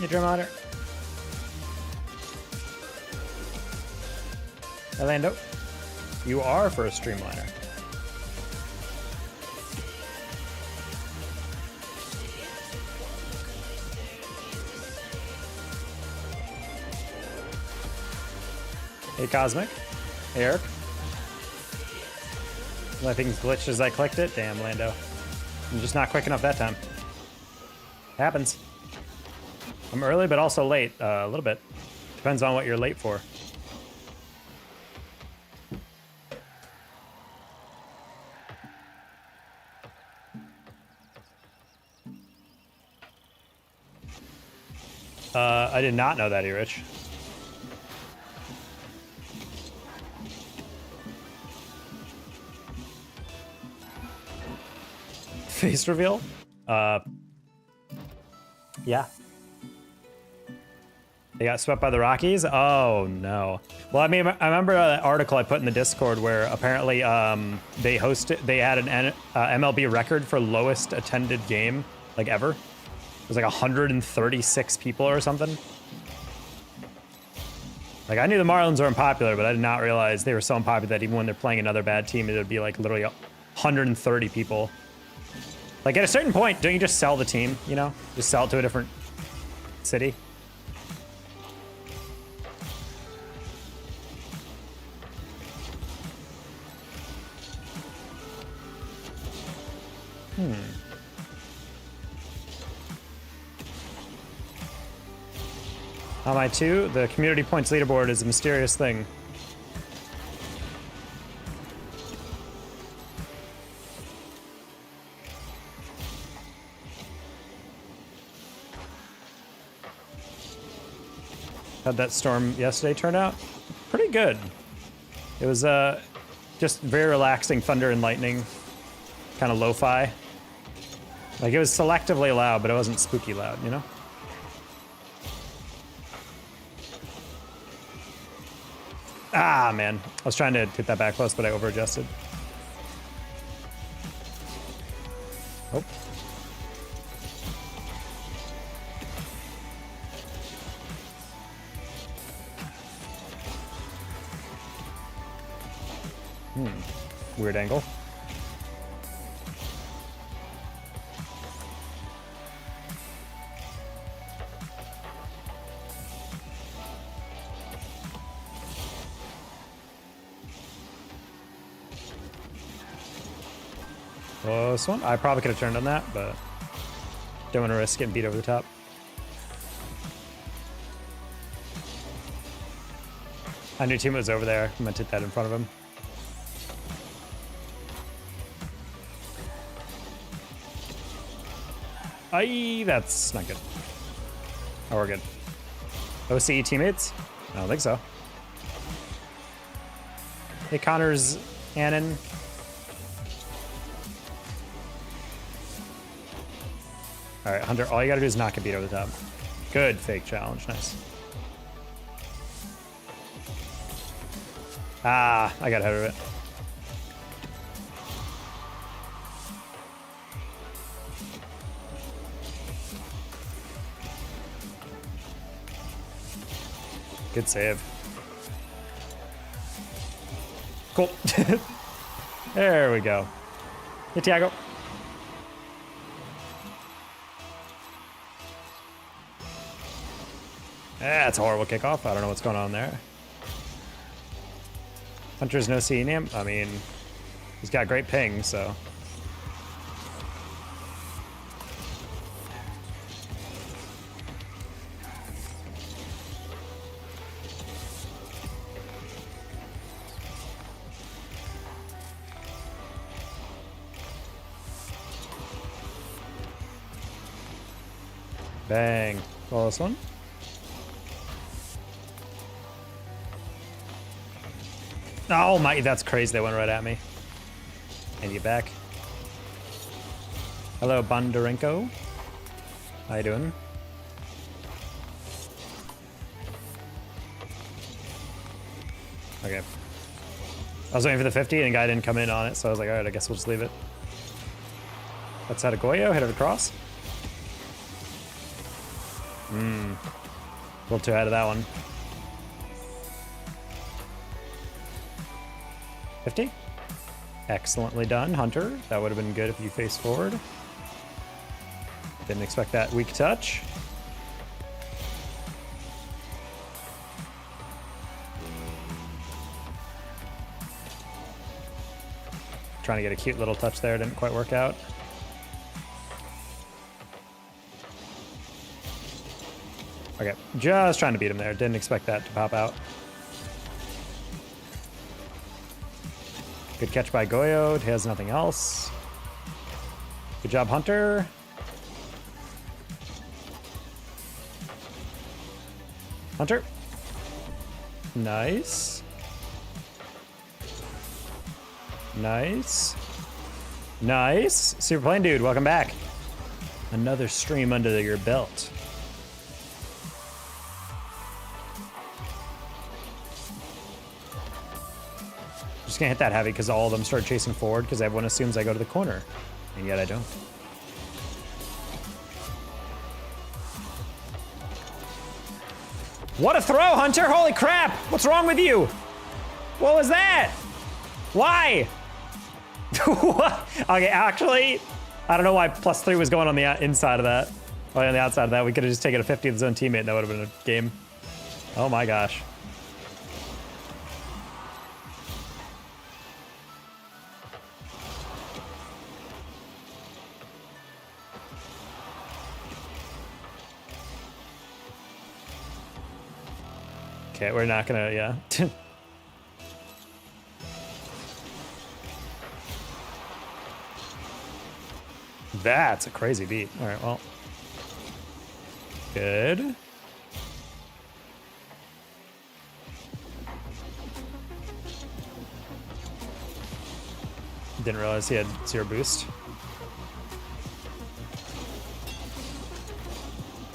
You Dreamliner. Orlando, you are first Streamliner. Hey Cosmic. Hey Eric. My thing's glitched as I clicked it. Damn, Lando. I'm just not quick enough that time. Happens. I'm early, but also late. A little bit. Depends on what you're late for. I did not know that, E-Rich. Face reveal? Yeah. They got swept by the Rockies? Oh, no. Well, I mean, I remember that article I put in the Discord where apparently they had an MLB record for lowest attended game, like, ever. It was like 136 people or something. Like, I knew the Marlins were unpopular, but I did not realize they were so unpopular that even when they're playing another bad team, it would be like literally 130 people. Like, at a certain point, don't you just sell the team, you know? Just sell it to a different city? On my 2, the community points leaderboard is a mysterious thing. How'd that storm yesterday turn out? Pretty good. It was just very relaxing thunder and lightning. Kind of lo-fi. Like, it was selectively loud, but it wasn't spooky loud, you know? Ah, man. I was trying to hit that back close, but I over-adjusted. Oh. Weird angle. Close one. I probably could have turned on that, but don't want to risk getting beat over the top. I knew team was over there. I meant to hit that in front of him. Aye, that's not good. Oh, we're good. OCE teammates? I don't think so. Hey, Connor's Annan. All right, Hunter, all you gotta do is not get beat over the top. Good fake challenge, nice. Ah, I got ahead of it. Good save. Cool. There we go. Hey, Tiago. That's a horrible kickoff. I don't know what's going on there. Hunter's no CE name. I mean, he's got great ping, so. Bang. Close one. Oh my, that's crazy. They went right at me. And you back. Hello, Bondarenko. How you doing? Okay. I was waiting for the 50 and the guy didn't come in on it, so I was like, all right, I guess we'll just leave it. Let's head to Goyo, hit it across. little too ahead of that one. 50. Excellently done, Hunter. That would have been good if you faced forward. Didn't expect that weak touch. Trying to get a cute little touch there, didn't quite work out. Okay, just trying to beat him there. Didn't expect that to pop out. Good catch by Goyo. He has nothing else. Good job, Hunter. Hunter. Nice. Nice. Nice. Super Plane Dude, welcome back. Another stream under your belt. Just gonna hit that heavy because all of them start chasing forward because everyone assumes I go to the corner. And yet I don't. What a throw, Hunter! Holy crap! What's wrong with you? What was that? Why? Okay, actually, I don't know why +3 was going on the inside of that. Or on the outside of that. We could have just taken a 50 of his own teammate and that would have been a game. Oh my gosh. Okay, we're not gonna, yeah. That's a crazy beat. All right, well. Good. Didn't realize he had 0 boost.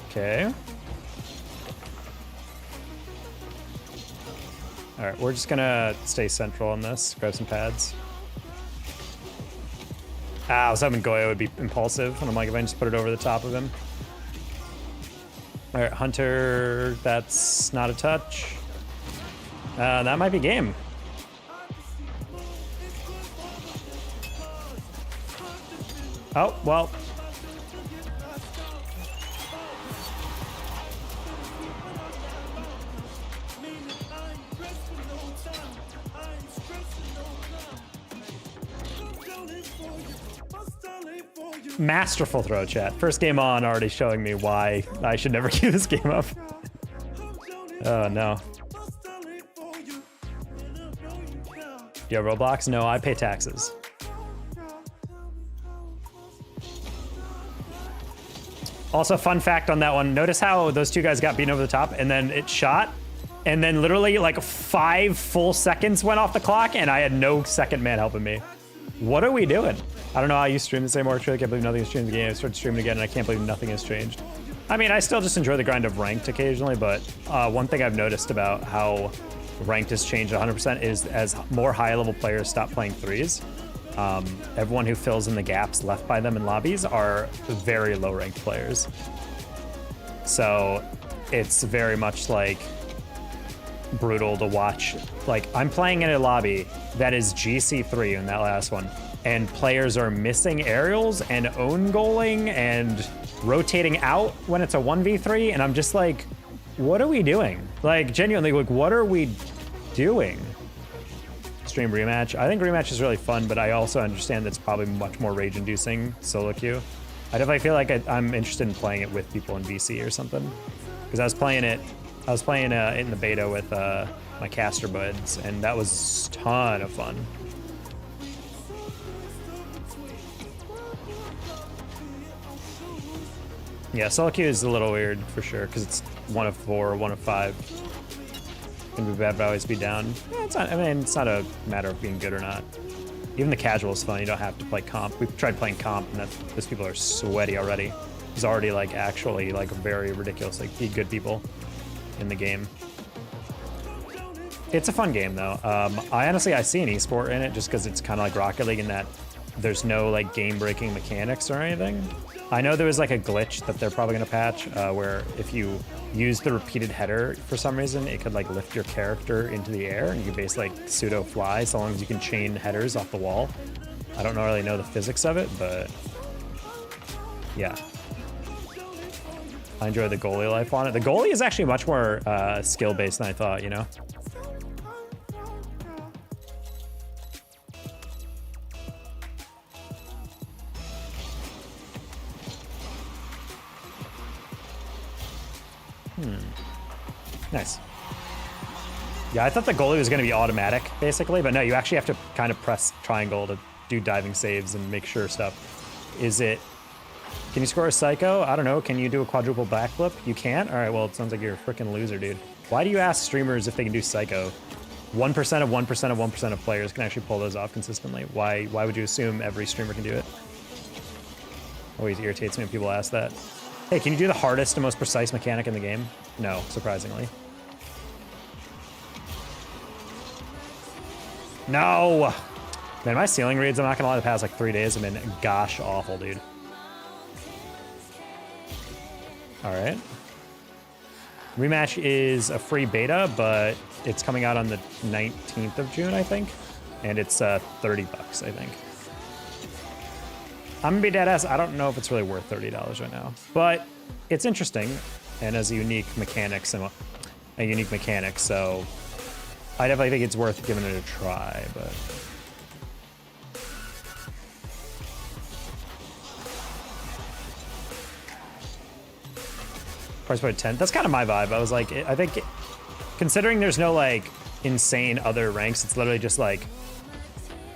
Okay. All right, we're just gonna stay central on this. Grab some pads. Ah, I was hoping Goyo would be impulsive, and I'm like, if I can just put it over the top of him. All right, Hunter, that's not a touch. That might be game. Oh, well. Masterful throw, chat. First game on, already showing me why I should never give this game up. Oh, no. Do you have Roblox? No, I pay taxes. Also, fun fact on that one. Notice how those two guys got beaten over the top and then it shot. And then literally like 5 full seconds went off the clock and I had no second man helping me. What are we doing? I don't know how you stream this anymore. I can't believe nothing has changed in the game. I started streaming again and I can't believe nothing has changed. I mean, I still just enjoy the grind of ranked occasionally, but one thing I've noticed about how ranked has changed 100% is as more high level players stop playing threes, everyone who fills in the gaps left by them in lobbies are very low ranked players. So it's very much like brutal to watch. Like I'm playing in a lobby that is GC3 in that last one, and players are missing aerials and own goaling and rotating out when it's a 1v3, and I'm just like, what are we doing? Like genuinely, like what are we doing? Stream Rematch. I think Rematch is really fun, but I also understand that's probably much more rage-inducing solo queue. I definitely feel like I'm interested in playing it with people in VC or something, because I was playing it in the beta with my caster buds, and that was a ton of fun. Yeah, solo queue is a little weird for sure, because it's 1 of 4, 1 of 5. Can be bad, but always be down. Yeah, it's not. I mean, it's not a matter of being good or not. Even the casual is fun. You don't have to play comp. We've tried playing comp, and those people are sweaty already. There's already like actually like very ridiculous like good people in the game. It's a fun game though. I honestly see an esport in it just because it's kind of like Rocket League in that there's no like game-breaking mechanics or anything. I know there was like a glitch that they're probably gonna patch where if you use the repeated header for some reason, it could like lift your character into the air and you can basically like pseudo fly so long as you can chain headers off the wall. I don't really know the physics of it, but yeah. I enjoy the goalie life on it. The goalie is actually much more skill-based than I thought, you know? Nice. Yeah, I thought the goalie was going to be automatic, basically, but no, you actually have to kind of press triangle to do diving saves and make sure stuff. Is it... Can you score a psycho? I don't know. Can you do a quadruple backflip? You can't? All right, well, it sounds like you're a freaking loser, dude. Why do you ask streamers if they can do psycho? 1% of 1% of 1% of players can actually pull those off consistently. Why would you assume every streamer can do it? Always irritates me when people ask that. Hey, can you do the hardest and most precise mechanic in the game? No, surprisingly. No! Man, my ceiling reads, I'm not gonna lie, the past like 3 days have been gosh awful, dude. All right. Rematch is a free beta, but it's coming out on the 19th of June, I think. And it's 30 bucks, I think. I'm gonna be dead ass. I don't know if it's really worth $30 right now, but it's interesting and has a unique mechanic, so I definitely think it's worth giving it a try, but. Price point 10. That's kind of my vibe. I was like, I think, considering there's no like insane other ranks, it's literally just like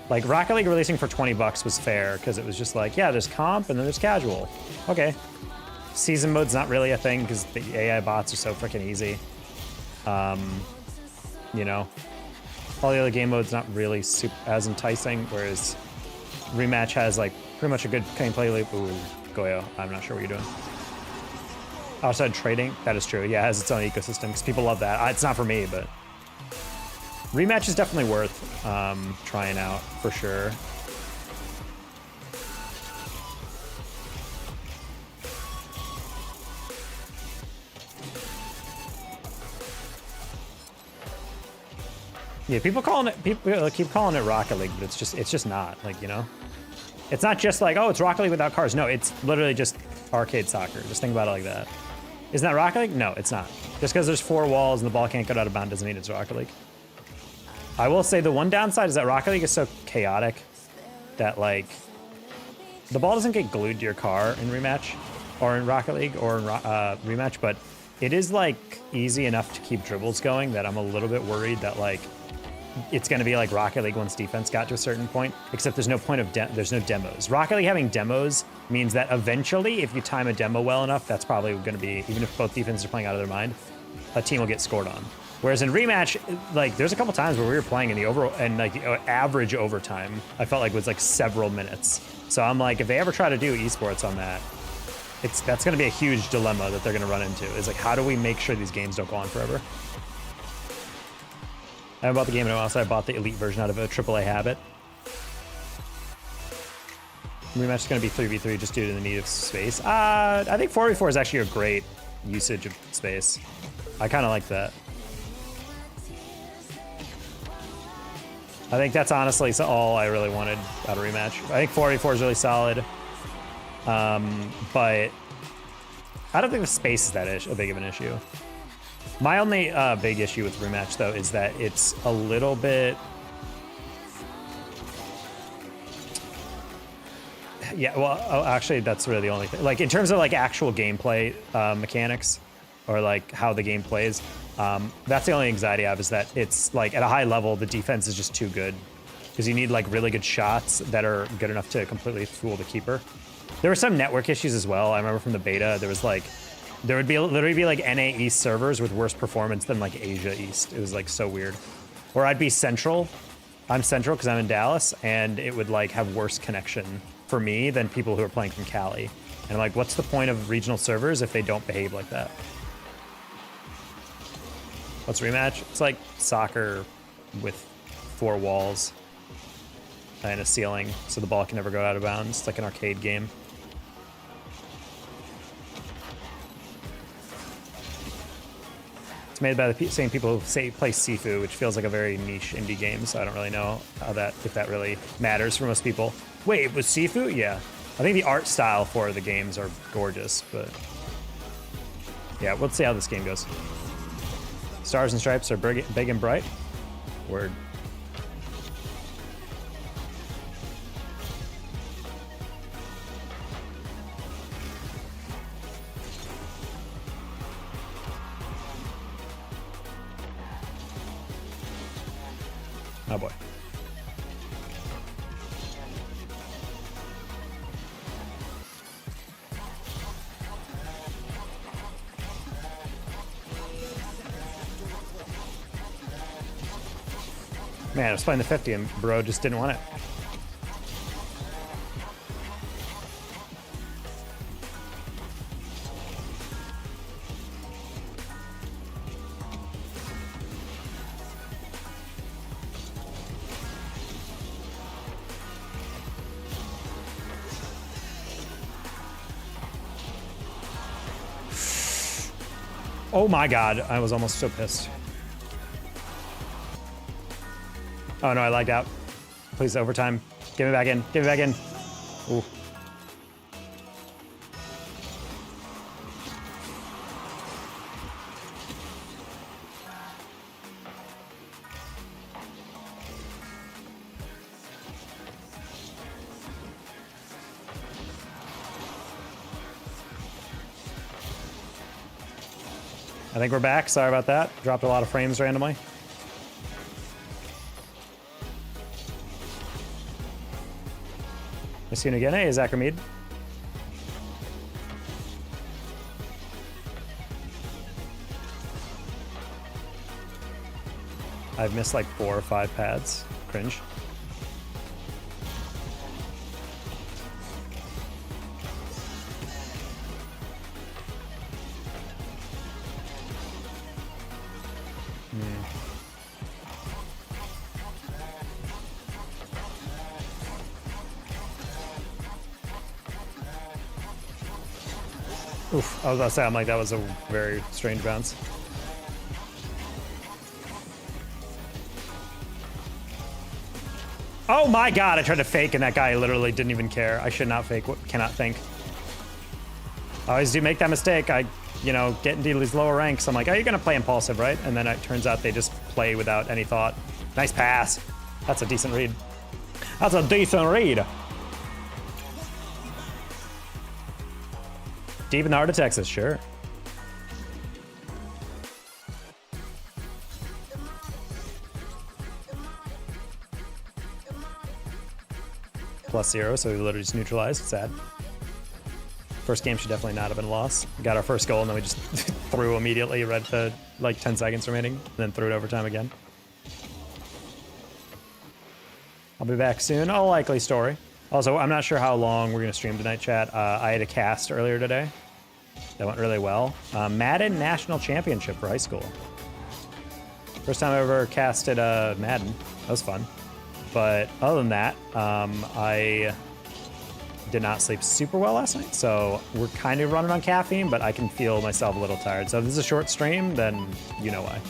Rocket League releasing for 20 bucks was fair because it was just like, yeah, there's comp and then there's casual. Okay. Season mode's not really a thing because the AI bots are so freaking easy. You know, all the other game modes not really as enticing, whereas Rematch has like pretty much a good gameplay loop. Ooh, Goyo, I'm not sure what you're doing. Outside trading, that is true. Yeah, it has its own ecosystem because people love that. It's not for me, but Rematch is definitely worth trying out for sure. Yeah, people keep calling it Rocket League, but it's just not, like, you know? It's not just like, oh, it's Rocket League without cars. No, it's literally just arcade soccer. Just think about it like that. Isn't that Rocket League? No, it's not. Just because there's 4 walls and the ball can't go out of bounds doesn't mean it's Rocket League. I will say the one downside is that Rocket League is so chaotic that, like, the ball doesn't get glued to your car in Rematch, or in Rocket League, or in Rematch, but it is, like, easy enough to keep dribbles going that I'm a little bit worried that, like, it's going to be like Rocket League once defense got to a certain point, except there's no point of there's no demos. Rocket League having demos means that eventually, if you time a demo well enough, that's probably going to be, even if both defenses are playing out of their mind, a team will get scored on. Whereas in Rematch, like, there's a couple times where we were playing in the overall and like the average overtime, I felt like was like several minutes. So I'm like, if they ever try to do esports on that, that's going to be a huge dilemma that they're going to run into. Is like, how do we make sure these games don't go on forever? I haven't bought the game in a while, so I bought the elite version out of a AAA habit. Rematch is going to be 3v3 just due to the need of space. I think 4v4 is actually a great usage of space. I kind of like that. I think that's honestly all I really wanted out of Rematch. I think 4v4 is really solid, but I don't think the space is that big of an issue. My only big issue with Rematch, though, is that it's a little bit... Yeah, well, actually, that's really the only thing. Like, in terms of, like, actual gameplay mechanics, or, like, how the game plays, that's the only anxiety I have, is that it's, like, at a high level, the defense is just too good. Because you need, like, really good shots that are good enough to completely fool the keeper. There were some network issues as well. I remember from the beta, there was, like... There would literally be like NA East servers with worse performance than like Asia East. It was like so weird. Or I'd be Central. I'm Central because I'm in Dallas, and it would like have worse connection for me than people who are playing from Cali. And I'm like, what's the point of regional servers if they don't behave like that? What's Rematch? It's like soccer with 4 walls and a ceiling, so the ball can never go out of bounds. It's like an arcade game. It's made by the same people who play Sifu, which feels like a very niche indie game, so I don't really know if that really matters for most people. Wait, it was Sifu? Yeah. I think the art style for the games are gorgeous, but yeah, let's see how this game goes. Stars and stripes are big and bright. Word. Oh boy. Man, I was playing the 50 and bro just didn't want it. Oh my god, I was almost so pissed. Oh no, I lagged out. Please, overtime. Get me back in. Get me back in. Ooh. I think we're back. Sorry about that. Dropped a lot of frames randomly. Messina again. Hey, Zachary Mead. I've missed like 4 or 5 pads. Cringe. Oof, I was about to say, I'm like, that was a very strange bounce. Oh my god, I tried to fake and that guy literally didn't even care. I should not fake, cannot think. I always do make that mistake. I, you know, get into these lower ranks. I'm like, oh, you're gonna play impulsive, right? And then it turns out they just play without any thought. Nice pass. That's a decent read. That's a decent read. Deep in the heart of Texas, sure. +0, so we literally just neutralized. Sad. First game should definitely not have been a loss. We got our first goal and then we just threw immediately right to like 10 seconds remaining, and then threw it overtime again. I'll be back soon. A likely story. Also, I'm not sure how long we're going to stream tonight, chat. I had a cast earlier today. That went really well. Madden National Championship for high school. First time I ever casted Madden. That was fun. But other than that, I did not sleep super well last night. So we're kind of running on caffeine, but I can feel myself a little tired. So if this is a short stream, then you know why.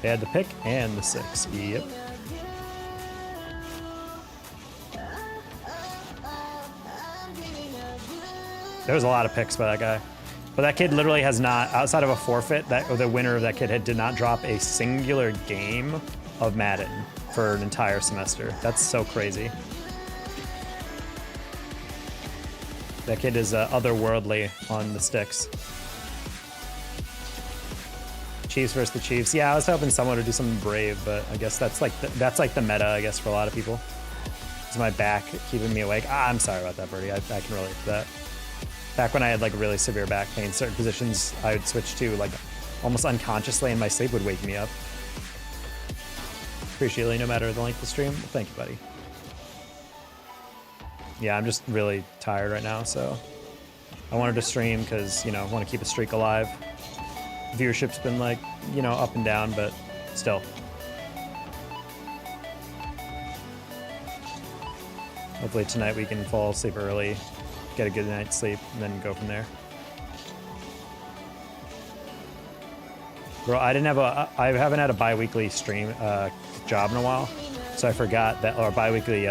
They had the pick and the 6. Yep. There was a lot of picks by that guy. But that kid literally has not, outside of a forfeit, the winner of that kid did not drop a singular game of Madden for an entire semester. That's so crazy. That kid is otherworldly on the sticks. Chiefs versus the Chiefs. Yeah, I was hoping someone would do something brave, but I guess that's like the meta, I guess, for a lot of people. Is my back keeping me awake? I'm sorry about that, Birdie. I can relate to that. Back when I had like really severe back pain, certain positions I would switch to like almost unconsciously, and my sleep would wake me up. Appreciate it, no matter the length of the stream. Thank you, buddy. Yeah, I'm just really tired right now, so I wanted to stream because, you know, I want to keep a streak alive. Viewership's been like, you know, up and down, but still. Hopefully tonight we can fall asleep early, get a good night's sleep, and then go from there. Bro, I haven't had a bi-weekly stream job in a while, so I forgot that, or bi-weekly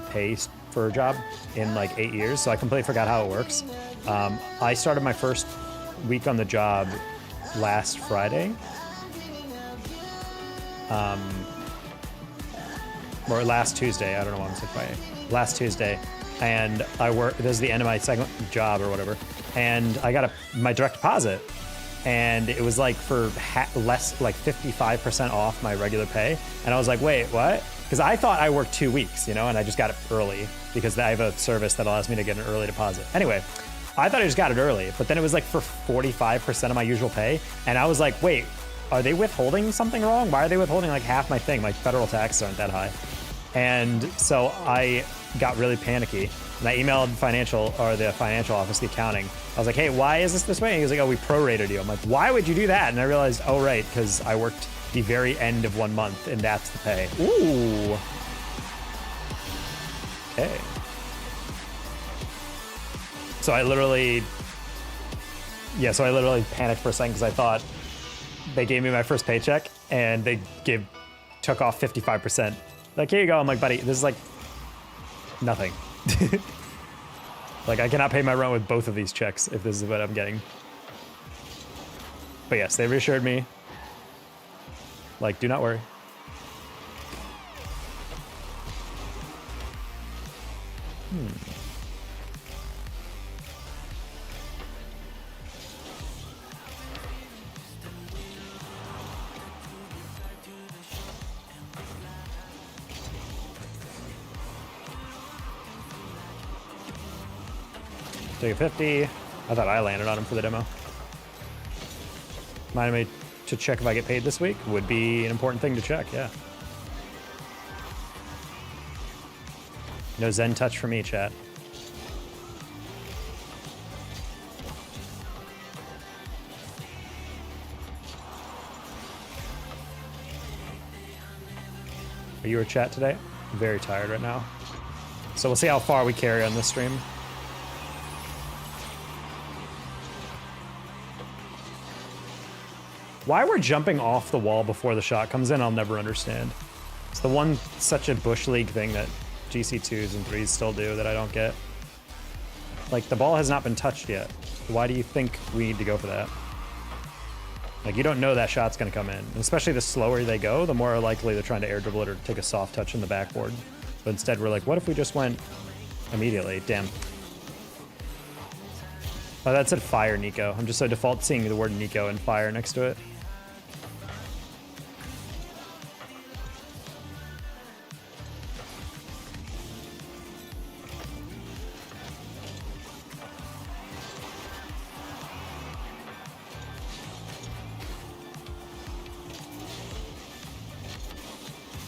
pay for a job in like 8 years, so I completely forgot how it works. I started my first week on the job last Friday. Or last Tuesday, I don't know why I'm saying Friday. Last Tuesday, and this is the end of my second job or whatever, and I got my direct deposit, and it was like for less, like 55% off my regular pay, and I was like, wait, what? Because I thought I worked 2 weeks, you know, and I just got it early because I have a service that allows me to get an early deposit. Anyway, I thought I just got it early, but then it was like for 45% of my usual pay, and I was like, wait, are they withholding something wrong? Why are they withholding like half my thing? My federal taxes aren't that high. And so I got really panicky, and I emailed the financial office, the accounting. I was like, hey, why is this way? And he was like, oh, we prorated you. I'm like, why would you do that? And I realized, oh, right, because I worked the very end of 1 month, and that's the pay. Ooh. Okay. So I literally panicked for a second because I thought they gave me my first paycheck and they took off 55%. Like, here you go. I'm like, buddy, this is like nothing. Like, I cannot pay my rent with both of these checks if this is what I'm getting. But yes, they reassured me. Like, do not worry. Take a 50. I thought I landed on him for the demo. Mind me to check if I get paid this week? Would be an important thing to check, yeah. No Zen touch for me, chat. Are you a chat today? I'm very tired right now. So we'll see how far we carry on this stream. Why we're jumping off the wall before the shot comes in, I'll never understand. It's the one such a Bush League thing that GC2s and 3s still do that I don't get. Like, the ball has not been touched yet. Why do you think we need to go for that? Like, you don't know that shot's gonna come in. And especially the slower they go, the more likely they're trying to air dribble it or take a soft touch in the backboard. But instead we're like, what if we just went immediately? Damn. Oh, that said fire, Nico. I'm just so default seeing the word Nico and fire next to it.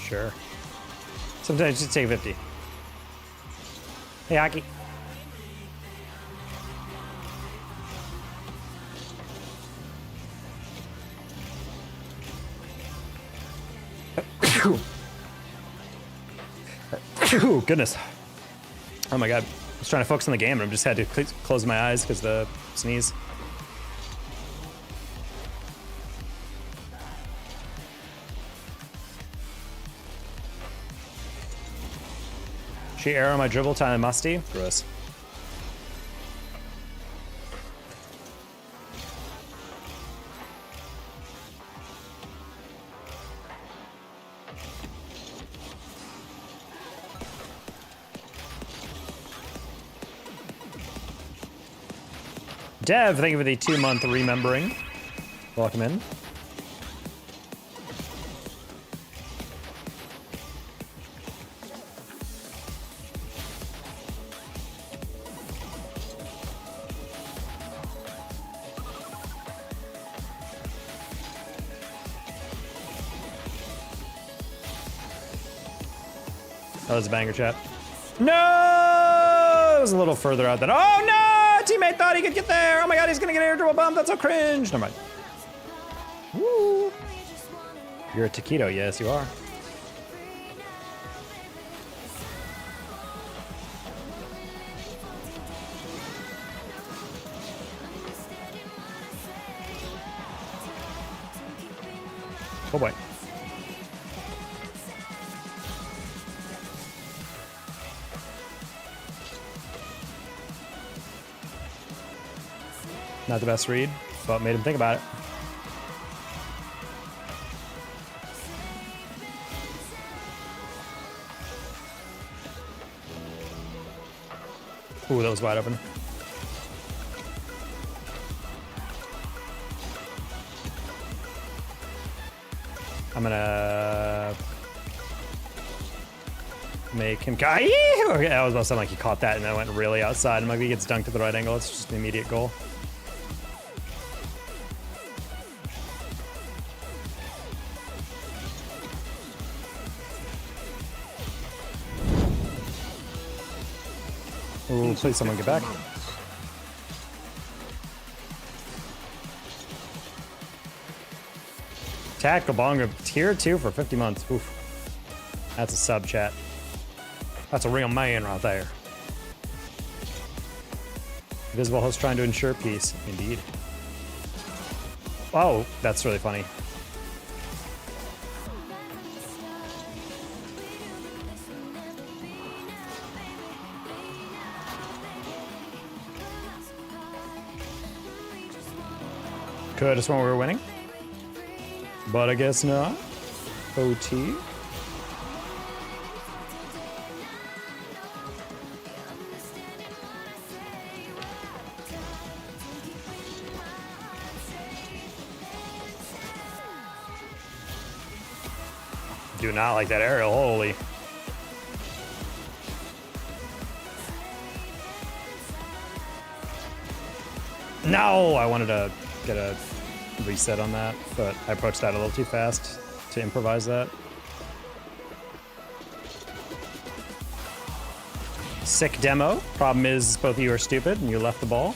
Sure. Sometimes just take 50. Hey, Aki. Ooh, goodness. Oh my god. I was trying to focus on the game and I just had to close my eyes because the sneeze. She arrow my dribble time musty. Gross. Dev, thank you for the 2-month remembering. Welcome in. That was a banger, chat. No! It was a little further out than. Oh no! Teammate thought he could get there. Oh my god, he's gonna get air dribble bump. That's so cringe. Never mind. Woo! You're a taquito. Yes, you are. Oh boy. Not the best read, but made him think about it. Ooh, that was wide open. I'm gonna make him. Okay, I was about to sound like he caught that and then went really outside. I'm like, he gets dunked at the right angle. It's just an immediate goal. Ooh, please someone get back. Tactical Bongo, tier 2 for 50 months. Oof. That's a sub, chat. That's a real man right there. Invisible host trying to ensure peace. Indeed. Oh, that's really funny. Could have sworn we were winning. But I guess not. OT. Do not like that aerial, holy. No, I wanted to get a reset on that, but I approached that a little too fast to improvise that. Sick demo. Problem is both of you are stupid and you left the ball.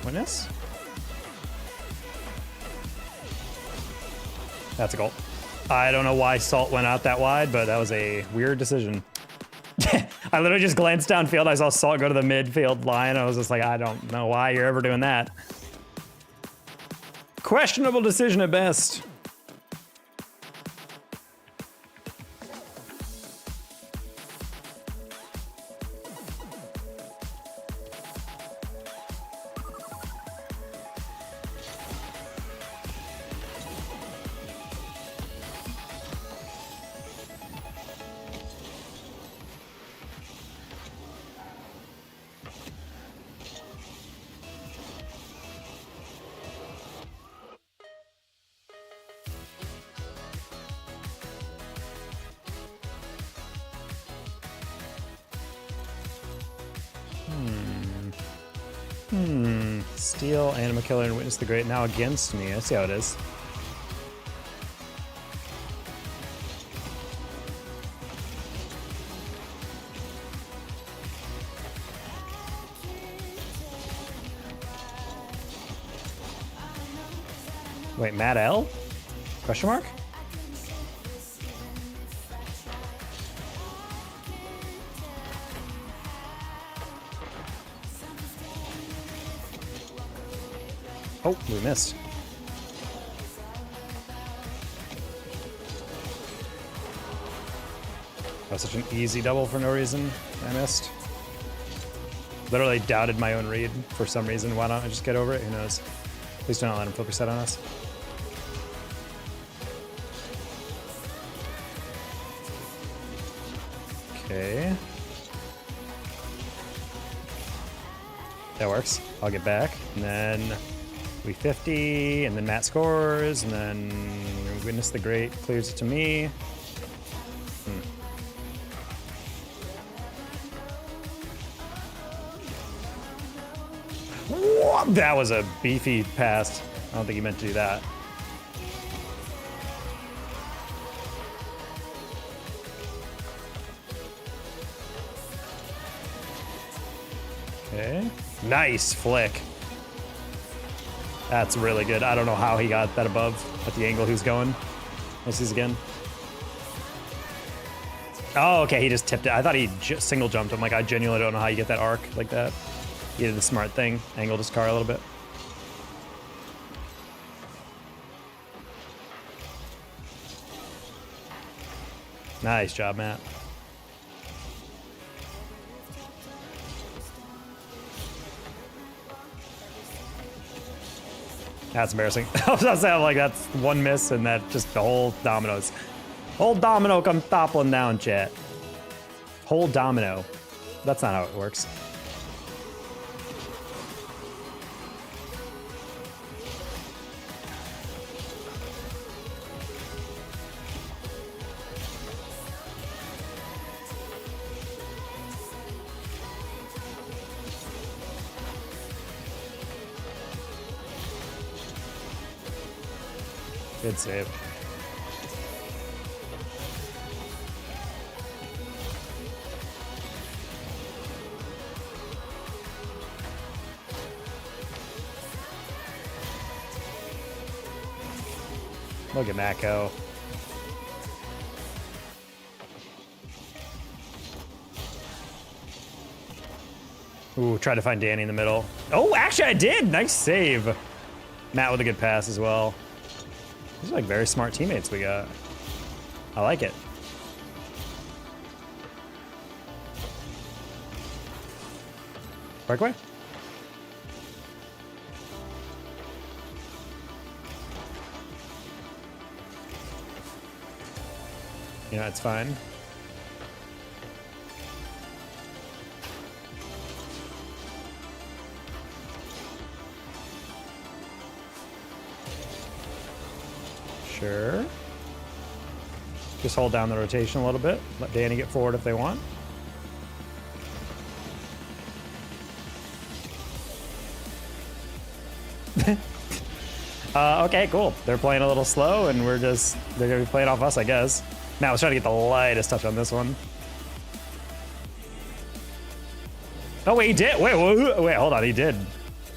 Witness? That's a goal. I don't know why Salt went out that wide, but that was a weird decision. I literally just glanced downfield. I saw Salt go to the midfield line. I was just like, I don't know why you're ever doing that. Questionable decision at best. Steal, Anima Killer, and Witness the Great now against me. I see how it is. Wait, Matt L? Question mark? Oh, we missed. That was such an easy double for no reason. I missed. Literally doubted my own read for some reason. Why don't I just get over it? Who knows? Please do not let him flip reset on us. Okay. That works. I'll get back. And then we 50, and then Matt scores, and then Witness the Great clears it to me. That was a beefy pass. I don't think he meant to do that. Okay. Nice flick. That's really good. I don't know how he got that above at the angle he was going. Misses again. Oh, okay, he just tipped it. I thought he single jumped. I'm like, I genuinely don't know how you get that arc like that. He did the smart thing, angled his car a little bit. Nice job, Matt. That's embarrassing. I was gonna say, I'm like, that's one miss and that just the whole dominoes. Whole domino come toppling down, chat. Whole domino. That's not how it works. Good save. Look at Matt go. Ooh, try to find Danny in the middle. Oh, actually I did! Nice save. Matt with a good pass as well. These are like very smart teammates we got. I like it. Parkway? You know, it's fine. Sure. Just hold down the rotation a little bit. Let Danny get forward if they want. Okay, cool. They're playing a little slow, and they're gonna be playing off us, I guess. Now I was trying to get the lightest touch on this one. Oh wait, he did. Wait, hold on, he did.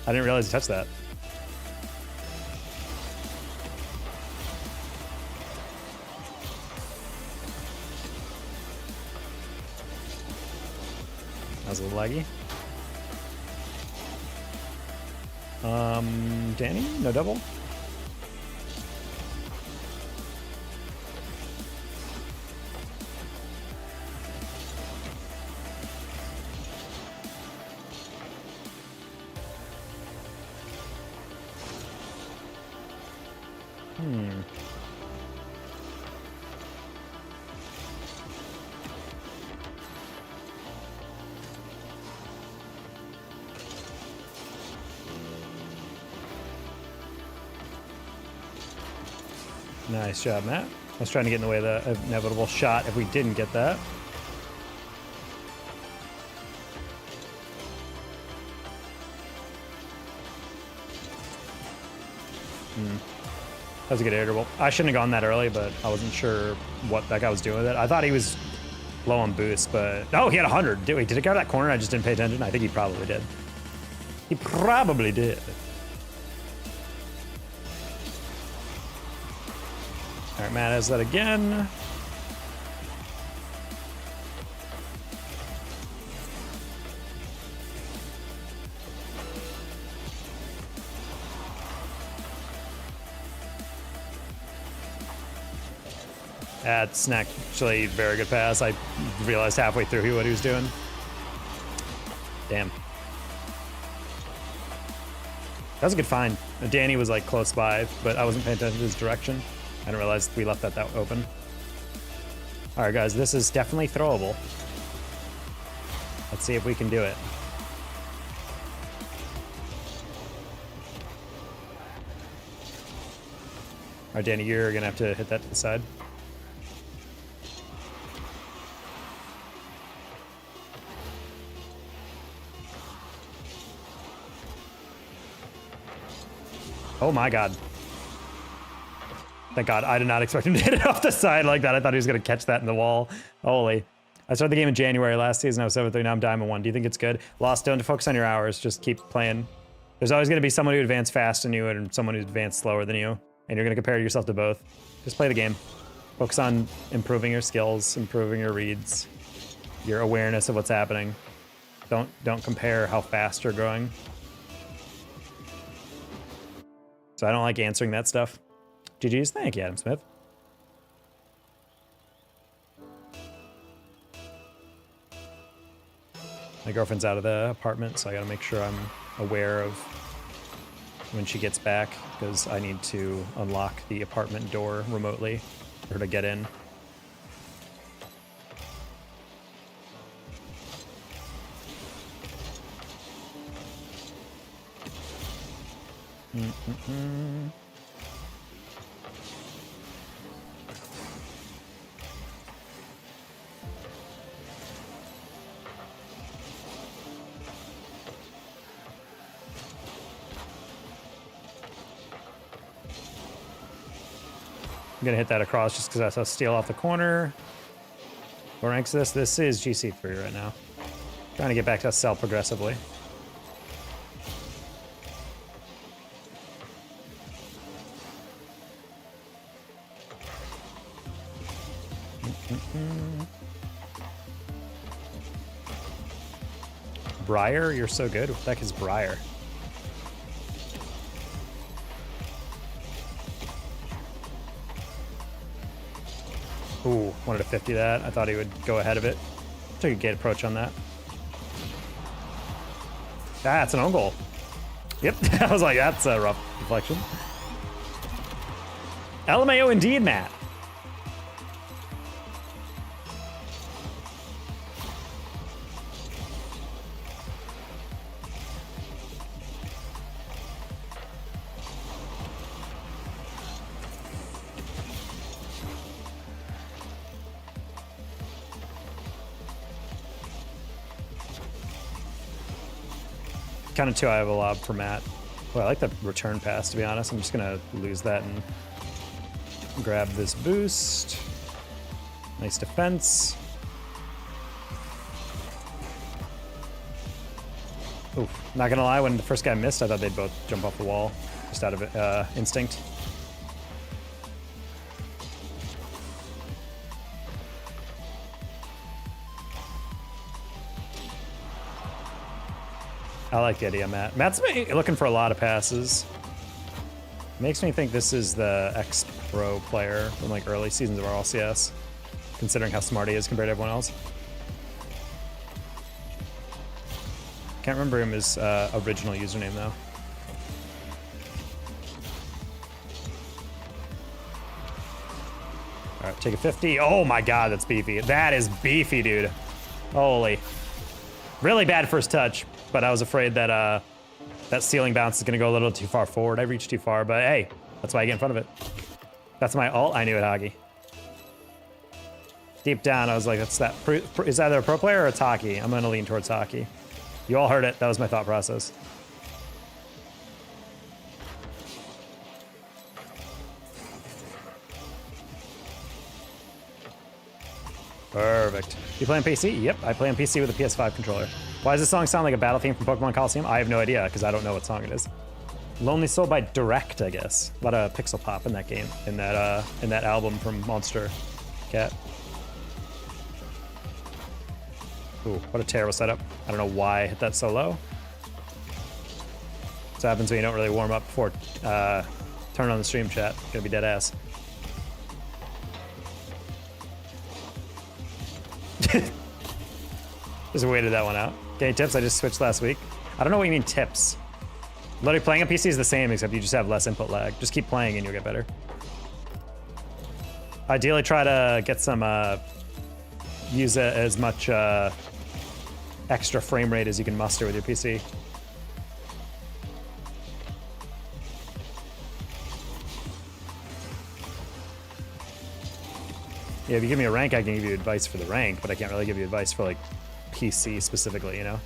I didn't realize he touched that. That was a little laggy. Danny, no double. Nice job, Matt. I was trying to get in the way of the inevitable shot if we didn't get that. That was a good air dribble. I shouldn't have gone that early, but I wasn't sure what that guy was doing with it. I thought he was low on boost, but... Oh, he had 100. Did it go to that corner? I just didn't pay attention. I think he probably did. He probably did. All right, Matt has that again. That's actually a very good pass. I realized halfway through what he was doing. Damn. That was a good find. Danny was like close by, but I wasn't paying attention to his direction. I didn't realize we left that open. All right, guys, this is definitely throwable. Let's see if we can do it. All right, Danny, you're gonna have to hit that to the side. Oh my God. Thank God, I did not expect him to hit it off the side like that. I thought he was gonna catch that in the wall. Holy. I started the game in January last season. I was 7-3, now I'm Diamond 1. Do you think it's good? Lost, don't focus on your hours. Just keep playing. There's always going to be someone who advanced fast than you and someone who advanced slower than you, and you're going to compare yourself to both. Just play the game. Focus on improving your skills, improving your reads, your awareness of what's happening. Don't compare how fast you're growing. So I don't like answering that stuff. GG's, thank you, Adam Smith. My girlfriend's out of the apartment, so I gotta make sure I'm aware of when she gets back, because I need to unlock the apartment door remotely for her to get in. I'm gonna hit that across just because I saw steal off the corner. What ranks this? This is GC3 right now. Trying to get back to sell progressively. Briar? You're so good. What the heck is Briar? Ooh, wanted to 50 that. I thought he would go ahead of it. Took a gate approach on that. That's an own goal. Yep, I was like, that's a rough deflection. LMAO indeed, Matt. Kind of too high of a lob for Matt. Well, I like the return pass, to be honest. I'm just gonna lose that and grab this boost. Nice defense. Oof. Not gonna lie, when the first guy missed, I thought they'd both jump off the wall, just out of instinct. I like the idea, Matt. Matt's looking for a lot of passes. Makes me think this is the ex-pro player from like early seasons of RLCS, considering how smart he is compared to everyone else. Can't remember him his original username though. All right, take a 50. Oh my God, that's beefy. That is beefy, dude. Holy. Really bad first touch. But I was afraid that that ceiling bounce is going to go a little too far forward. I reached too far, but hey, that's why I get in front of it. That's my ult. I knew it, Hagi. Deep down, I was like, that's that. Is either a pro player or it's hockey? I'm going to lean towards hockey. You all heard it. That was my thought process. Perfect. You play on PC? Yep, I play on PC with a PS5 controller. Why does this song sound like a battle theme from Pokemon Coliseum? I have no idea, because I don't know what song it is. Lonely Soul by Direct, I guess. A lot of pixel pop in that game, in that album from Monster Cat. Ooh, what a terrible setup. I don't know why I hit that so low. This happens when you don't really warm up before turn on the stream chat. Gonna be dead ass. Just waited that one out. Any tips? I just switched last week. I don't know what you mean tips. Literally playing on PC is the same, except you just have less input lag. Just keep playing and you'll get better. Ideally try to get some, use as much extra frame rate as you can muster with your PC. Yeah, if you give me a rank, I can give you advice for the rank, but I can't really give you advice for like PC specifically, you know?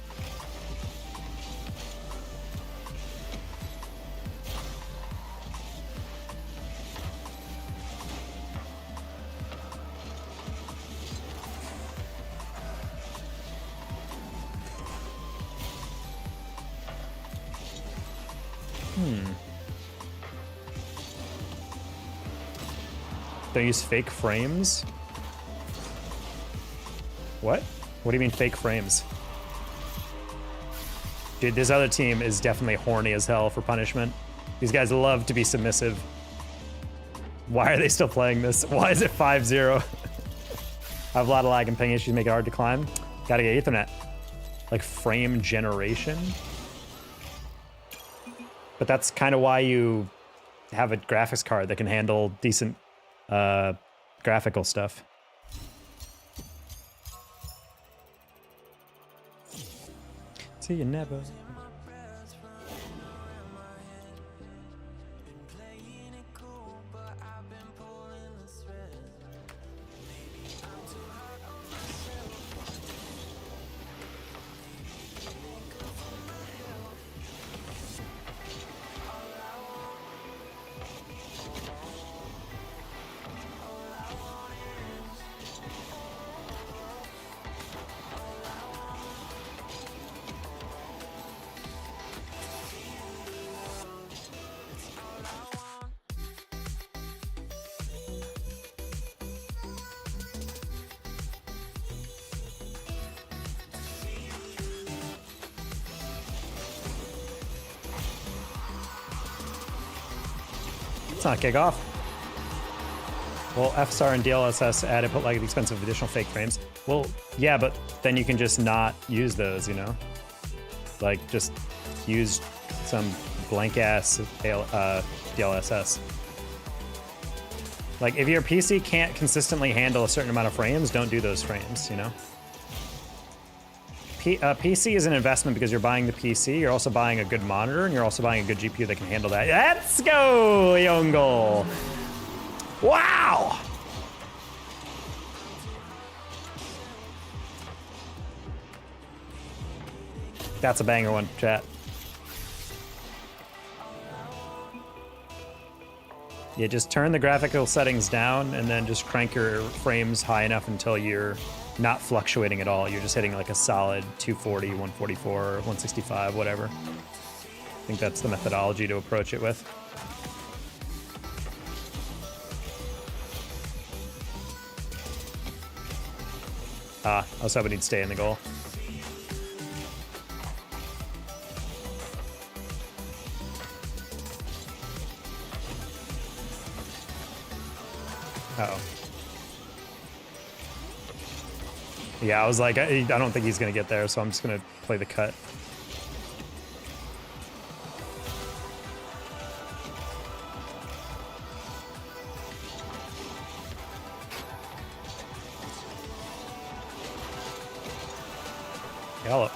Don't use fake frames? What? What do you mean fake frames? Dude, this other team is definitely horny as hell for punishment. These guys love to be submissive. Why are they still playing this? Why is it 5-0? I have a lot of lag and ping issues, make it hard to climb. Gotta get Ethernet. Like frame generation? But that's kind of why you have a graphics card that can handle decent graphical stuff. See you never. It's not kickoff. Well, FSR and DLSS added put like expensive additional fake frames. Well, yeah, but then you can just not use those, you know? Like just use some blank ass DLSS. Like if your PC can't consistently handle a certain amount of frames, don't do those frames, you know? PC is an investment because you're buying the PC, you're also buying a good monitor, and you're also buying a good GPU that can handle that. Let's go, young goal. Wow! That's a banger one, chat. Yeah, just turn the graphical settings down and then just crank your frames high enough until you're not fluctuating at all. You're just hitting like a solid 240, 144, 165, whatever. I think that's the methodology to approach it with. I was hoping he'd stay in the goal. Uh-oh. Yeah, I was like, I don't think he's going to get there, so I'm just going to play the cut. Gallop.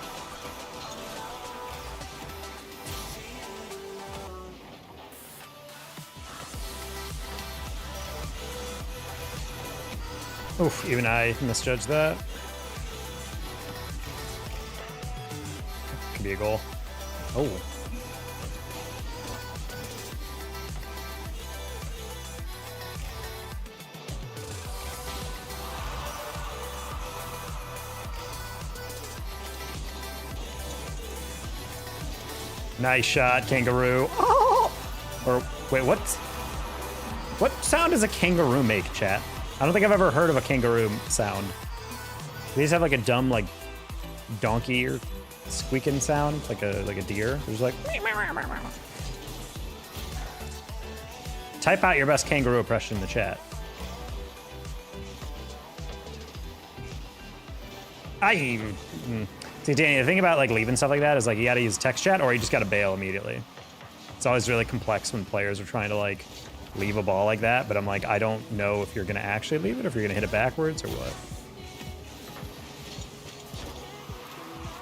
Oof, even I misjudged that. Could be a goal. Oh. Nice shot, kangaroo. Oh! Or, wait, what? What sound does a kangaroo make, chat? I don't think I've ever heard of a kangaroo sound. They just have like a dumb, like, donkey or squeaking sound, like a deer. There's like. Type out your best kangaroo impression in the chat. See, Danny, the thing about like leaving stuff like that is like you got to use text chat or you just got to bail immediately. It's always really complex when players are trying to like leave a ball like that, but I'm like, I don't know if you're gonna actually leave it, or if you're gonna hit it backwards or what.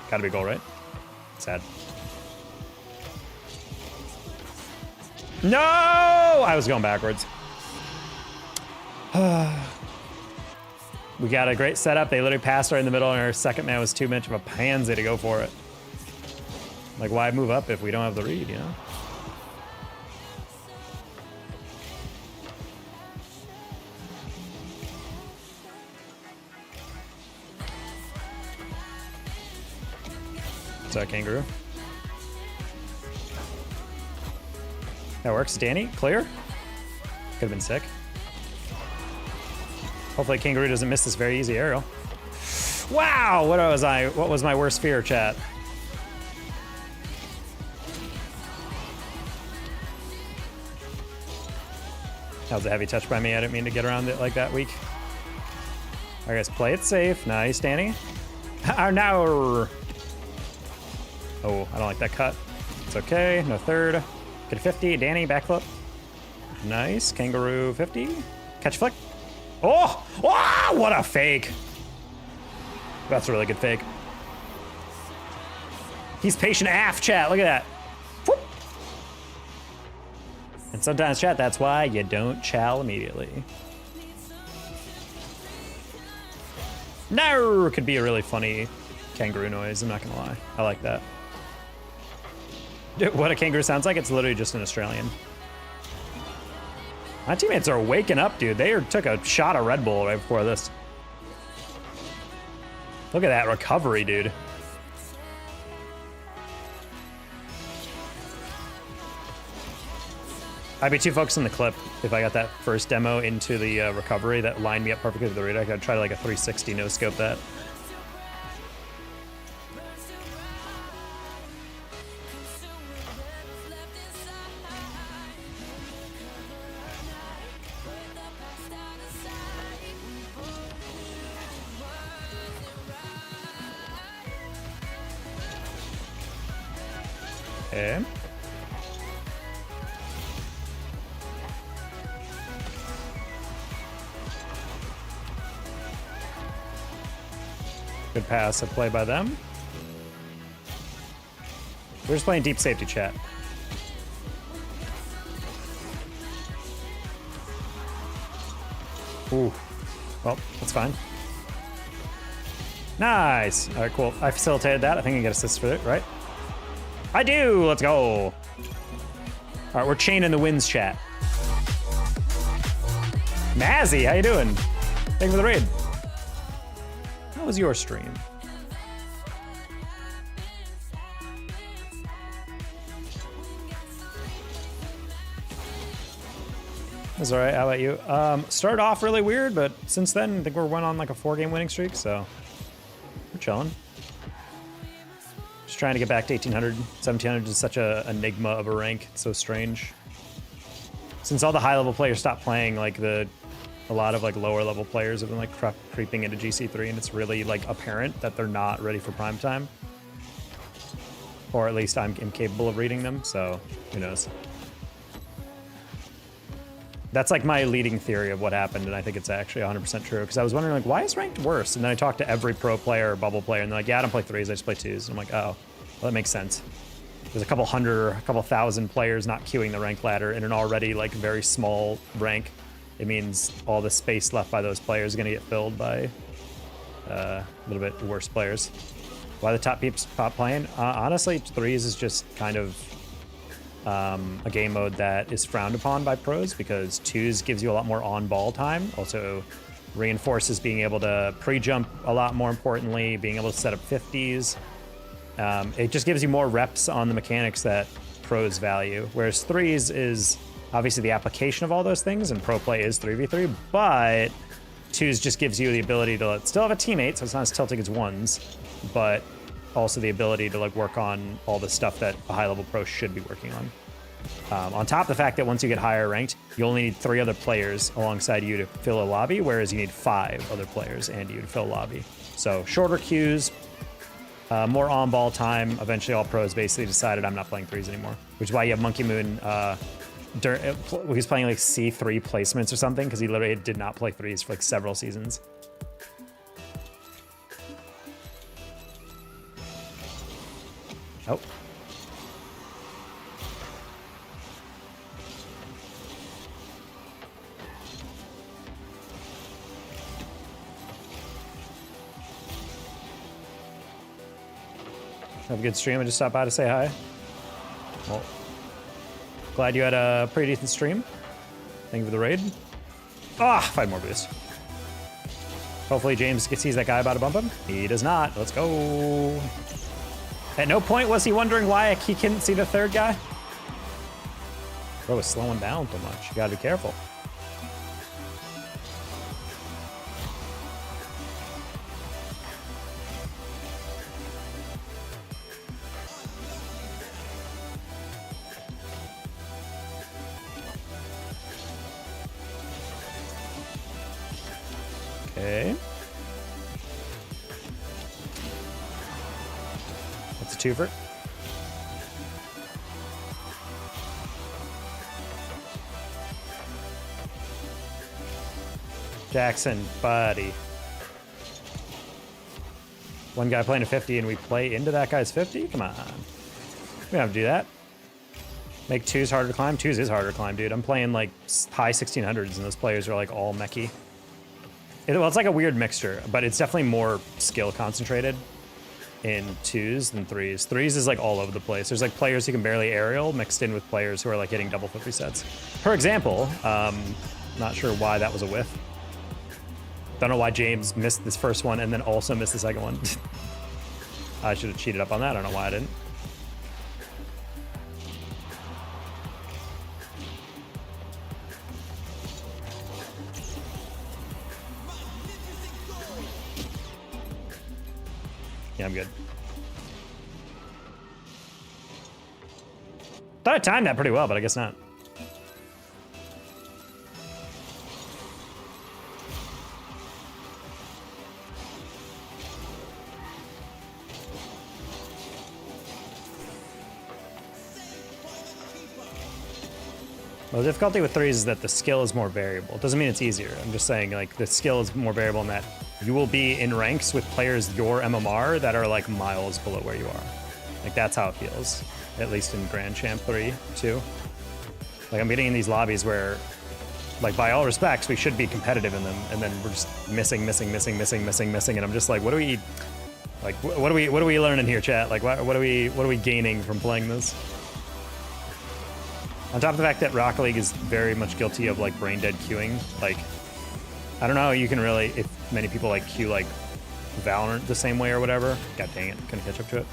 Gotta be a goal, right? Sad. No! I was going backwards. We got a great setup. They literally passed right in the middle, and our second man was too much of a pansy to go for it. Like, why move up if we don't have the read, you know? What's that, kangaroo? That works. Danny, clear? Could have been sick. Hopefully Kangaroo doesn't miss this very easy aerial. Wow, what was my worst fear, chat? That was a heavy touch by me. I didn't mean to get around it like that weak. All right, guys, play it safe. Nice, Danny. Now. Oh, I don't like that cut. It's okay. No third. Get a 50. Danny, backflip. Nice. Kangaroo 50. Catch flick. Oh! Oh! What a fake. That's a really good fake. He's patient AF, chat. Look at that. Whoop. And sometimes, chat, that's why you don't chow immediately. No! Could be a really funny kangaroo noise. I'm not gonna lie. I like that. What a kangaroo sounds like, it's literally just an Australian. My teammates are waking up, dude. They took a shot of Red Bull right before this. Look at that recovery, dude. I'd be too focused on the clip if I got that first demo into the recovery that lined me up perfectly with the read. I could try like a 360 no scope that. Okay. Good passive play by them. We're just playing deep safety, chat. Ooh. Well, that's fine. Nice. All right, cool. I facilitated that. I think I get assists for it, right? I do. Let's go. All right, we're chaining the wins, chat. Mazzy, how you doing? Thanks for the raid. How was your stream? That's all right. How about you? Started off really weird, but since then, I think we're on like a 4-game winning streak, so we're chilling. Just trying to get back to 1800. 1700 is such a enigma of a rank. It's so strange. Since all the high-level players stopped playing, like a lot of like lower level players have been like creeping into GC3, and it's really like apparent that they're not ready for prime time. Or at least I'm incapable of reading them, so who knows. That's like my leading theory of what happened, and I think it's actually 100% true, because I was wondering, like, why is ranked worse? And then I talked to every pro player or bubble player, and they're like, yeah, I don't play 3s, I just play 2s. And I'm like, oh, well, that makes sense. There's a couple hundred or a couple thousand players not queuing the rank ladder in an already, like, very small rank. It means all the space left by those players is going to get filled by a little bit worse players. Why the top peeps stop playing? Honestly, 3s is just kind of a game mode that is frowned upon by pros, because 2s gives you a lot more on-ball time. Also reinforces being able to pre-jump a lot more importantly, being able to set up 50s. It just gives you more reps on the mechanics that pros value, whereas 3s is obviously the application of all those things, and pro play is 3v3, but 2s just gives you the ability to still have a teammate, so it's not as tilting as 1s, but also the ability to like work on all the stuff that a high-level pro should be working on. On top of the fact that once you get higher ranked, you only need 3 other players alongside you to fill a lobby, whereas you need 5 other players and you to fill a lobby. So shorter queues, more on-ball time. Eventually all pros basically decided I'm not playing 3s anymore, which is why you have Monkey Moon, he was playing like C3 placements or something, because he literally did not play 3s for like several seasons. Oh. Have a good stream. I just stopped by to say hi. Well, glad you had a pretty decent stream. Thank you for the raid. Ah, 5 more boosts. Hopefully James sees that guy about to bump him. He does not. Let's go. At no point was he wondering why he couldn't see the third guy. Bro was slowing down so much. You gotta be careful. Okay. That's a twofer. Jackson, buddy. One guy playing a 50 and we play into that guy's 50? Come on. We don't have to do that. Make twos harder to climb? Twos is harder to climb, dude. I'm playing like high 1600s and those players are like all mechy. Well, it's like a weird mixture, but it's definitely more skill concentrated in twos than threes. Threes is like all over the place. There's like players who can barely aerial mixed in with players who are like hitting double flip resets. For example, not sure why that was a whiff. Don't know why James missed this first one and then also missed the second one. I should have cheated up on that. I don't know why I didn't. Yeah, I'm good. Thought I timed that pretty well, but I guess not. Well, the difficulty with threes is that the skill is more variable. It doesn't mean it's easier. I'm just saying like the skill is more variable in that you will be in ranks with players your MMR that are like miles below where you are. Like that's how it feels, at least in Grand Champ 3, 2. Like I'm getting in these lobbies where, like by all respects, we should be competitive in them, and then we're just missing, and I'm just like, what do we, like, what are we learning here, chat? Like, what are we gaining from playing this? On top of the fact that Rocket League is very much guilty of like brain dead queuing, like I don't know, you can really, if many people like queue like Valorant the same way or whatever. God dang it, couldn't catch up to it.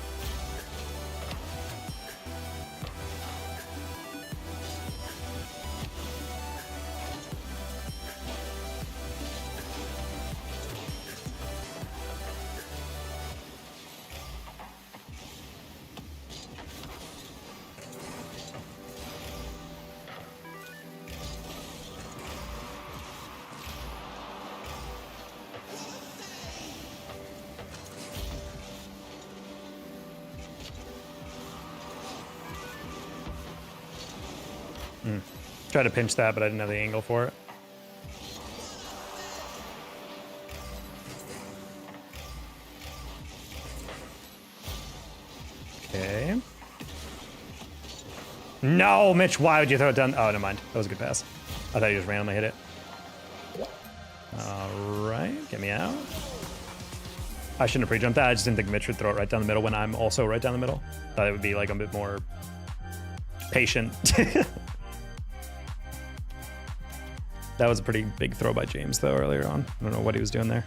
Tried to pinch that, but I didn't have the angle for it. Okay. No, Mitch, why would you throw it down? Oh, never mind. That was a good pass. I thought you just randomly hit it. All right, get me out. I shouldn't have pre-jumped that. I just didn't think Mitch would throw it right down the middle when I'm also right down the middle. Thought it would be like a bit more patient. That was a pretty big throw by James, though, earlier on. I don't know what he was doing there.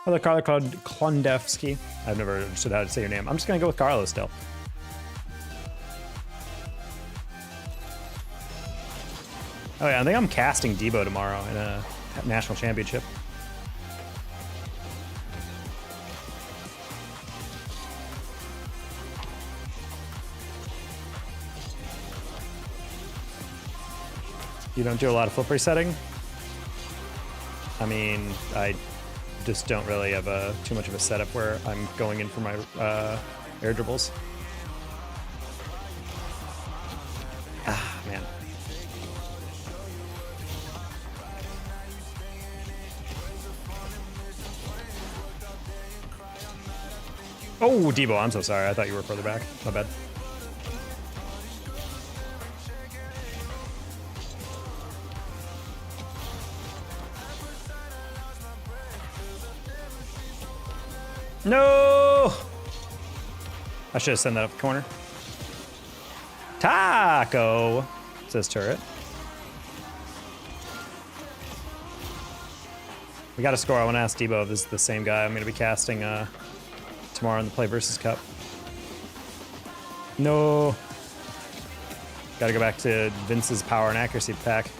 Hello, Carlo Klondevsky. I've never understood how to say your name. I'm just going to go with Carlos still. Oh yeah, I think I'm casting Debo tomorrow in a national championship. You don't do a lot of flip resetting? I mean, I just don't really have too much of a setup where I'm going in for my air dribbles. Ah, man. Oh, Debo, I'm so sorry. I thought you were further back. My bad. No! I should have sent that up the corner. Taco, says Turret. We got to score. I want to ask Debo if this is the same guy I'm going to be casting tomorrow in the Play Versus Cup. No. Got to go back to Vince's power and accuracy pack.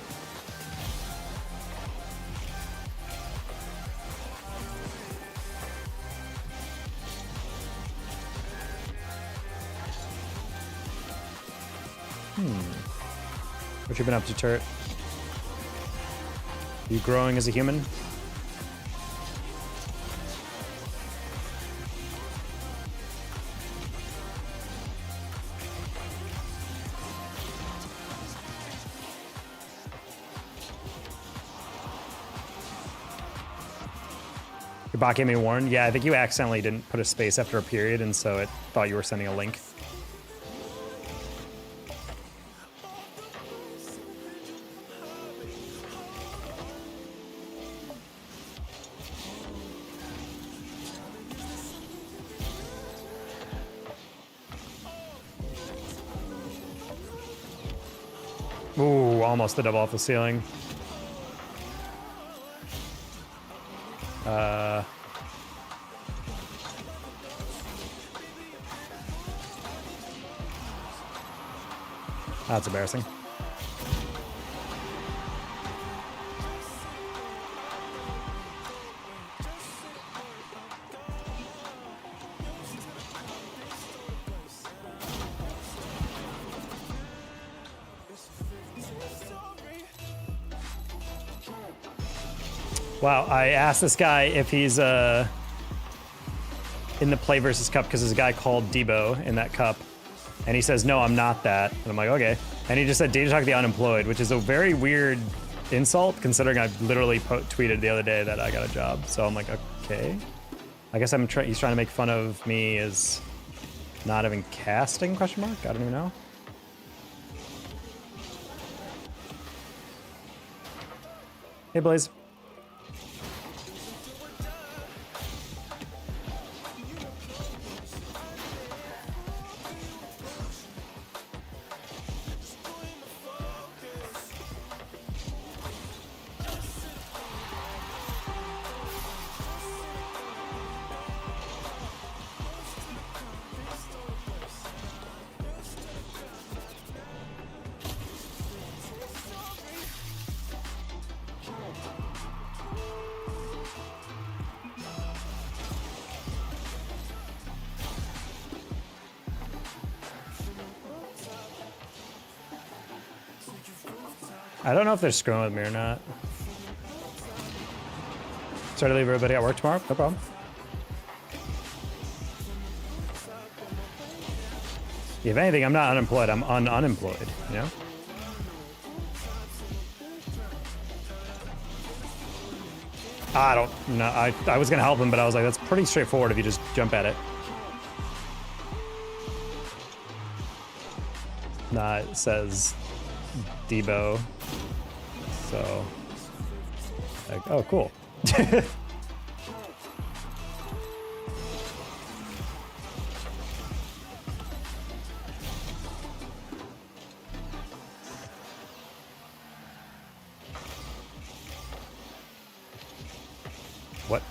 What you been up to, Turret? You growing as a human? Your bot gave me a warn. Yeah, I think you accidentally didn't put a space after a period, and so it thought you were sending a link. Ooh, almost the double off the ceiling. That's embarrassing. Wow, I asked this guy if he's in the Play versus Cup because there's a guy called Debo in that cup. And he says, no, I'm not that. And I'm like, okay. And he just said, Data Talk the Unemployed, which is a very weird insult considering I literally tweeted the other day that I got a job. So I'm like, okay. I guess he's trying to make fun of me as not having casting, question mark? I don't even know. Hey, Blaze. I don't know if they're screwing with me or not. Sorry to leave everybody at work tomorrow. No problem. If anything, I'm not unemployed. I'm unemployed, you know? I don't know. I was going to help him, but I was like, that's pretty straightforward if you just jump at it. Nah, it says Debo. So, like, oh, cool. What?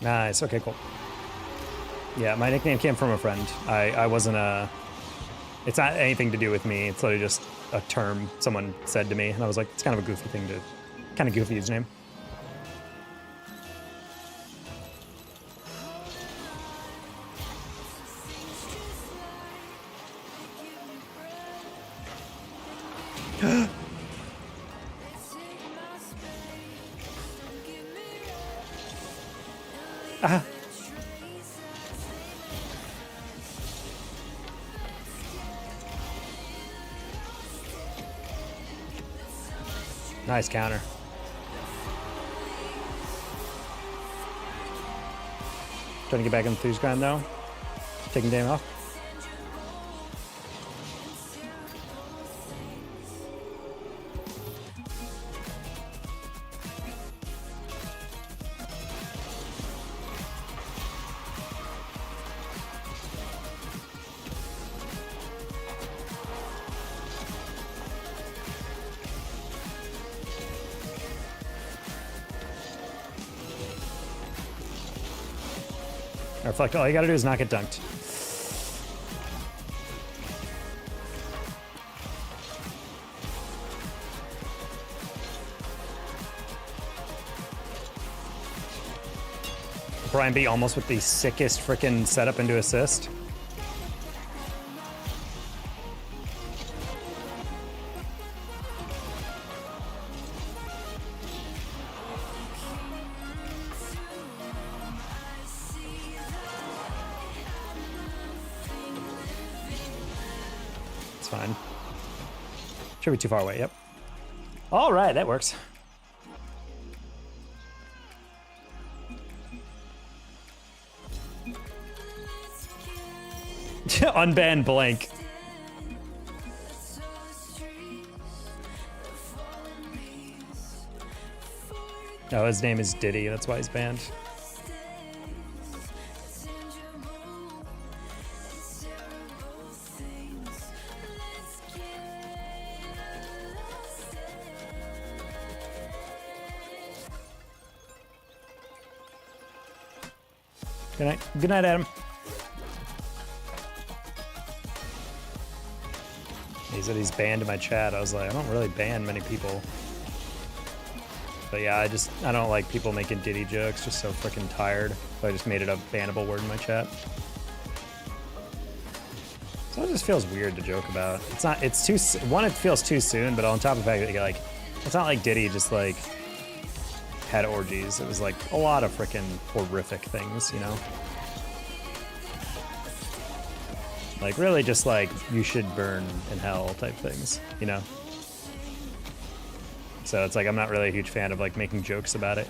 Nice. Okay, cool. Yeah, my nickname came from a friend. I wasn't a... It's not anything to do with me. It's literally just a term someone said to me. And I was like, it's kind of a goofy thing to... Kind of goofy username. Ah. Nice counter. Trying to get back in the 3's grind though. Taking Dame off. Reflect, all you gotta do is not get dunked. Prime B almost with the sickest freaking setup into assist. It's fine. Should be too far away, yep. All right, that works. Unban blank. Oh, his name is Diddy, that's why he's banned. Good night. Good night, Adam. He said he's banned in my chat. I was like, I don't really ban many people. But yeah, I don't like people making Diddy jokes, just so freaking tired. So I just made it a bannable word in my chat. So it just feels weird to joke about. It's too, one, it feels too soon, but on top of the fact that like, it's not like Diddy just like had orgies. It was like a lot of freaking horrific things, you know? Like really just like you should burn in hell type things, you know? So it's like I'm not really a huge fan of like making jokes about it.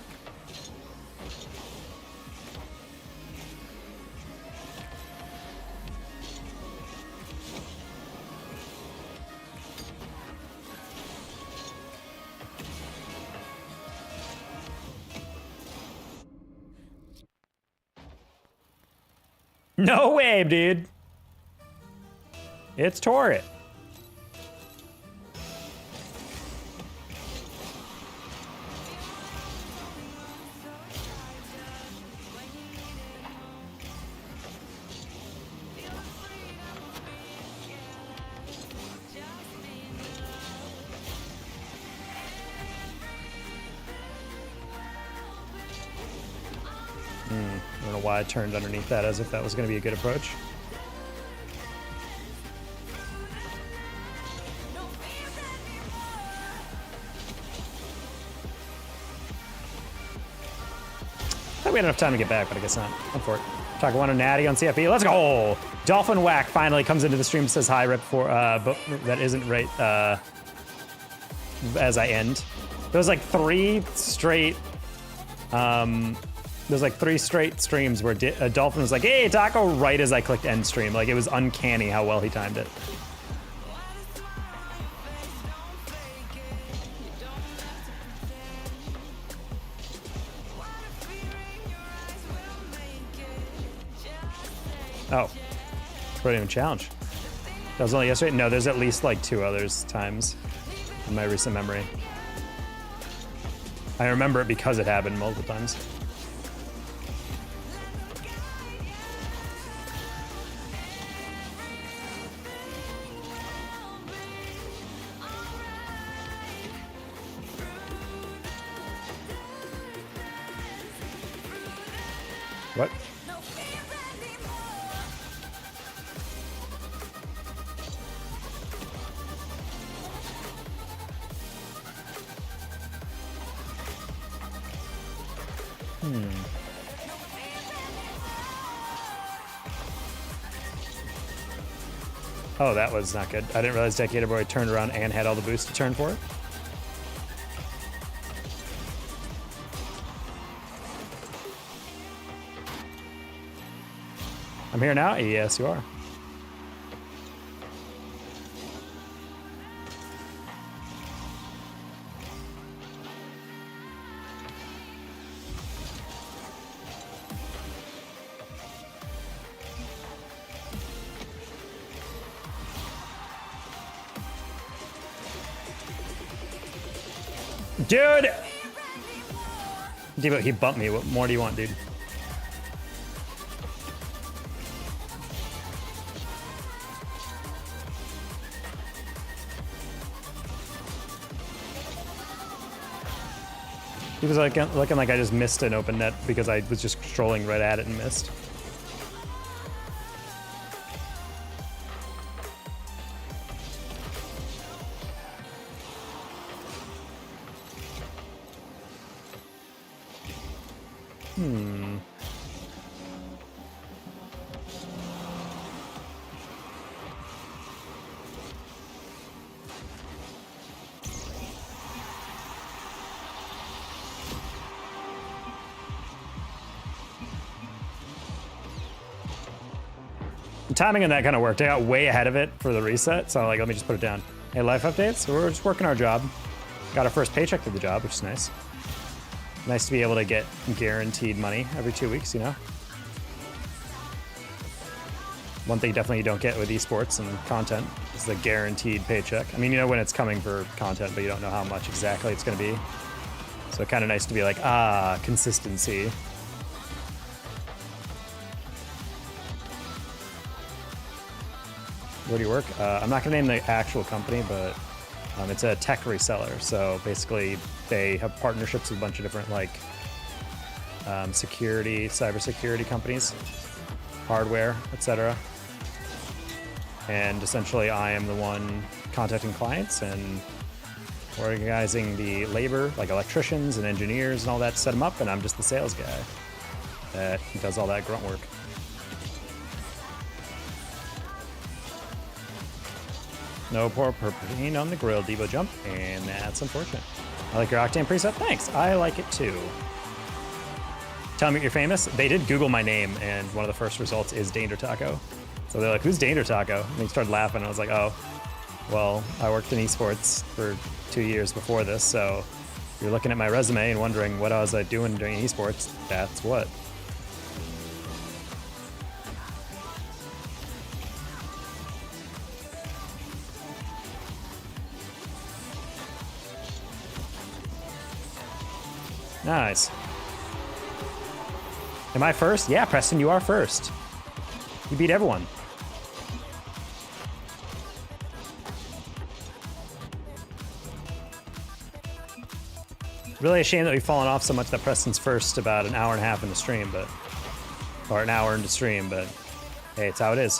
No way, dude. It's Torrit. I don't know why I turned underneath that as if that was going to be a good approach. I thought we had enough time to get back, but I guess not. I'm for it. Talk one on Natty on CFP. Let's go! Dolphin Whack finally comes into the stream, says hi, rip for, but that isn't right, as I end. There was like three straight streams where Dolphin was like, hey, Taco, right as I clicked end stream. Like, it was uncanny how well he timed it. Oh, Podium Challenge. That was only yesterday? No, there's at least like 2 others times in my recent memory. I remember it because it happened multiple times. What? Oh, that was not good. I didn't realize Decatur Boy turned around and had all the boosts to turn for it. I'm here now? Yes, you are. Dude! Devo, he bumped me. What more do you want, dude? He was like looking like I just missed an open net because I was just strolling right at it and missed. The timing on that kind of worked. I got way ahead of it for the reset, so like, let me just put it down. Hey, life updates. So we're just working our job. Got our first paycheck through the job, which is nice. Nice to be able to get guaranteed money every 2 weeks, you know? One thing definitely you don't get with esports and content is the guaranteed paycheck. I mean, you know when it's coming for content, but you don't know how much exactly it's going to be. So kind of nice to be like, consistency. Where do you work? I'm not gonna name the actual company, but it's a tech reseller. So basically they have partnerships with a bunch of different like cybersecurity companies, hardware, etc. And essentially I am the one contacting clients and organizing the labor, like electricians and engineers and all that to set them up, and I'm just the sales guy that does all that grunt work. No poor propane on the grill, Devo jump, and that's unfortunate. I like your Octane preset. Thanks. I like it too. Tell me you're famous. They did Google my name, and one of the first results is Danger Taco. So they're like, "Who's Danger Taco?" And they started laughing. And I was like, "Oh, well, I worked in esports for 2 years before this. So if you're looking at my resume and wondering what I was doing during esports, that's what." Nice. Am I first? Yeah, Preston, you are first. You beat everyone. Really a shame that we've fallen off so much that Preston's first about an hour and a half in the stream, or an hour into stream, but hey, it's how it is.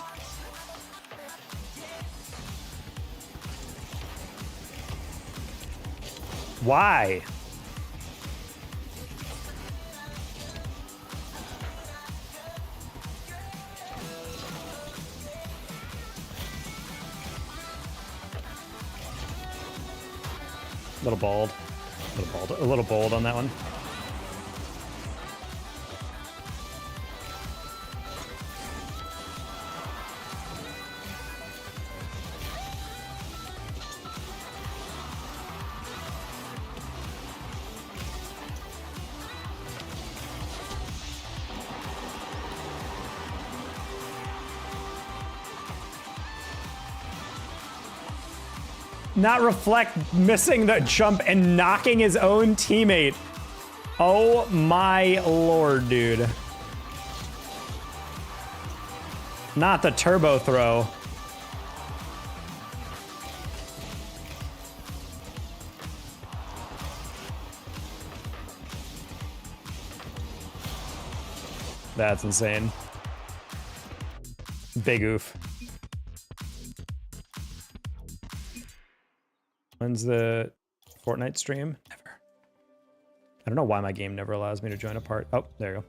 Why? A little bold on that one. Not reflect, missing the jump and knocking his own teammate. Oh my lord, dude. Not the turbo throw. That's insane. Big oof. When's the Fortnite stream? Never. I don't know why my game never allows me to join a part. Oh, there you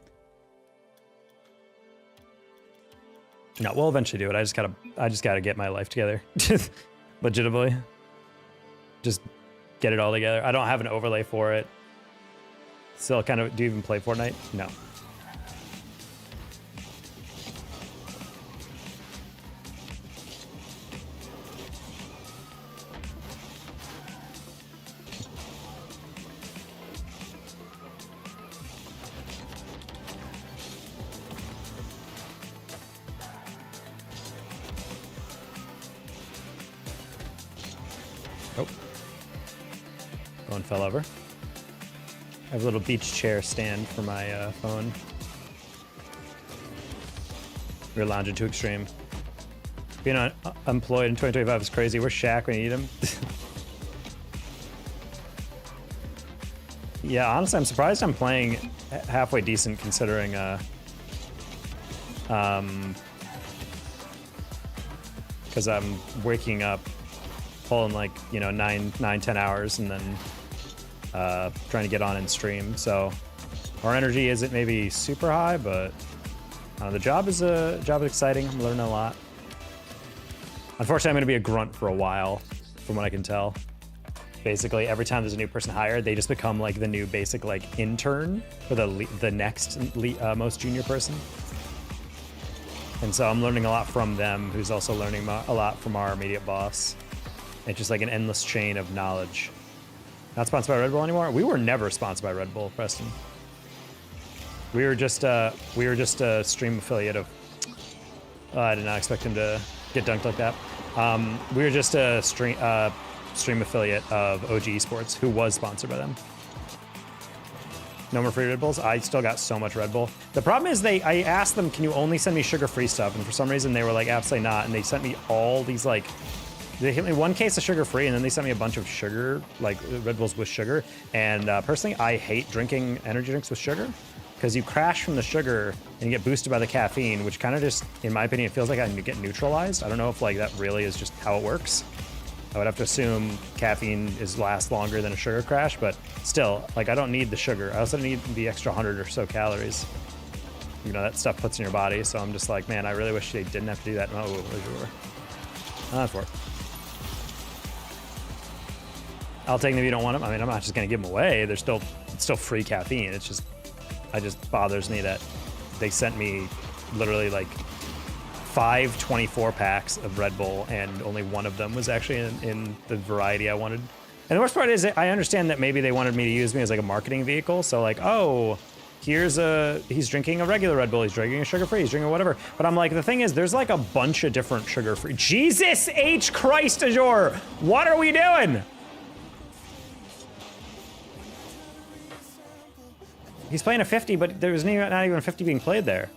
go. No, we'll eventually do it. I just gotta get my life together. Legitimately. Just get it all together. I don't have an overlay for it. Still kind of, do you even play Fortnite? No. Phone fell over. I have a little beach chair stand for my phone. We're lounging too extreme. Being unemployed in 2025 is crazy. Where's Shaq when you need him? Yeah, honestly, I'm surprised I'm playing halfway decent considering, because I'm waking up, pulling like, you know, 10 hours, and then trying to get on and stream. So our energy isn't maybe super high, but the job is exciting. I'm learning a lot. Unfortunately, I'm going to be a grunt for a while, from what I can tell. Basically, every time there's a new person hired, they just become like the new basic like intern for the next most junior person. And so I'm learning a lot from them, who's also learning a lot from our immediate boss. It's just like an endless chain of knowledge. Not sponsored by Red Bull anymore. We were never sponsored by Red Bull, Preston. We were just a stream affiliate of. I did not expect him to get dunked like that. We were just a stream affiliate of OG Esports, who was sponsored by them. No more free Red Bulls. I still got so much Red Bull. The problem is I asked them, can you only send me sugar-free stuff? And for some reason they were like, absolutely not. And they sent me all these like, they hit me one case of sugar-free, and then they sent me a bunch of sugar, like Red Bulls with sugar. And personally, I hate drinking energy drinks with sugar, because you crash from the sugar and you get boosted by the caffeine, which kind of just, in my opinion, feels like I get neutralized. I don't know if like that really is just how it works. I would have to assume caffeine lasts longer than a sugar crash, but still, like I don't need the sugar. I also need the extra 100 or so calories. You know, that stuff puts in your body, so I'm just like, man, I really wish they didn't have to do that. Oh, not for it. I'll take them if you don't want them. I mean, I'm not just gonna give them away. It's still free caffeine. It just bothers me that they sent me literally like 5 24 packs of Red Bull, and only one of them was actually in the variety I wanted. And the worst part is I understand that maybe they wanted me to use me as like a marketing vehicle. So like, oh, he's drinking a regular Red Bull, he's drinking a sugar-free, he's drinking whatever. But I'm like, the thing is, there's like a bunch of different sugar-free. Jesus H. Christ Azure, what are we doing? He's playing a 50, but there's not even a 50 being played there.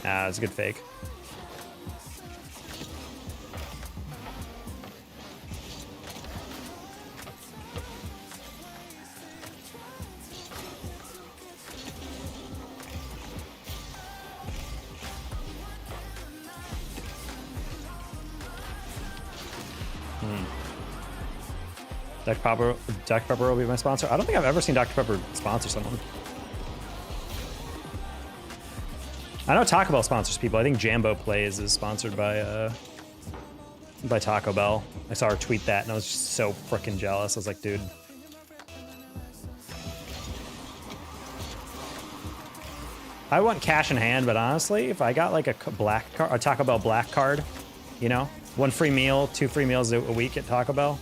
Ah, it's a good fake. Dr. Pepper will be my sponsor. I don't think I've ever seen Dr. Pepper sponsor someone. I know Taco Bell sponsors people. I think Jambo Plays is sponsored by Taco Bell. I saw her tweet that, and I was just so freaking jealous. I was like, dude. I want cash in hand, but honestly, if I got like a Taco Bell black card, you know, 1 free meal, 2 free meals a week at Taco Bell,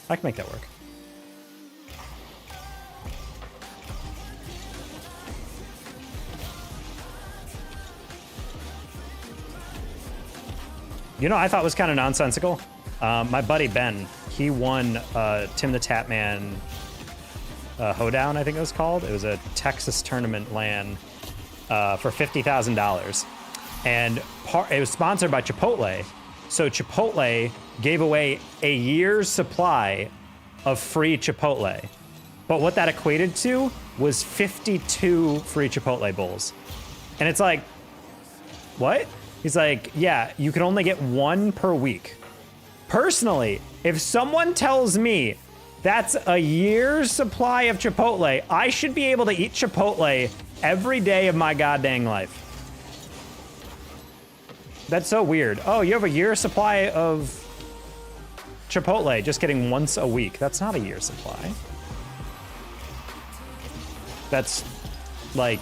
I can make that work. You know, I thought was kind of nonsensical. My buddy Ben, he won Tim the Tapman Hoedown, I think it was called. It was a Texas tournament LAN for $50,000, and it was sponsored by Chipotle. So Chipotle gave away a year's supply of free Chipotle, but what that equated to was 52 free Chipotle bowls, and it's like, what? He's like, yeah, you can only get 1 per week. Personally, if someone tells me that's a year's supply of Chipotle, I should be able to eat Chipotle every day of my goddamn life. That's so weird. Oh, you have a year's supply of Chipotle, just getting once a week. That's not a year's supply. That's like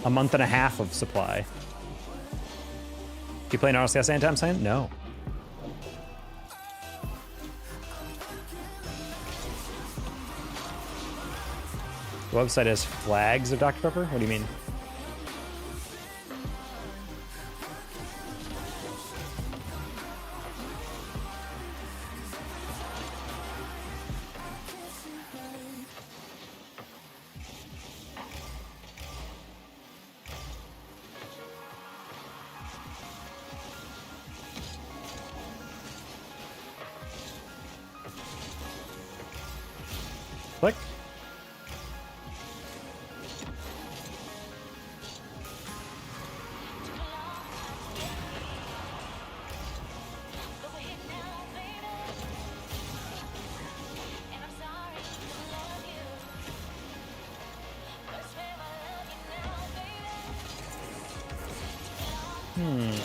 a month and a half of supply. Do you play an RLCS anytime soon? No. The website has flags of Dr. Pepper? What do you mean? Click.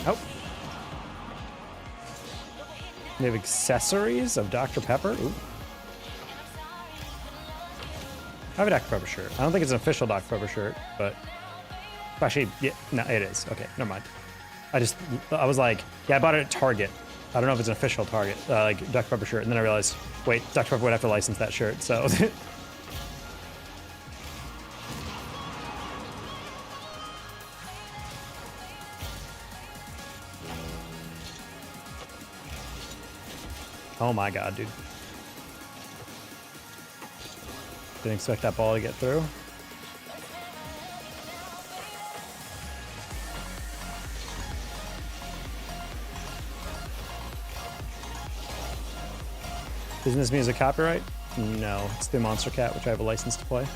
Oh. They have accessories of Dr. Pepper. Ooh. I have a Dr. Pepper shirt. I don't think it's an official Dr. Pepper shirt, but actually, yeah, no, it is. Okay, never mind. I was like, yeah, I bought it at Target. I don't know if it's an official Target, like Dr. Pepper shirt, and then I realized, wait, Dr. Pepper would have to license that shirt, so. Oh my god, dude. Didn't expect that ball to get through. Isn't this music copyright? No, it's the Monster Cat, which I have a license to play.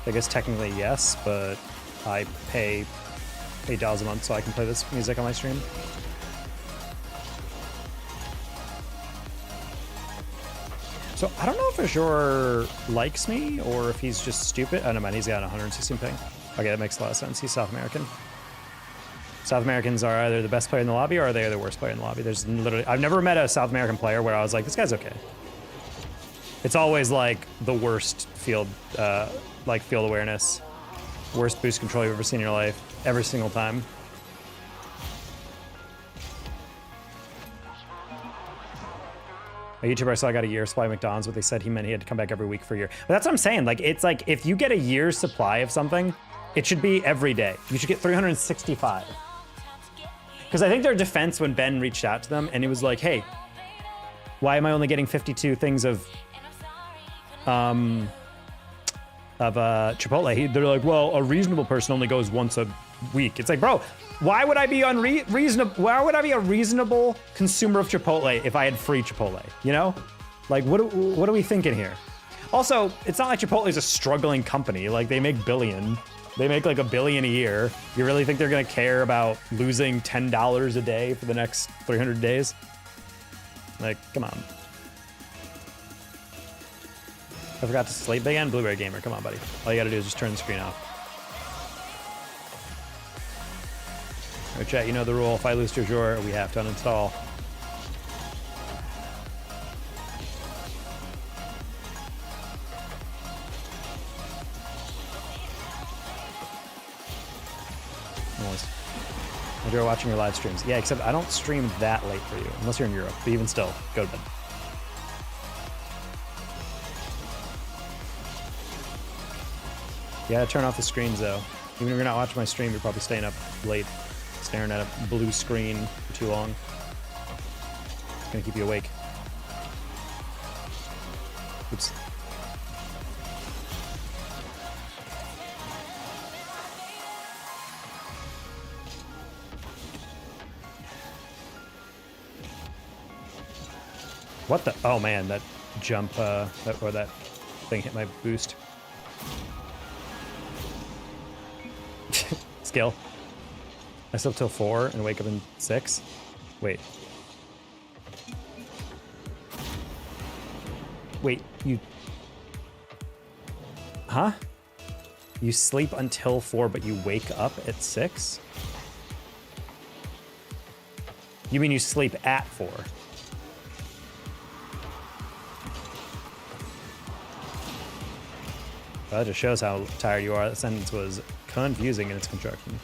I guess technically yes, but I pay $8 a month so I can play this music on my stream. So I don't know if Azure likes me or if he's just stupid. Oh, no, man, he's got 116 ping. Okay, that makes a lot of sense. He's South American. South Americans are either the best player in the lobby or they are the worst player in the lobby. There's literally, I've never met a South American player where I was like, this guy's okay. It's always like the worst field awareness, worst boost control you've ever seen in your life, every single time. A YouTuber I saw got a year's supply of McDonald's, but they said he meant he had to come back every week for a year. But that's what I'm saying. Like, it's like, if you get a year's supply of something, it should be every day. You should get 365. Because I think their defense when Ben reached out to them and he was like, hey, why am I only getting 52 things of Chipotle? They're like, well, a reasonable person only goes once a week. It's like, bro, why would I be unreasonable? Why would I be a reasonable consumer of Chipotle if I had free Chipotle? You know, like what are we thinking here? Also, it's not like Chipotle is a struggling company. Like they make billion. They make like $1 billion a year. You really think they're gonna care about losing $10 a day for the next 300 days? Like, come on. I forgot to sleep again? Blueberry Gamer, come on, buddy. All you gotta do is just turn the screen off. All right, chat, you know the rule. If I lose to Azure, we have to uninstall. I enjoy watching your live streams. Yeah, except I don't stream that late for you, unless you're in Europe. But even still, go to bed. Yeah, turn off the screens though. Even if you're not watching my stream, you're probably staying up late, staring at a blue screen for too long. It's gonna keep you awake. Oops. What the? Oh man, that jump, that thing hit my boost. Skill. I slept till 4 and wake up in 6. Wait. Wait, you... Huh? You sleep until 4, but you wake up at 6? You mean you sleep at 4? Well, that just shows how tired you are. That sentence was confusing in its construction.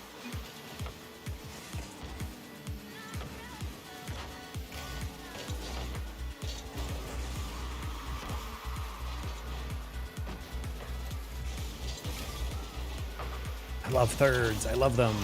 I love thirds. I love them.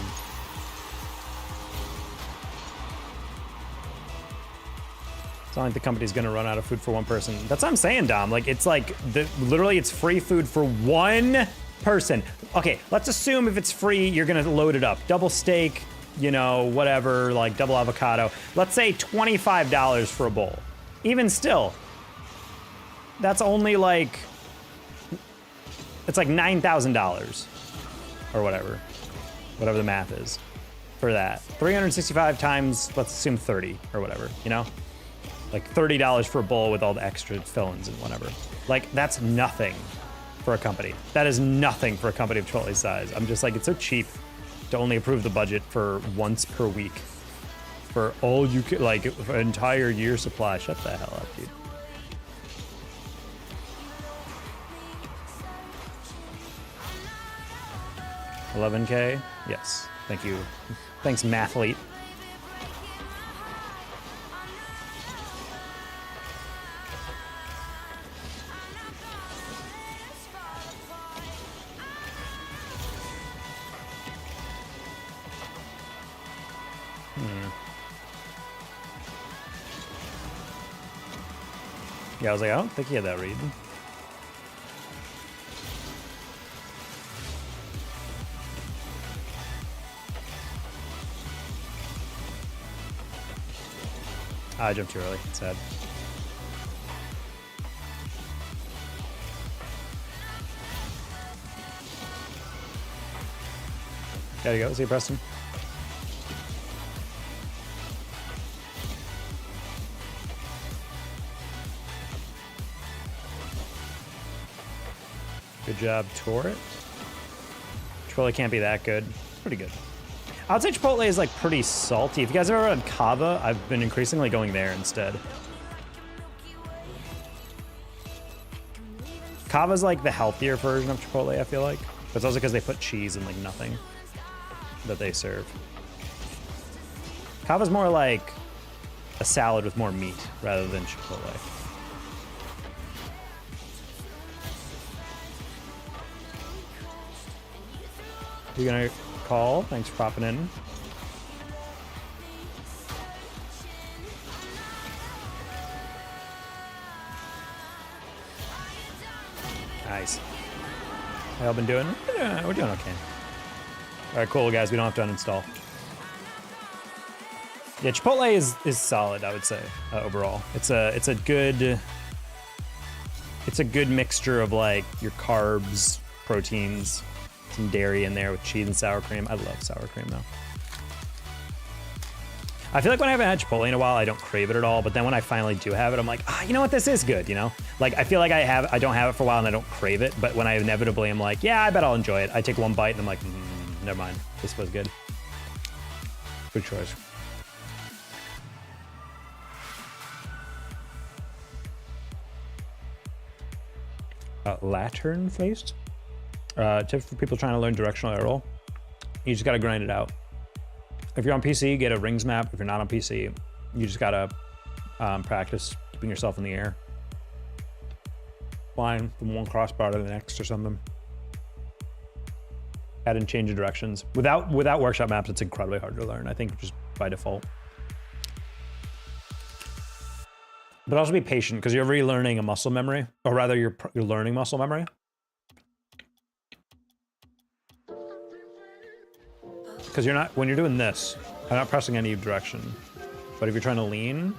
It's not like the company's gonna run out of food for one person. That's what I'm saying, Dom. Like, it's like, literally it's free food for one person. Okay, let's assume if it's free, you're gonna load it up. Double steak, you know, whatever, like double avocado. Let's say $25 for a bowl. Even still, that's only like It's like $9,000 or whatever the math is for that. 365 times, let's assume 30 or whatever, you know? Like $30 for a bowl with all the extra fill-ins and whatever. Like, that's nothing for a company. That is nothing for a company of Chipotle's size. I'm just like, it's so cheap to only approve the budget for once per week for all you could, like, an entire year supply. Shut the hell up, dude. $11K? Yes. Thank you. Thanks, Mathlete. Yeah, I was like, I don't think he had that read. I jumped too early. It's sad. There you go. See you, Preston. Good job, Torret. Chipotle can't be that good. It's pretty good. I would say Chipotle is like pretty salty. If you guys ever had Kava, I've been increasingly going there instead. Kava's like the healthier version of Chipotle, I feel like. But it's also because they put cheese in like nothing that they serve. Kava's more like a salad with more meat rather than Chipotle. You're gonna call? Thanks for popping in. Nice. How y'all been doing? We're doing okay. All right, cool, guys. We don't have to uninstall. Yeah, Chipotle is solid, I would say, overall. It's a good mixture of like your carbs, proteins, some dairy in there with cheese and sour cream. I love sour cream though. I feel like when I haven't had Chipotle in a while, I don't crave it at all. But then when I finally do have it, I'm like, you know what? This is good, you know? Like, I feel like I don't have it for a while and I don't crave it. But when I inevitably am like, yeah, I bet I'll enjoy it. I take one bite and I'm like, never mind. This was good. Good choice. Lantern faced. Tip for people trying to learn directional air roll. You just gotta grind it out. If you're on PC, get a rings map. If you're not on PC, you just gotta practice keeping yourself in the air. Flying from one crossbar to the next or something. Add and change your directions. Without workshop maps, it's incredibly hard to learn, I think, just by default. But also be patient, because you're relearning a muscle memory, or rather you're learning muscle memory. Because you're not, when you're doing this, I'm not pressing any direction. But if you're trying to lean,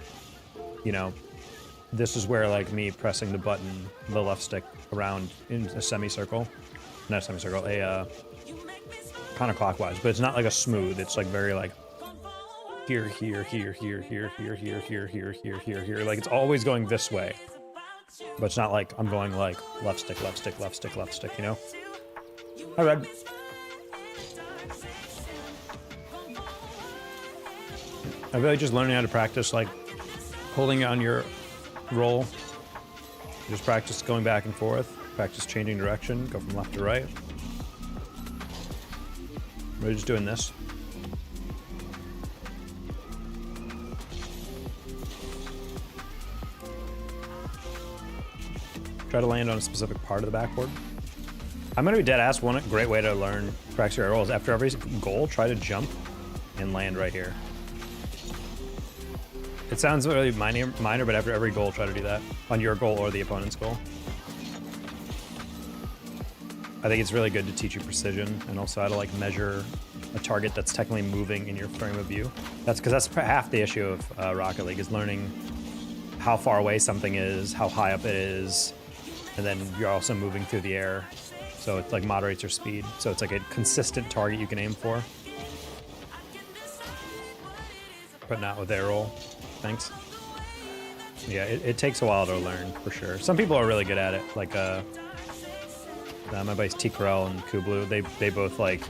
you know, this is where like me pressing the button, the left stick around in a semicircle, not a semicircle, a counterclockwise, but it's not like a smooth, it's like very like here, here, here, here, here, here, here, here, here, here, here, here. Like it's always going this way. But it's not like I'm going like left stick, left stick, left stick, left stick, you know? Hi, Red. I'm really just learning how to practice like holding on your roll. Just practice going back and forth. Practice changing direction. Go from left to right. We're just doing this. Try to land on a specific part of the backboard. I'm gonna be dead ass. One great way to learn practice your air rolls. After every goal, try to jump and land right here. It sounds really minor, but after every goal, try to do that on your goal or the opponent's goal. I think it's really good to teach you precision and also how to like measure a target that's technically moving in your frame of view. That's because that's half the issue of Rocket League is learning how far away something is, how high up it is, and then you're also moving through the air. So it like moderates your speed. So it's like a consistent target you can aim for. But not with air roll. Thanks. Yeah, it takes a while to learn for sure. Some people are really good at it. Like my buddies T-Corel and Kublu, they both like,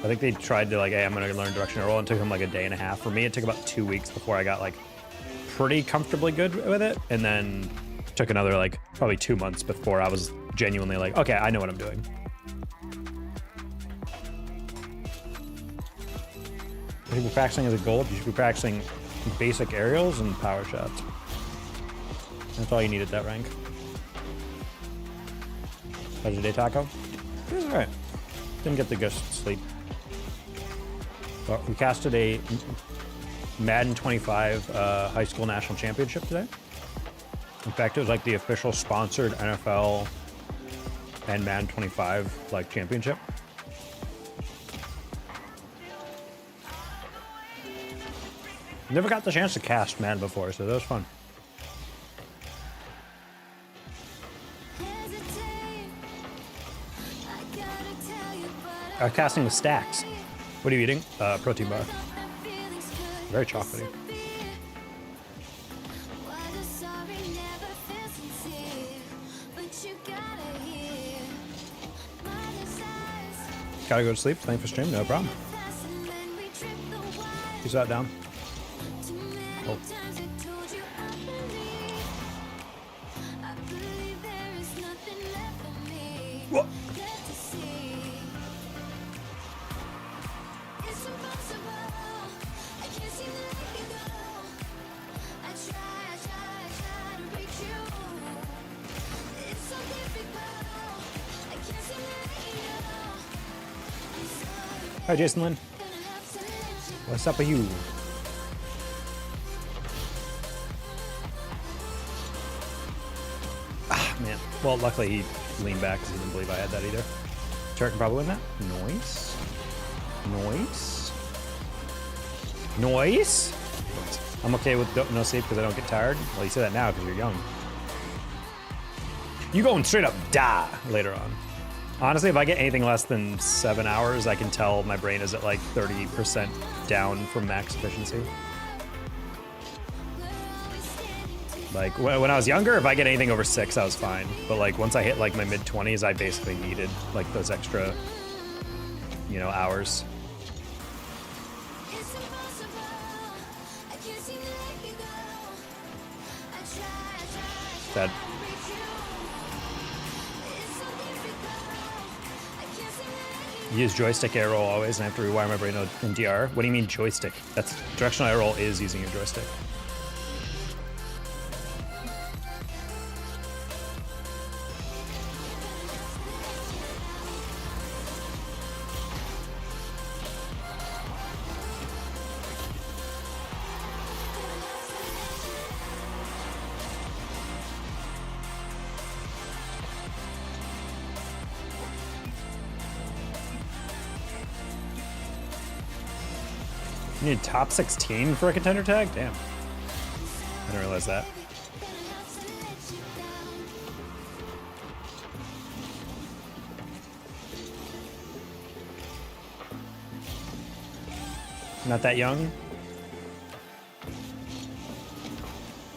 I think they tried to like, hey, I'm gonna learn directional roll, and it took them like a day and a half. For me, it took about 2 weeks before I got like pretty comfortably good with it, and then took another like probably 2 months before I was genuinely like, okay, I know what I'm doing. You should be practicing as a gold. You should be practicing basic aerials and power shots. That's all you need at that rank. How's your day, Taco? It was alright. Didn't get the good sleep. But we casted a Madden 25 high school national championship today. In fact, it was like the official sponsored NFL and Madden 25 like championship. Never got the chance to cast Madden before, so that was fun. Casting with stacks. What are you eating? Protein bar. Very chocolatey. Gotta go to sleep. Thanks for stream. No problem. You sat down. Oh. What? Hi, Jason Lynn. What's up with you? Ah, man. Well, luckily he leaned back because he didn't believe I had that either. Turret can probably win that. Noise. Noise. Noise. I'm okay with no sleep because I don't get tired. Well, you say that now because you're young. You going straight up die later on. Honestly, if I get anything less than 7 hours, I can tell my brain is at like 30% down from max efficiency. Like when I was younger, if I get anything over 6, I was fine. But like once I hit like my mid-20s, I basically needed like those extra, you know, hours. That. Use joystick air roll always, and I have to rewire my brain in DR. What do you mean joystick? That's directional air roll is using your joystick. You need top 16 for a contender tag? Damn. I didn't realize that. Not that young?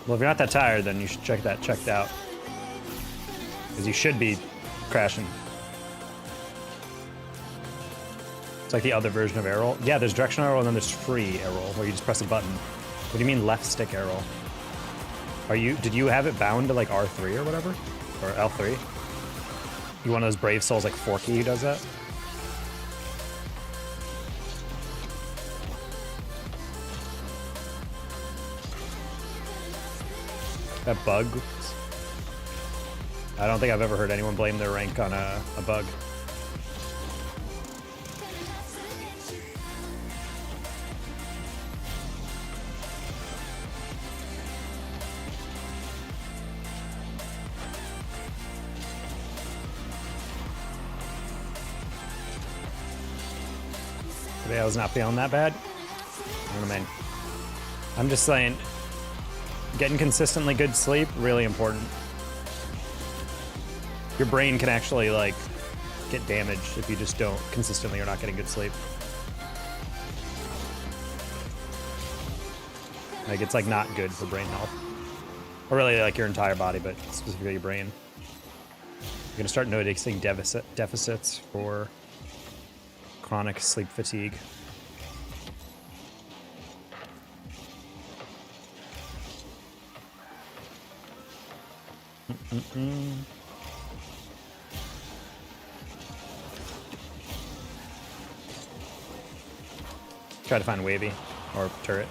Well, if you're not that tired, then you should check that checked out. Because you should be crashing. It's like the other version of air roll. Yeah, there's directional air roll and then there's free air roll where you just press a button. What do you mean left stick air roll? Did you have it bound to like R3 or whatever? Or L3? You one of those Brave Souls like Forky who does that? That bug? I don't think I've ever heard anyone blame their rank on a bug. Today I was not feeling that bad. I don't know, man. I'm just saying, getting consistently good sleep, really important. Your brain can actually like get damaged if you just don't consistently or not getting good sleep. Like, it's like not good for brain health. Or really like your entire body, but specifically your brain. You're gonna start noticing deficits for chronic sleep fatigue. Try to find wavy or turret.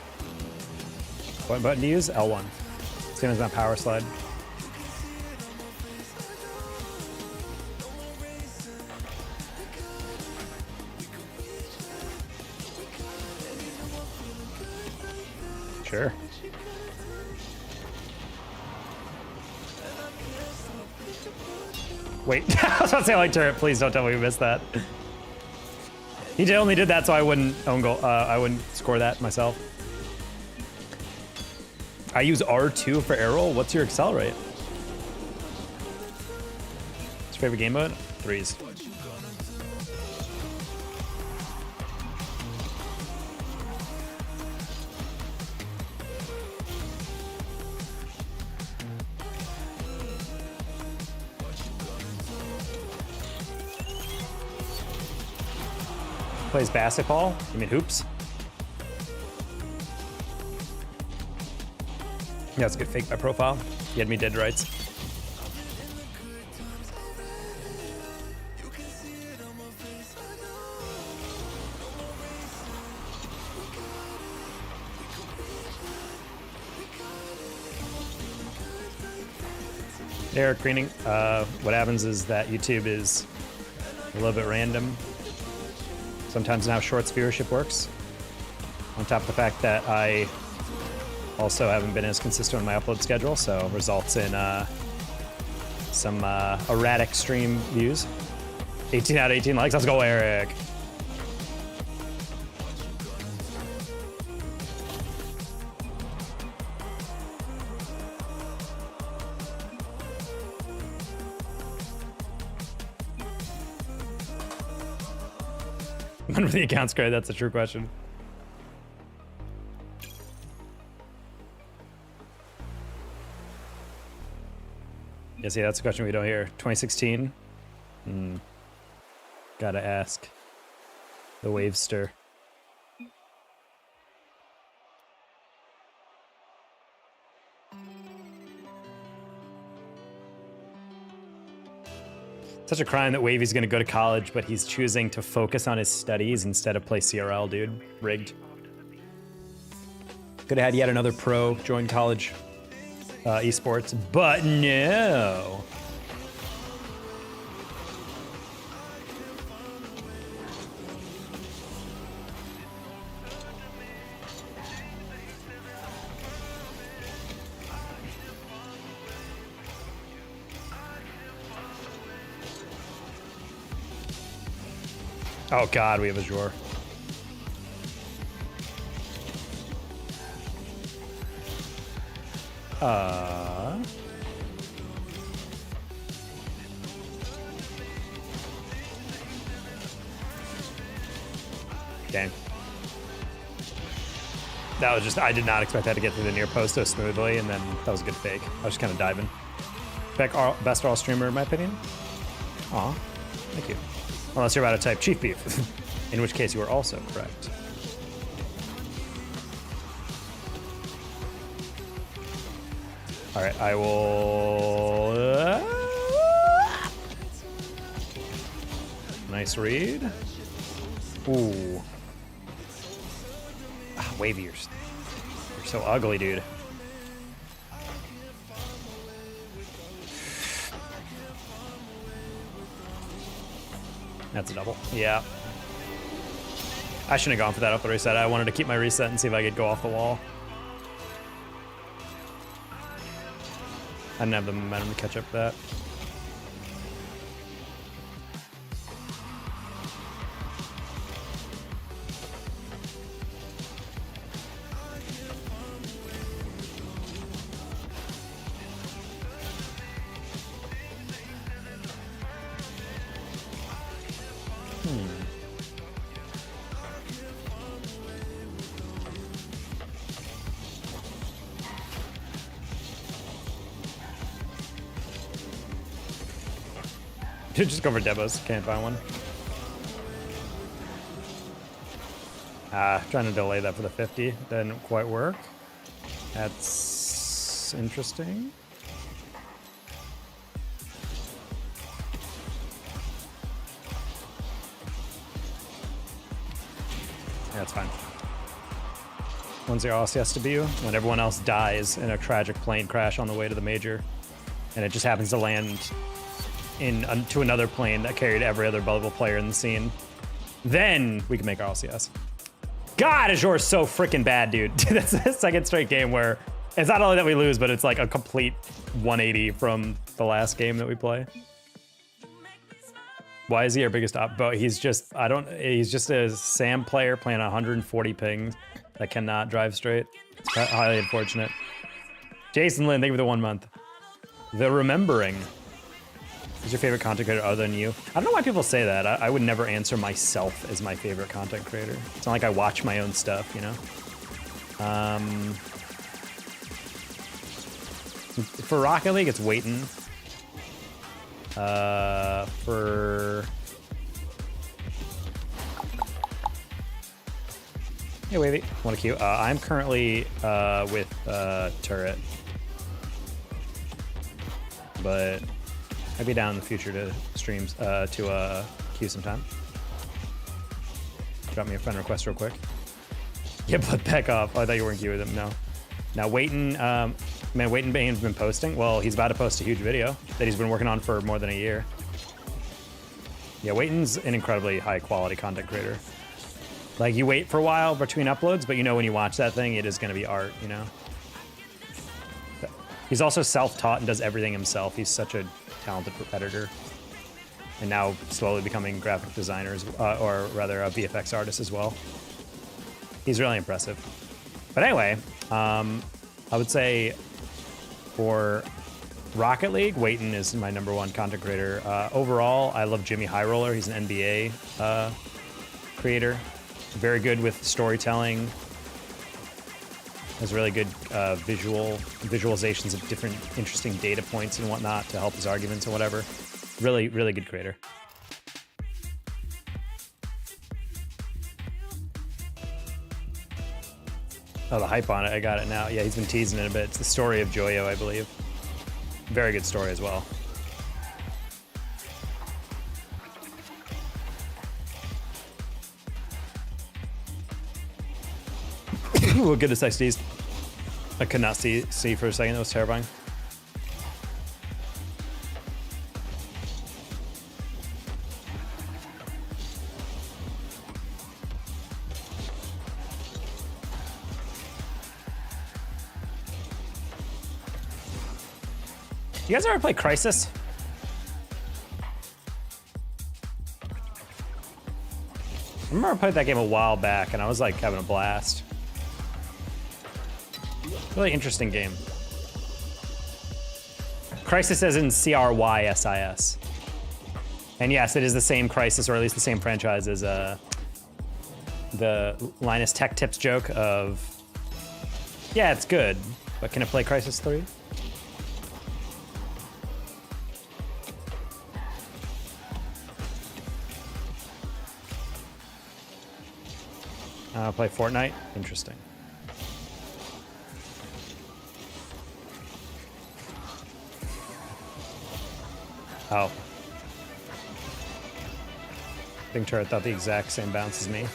What button to use? L1. Same as my power slide. Sure. Wait, I was about to say like turret. Please don't tell me we missed that. He only did that so I wouldn't own goal. I wouldn't score that myself. I use R2 for air roll. What's your accelerate? What's your favorite game mode? 3s. Plays basketball? You mean hoops? Yeah, that's a good fake my profile. You had me dead to rights. Eric Greening, what happens is that YouTube is a little bit random. Sometimes now Shorts viewership works. On top of the fact that I also haven't been as consistent on my upload schedule, so results in some erratic stream views. 18 out of 18 likes. Let's go, Eric. When were the accounts created? That's a true question. Yeah, see, that's a question we don't hear. 2016? Gotta ask. The Wavester. Such a crime that Wavy's gonna go to college, but he's choosing to focus on his studies instead of play CRL, dude. Rigged. Could have had yet another pro join college esports, but no. Oh God, we have Azure. Dang. That was just, I did not expect that to get through the near post so smoothly, and then that was a good fake. I was just kind of diving. Best all streamer in my opinion. Aw, thank you. Unless you're about to type Chief Beef, in which case you are also correct. All right, I will... Nice read. Ooh. Ah, Wavy, you're so ugly, dude. That's a double. Yeah. I shouldn't have gone for that up the reset. I wanted to keep my reset and see if I could go off the wall. I didn't have the momentum to catch up to that. Just go for demos. Can't find one. Trying to delay that for the 50. Didn't quite work. That's interesting. Yeah, that's fine. When's your LCS debut? When everyone else dies in a tragic plane crash on the way to the major, and it just happens to land to another plane that carried every other bubble player in the scene. Then we can make our LCS. God, Azure's so freaking bad, dude. That's the second straight game where it's not only that we lose, but it's like a complete 180 from the last game that we play. Why is he our biggest op? But he's just, he's just a SAM player playing 140 pings that cannot drive straight. It's highly unfortunate. Jason Lynn, thank you for the 1 month. The Remembering. Who's your favorite content creator other than you? I don't know why people say that. I would never answer myself as my favorite content creator. It's not like I watch my own stuff, you know? For Rocket League, it's Waitin. For... Hey, Wavy, want a queue? I'm currently with Turret. But I'd be down in the future to streams, to queue sometime. Drop me a friend request real quick. Yeah, but back off. Oh, I thought you weren't queue with him. No. Now, Waitin, man, Waitin Bane's been posting. Well, he's about to post a huge video that he's been working on for more than a year. Yeah, Waitin's an incredibly high quality content creator. Like, you wait for a while between uploads, but you know when you watch that thing, it is going to be art, you know? He's also self-taught and does everything himself. He's such a talented editor. And now slowly becoming graphic designers, or rather a VFX artist as well. He's really impressive. But anyway, I would say for Rocket League, Waitin is my #1 content creator. Overall, I love Jimmy High Roller. He's an NBA creator. Very good with storytelling. Has really good visualizations of different interesting data points and whatnot to help his arguments or whatever. Really, really good creator. Oh, the hype on it, I got it now. Yeah, he's been teasing it a bit. It's the story of Joyo, I believe. Very good story as well. Ooh, goodness, I sneezed. I could not see for a second. That was terrifying. You guys ever play Crisis? I remember I played that game a while back and I was like having a blast. Really interesting game. Crisis as in CRYSIS. And yes, it is the same Crisis, or at least the same franchise as the Linus Tech Tips joke of, yeah, it's good, but can it play Crisis 3? Play Fortnite? Interesting. Oh. I think Turret thought the exact same bounce as me.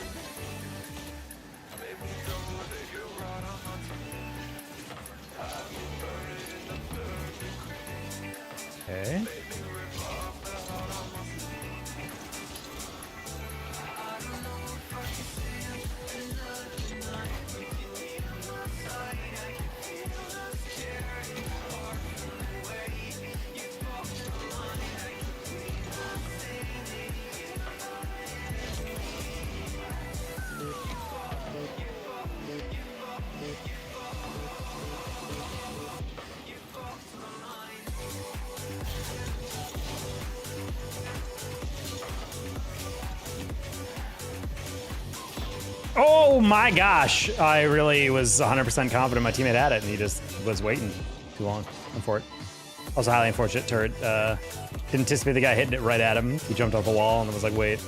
Okay. Oh my gosh, I really was 100% confident my teammate had it and he just was waiting too long for it. Also highly unfortunate Turret Didn't anticipate the guy hitting it right at him. He jumped off a wall and was like, wait.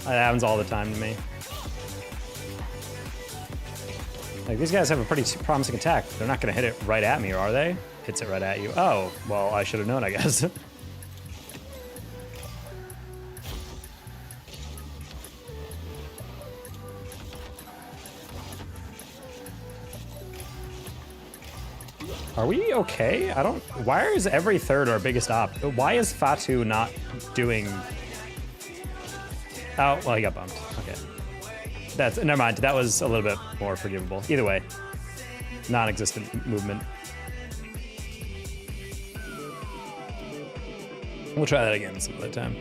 That happens all the time to me. Like, these guys have a pretty promising attack. They're not going to hit it right at me, are they? Hits it right at you. Oh, well, I should have known, I guess. Are we okay? I don't... Why is every third our biggest op? Why is Fatu not doing... Oh, well, he got bumped. Okay. That's... Never mind. That was a little bit more forgivable. Either way. Non-existent movement. We'll try that again some other time.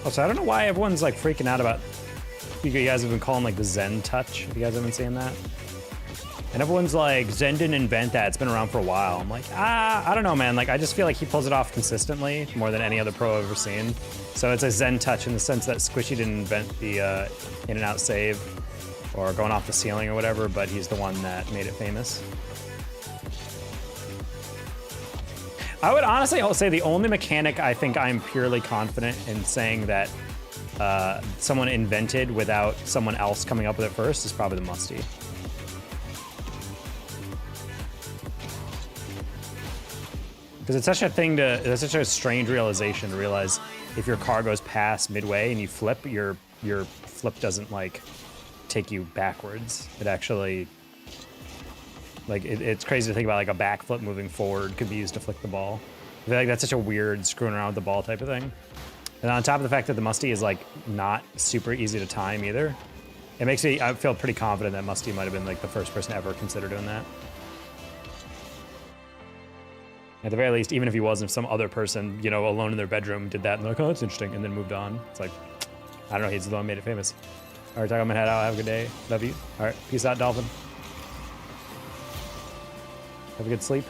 Also, I don't know why everyone's like freaking out about. You guys have been calling like the Zen touch. If you guys have been saying that, and everyone's like, Zen didn't invent that. It's been around for a while. I'm like, I don't know, man. Like, I just feel like he pulls it off consistently more than any other pro I've ever seen. So it's a Zen touch in the sense that Squishy didn't invent the in and out save or going off the ceiling or whatever, but he's the one that made it famous. I would honestly say the only mechanic I think I'm purely confident in saying that someone invented without someone else coming up with it first is probably the Musty. Because it's such a thing to, it's such a strange realization to realize if your car goes past midway and you flip, your flip doesn't like take you backwards. It actually, like, it's crazy to think about like a backflip moving forward could be used to flick the ball. I feel like that's such a weird screwing around with the ball type of thing. And on top of the fact that the Musty is like not super easy to time either, it makes me, I feel pretty confident that Musty might have been like the first person to ever consider doing that. At the very least, even if he wasn't, if some other person, you know, alone in their bedroom did that and they're like, oh, that's interesting, and then moved on. It's like, I don't know, he's the one who made it famous. All right, I'm gonna head out. Have a good day. Love you. All right, peace out, Dolphin. Have a good sleep.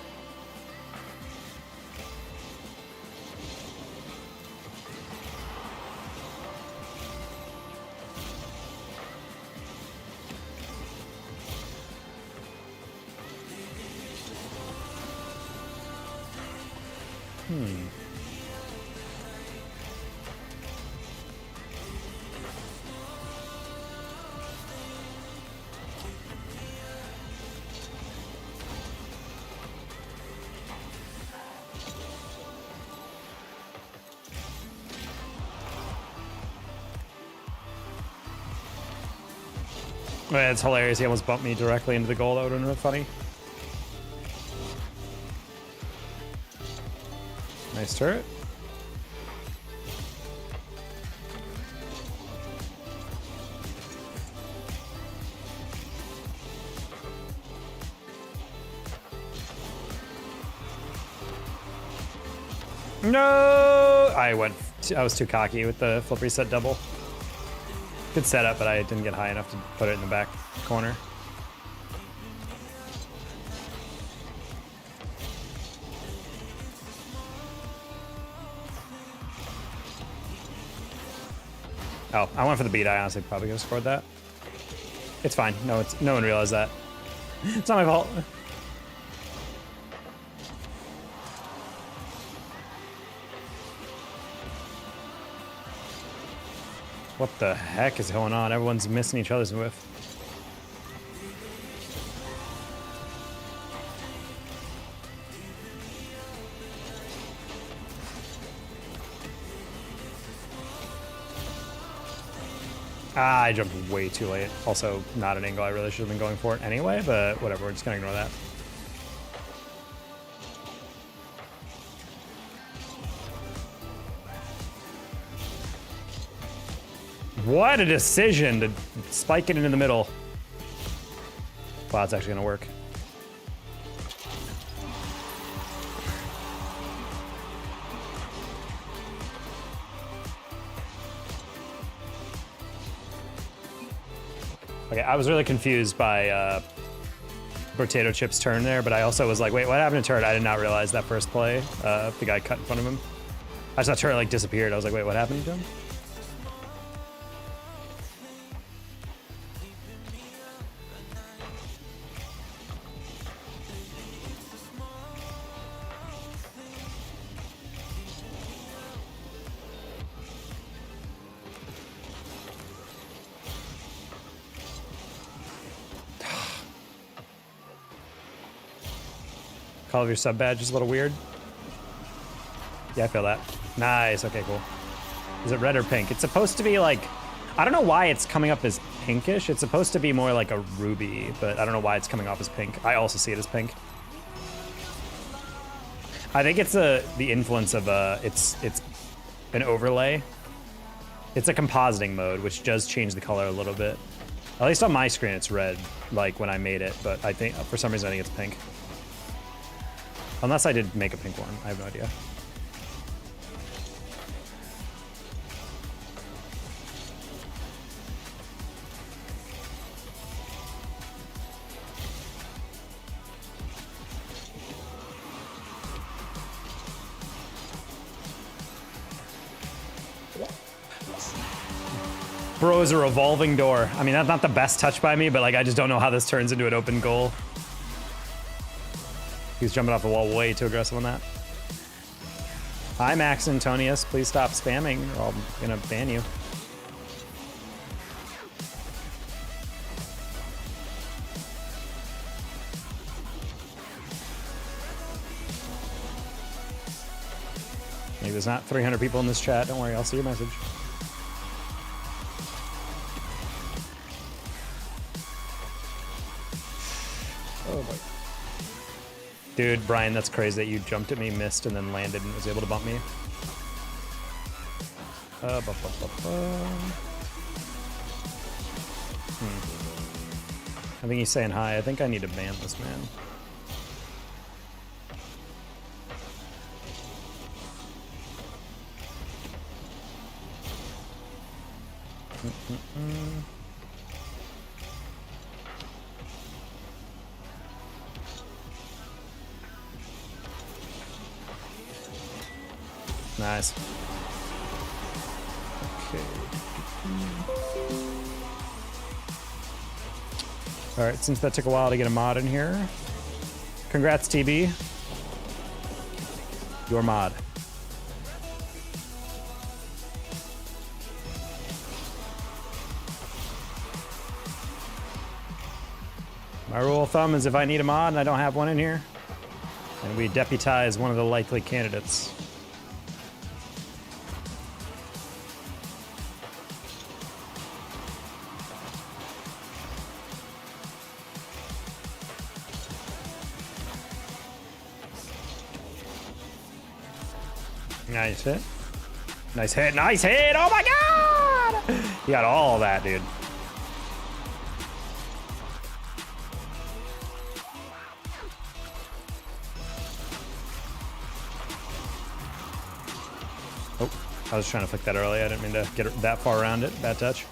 It's hilarious. He almost bumped me directly into the goal. That would have been funny. Nice turret. No! I was too cocky with the flip reset double. Good setup, but I didn't get high enough to put it in the back corner. Oh, I went for the beat. I honestly probably could have scored that. It's fine. No one realized that. It's not my fault. What the heck is going on? Everyone's missing each other's whiff. Ah, I jumped way too late. Also, not an angle I really should have been going for it anyway, but whatever, we're just gonna ignore that. What a decision to spike it into the middle. Wow, it's actually gonna work. Okay, I was really confused by Potato Chip's turn there, but I also was like, wait, what happened to Turret? I did not realize that first play. The guy cut in front of him. I saw Turret like disappeared. I was like, wait, what happened to him? Color of your sub badge is a little weird. Yeah, I feel that. Nice, okay, cool. Is it red or pink? It's supposed to be like, I don't know why it's coming up as pinkish. It's supposed to be more like a ruby, but I don't know why it's coming off as pink. I also see it as pink. I think it's the influence of it's an overlay. It's a compositing mode, which does change the color a little bit. At least on my screen, it's red, like when I made it, but I think, for some reason, I think it's pink. Unless I did make a pink one, I have no idea. Bro is a revolving door. I mean, that's not the best touch by me, but like, I just don't know how this turns into an open goal. He's jumping off the wall way too aggressive on that. Hi, Max Antonius. Please stop spamming or I'm gonna ban you. Maybe there's not 300 people in this chat. Don't worry, I'll see your message. Oh boy. Dude, Brian, that's crazy that you jumped at me, missed, and then landed and was able to bump me. I think he's saying hi. I think I need to ban this man. Nice. Okay. All right, since that took a while to get a mod in here, congrats, TB. Your mod. My rule of thumb is if I need a mod and I don't have one in here, and we deputize one of the likely candidates. Nice hit. Nice hit. Nice hit. Oh my god! You got all that, dude. Oh, I was trying to flick that early. I didn't mean to get that far around it. Bad touch.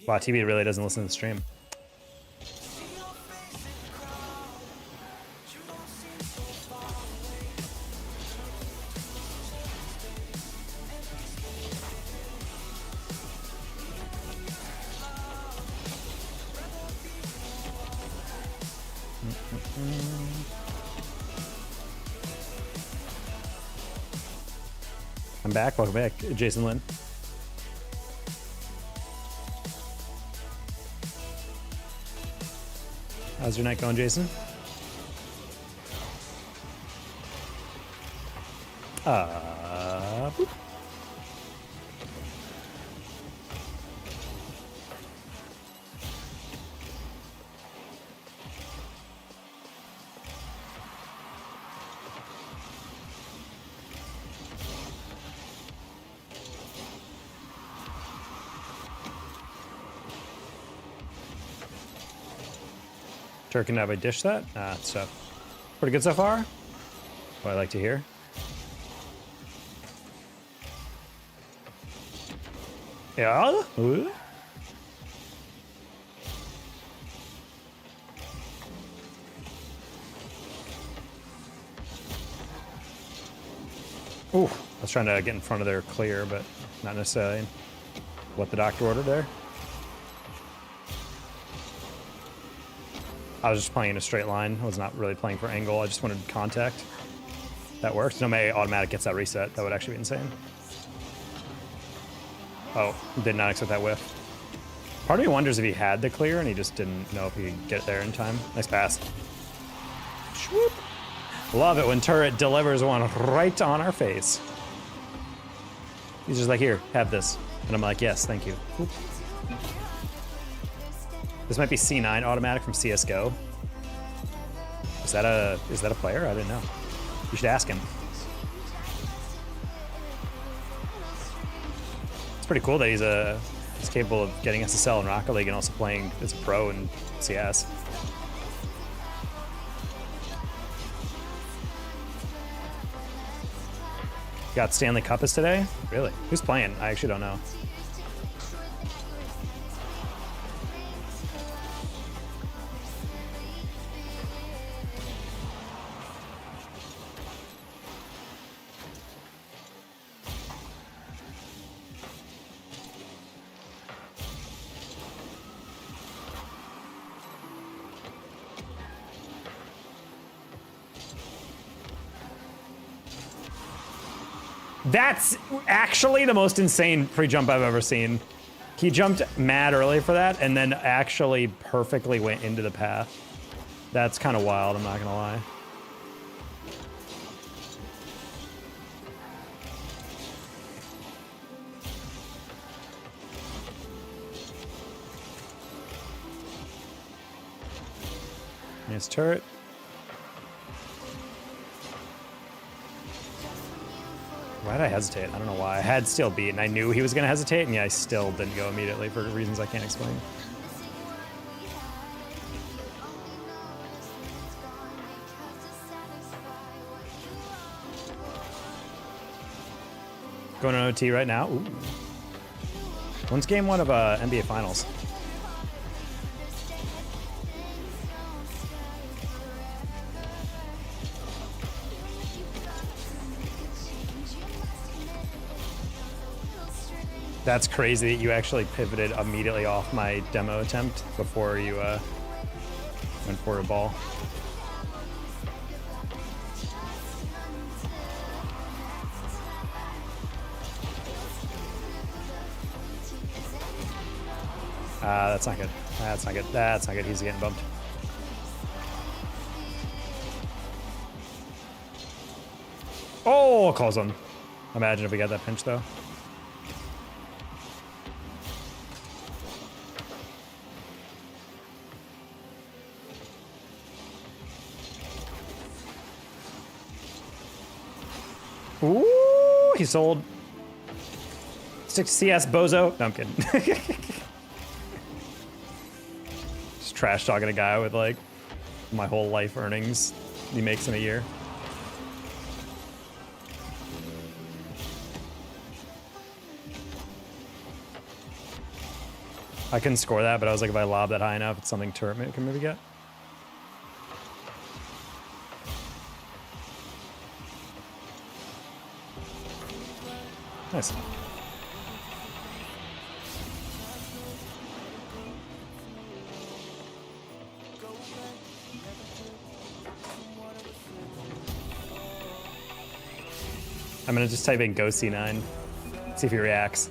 Wow, TV really doesn't listen to the stream. I'm back. Welcome back, Jason Lynn. How's your night going, Jason? Boop. Turk and have I dished that? So pretty good so far. What I like to hear. Yeah. Ooh. Ooh, I was trying to get in front of their clear, but not necessarily what the doctor ordered there. I was just playing in a straight line. I was not really playing for angle. I just wanted contact. That worked. No May automatic gets that reset. That would actually be insane. Oh, did not expect that whiff. Part of me wonders if he had the clear and he just didn't know if he could get there in time. Nice pass. Swoop. Love it when turret delivers one right on our face. He's just like, here, have this. And I'm like, yes, thank you. Oop. This might be C9 automatic from CSGO. Is that a player? I didn't know. You should ask him. It's pretty cool that he's capable of getting SSL in Rocket League and also playing as a pro in CS. Got Stanley Cup is today? Really? Who's playing? I actually don't know. That's actually the most insane pre-jump I've ever seen. He jumped mad early for that and then actually perfectly went into the path. That's kind of wild, I'm not gonna lie. Nice turret. Why did I hesitate? I don't know why. I had still beat and I knew he was gonna hesitate, and yeah, I still didn't go immediately for reasons I can't explain. Going on OT right now. Ooh. When's game one of NBA Finals? That's crazy that you actually pivoted immediately off my demo attempt before you went for a ball. That's not good. That's not good. That's not good. He's getting bumped. Oh, close one. Imagine if we got that pinch though. Ooh, he sold. Stick to CS, bozo. No, I'm kidding. Just trash talking a guy with like my whole life earnings he makes in a year. I couldn't score that, but I was like, if I lob that high enough, it's something turret can maybe get. Nice. I'm gonna just type in go C9, see if he reacts.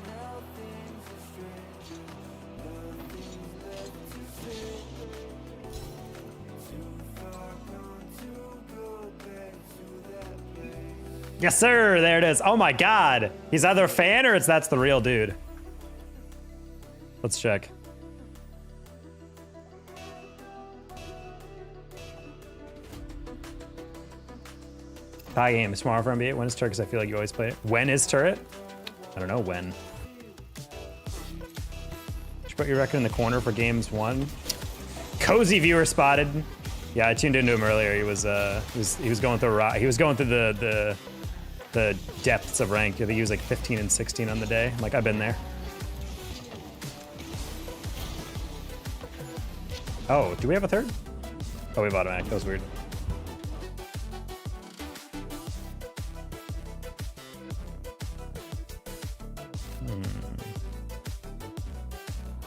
Yes, sir. There it is. Oh my God. He's either a fan or that's the real dude. Let's check. Tie game tomorrow for NBA. When is turret? Because I feel like you always play it. When is turret? I don't know when. Should put your record in the corner for games one. Cozy viewer spotted. Yeah, I tuned into him earlier. He was going through the depths of rank. I think he was like 15 and 16 on the day. Like, I've been there. Oh, do we have a third? Oh, we have automatic. That was weird.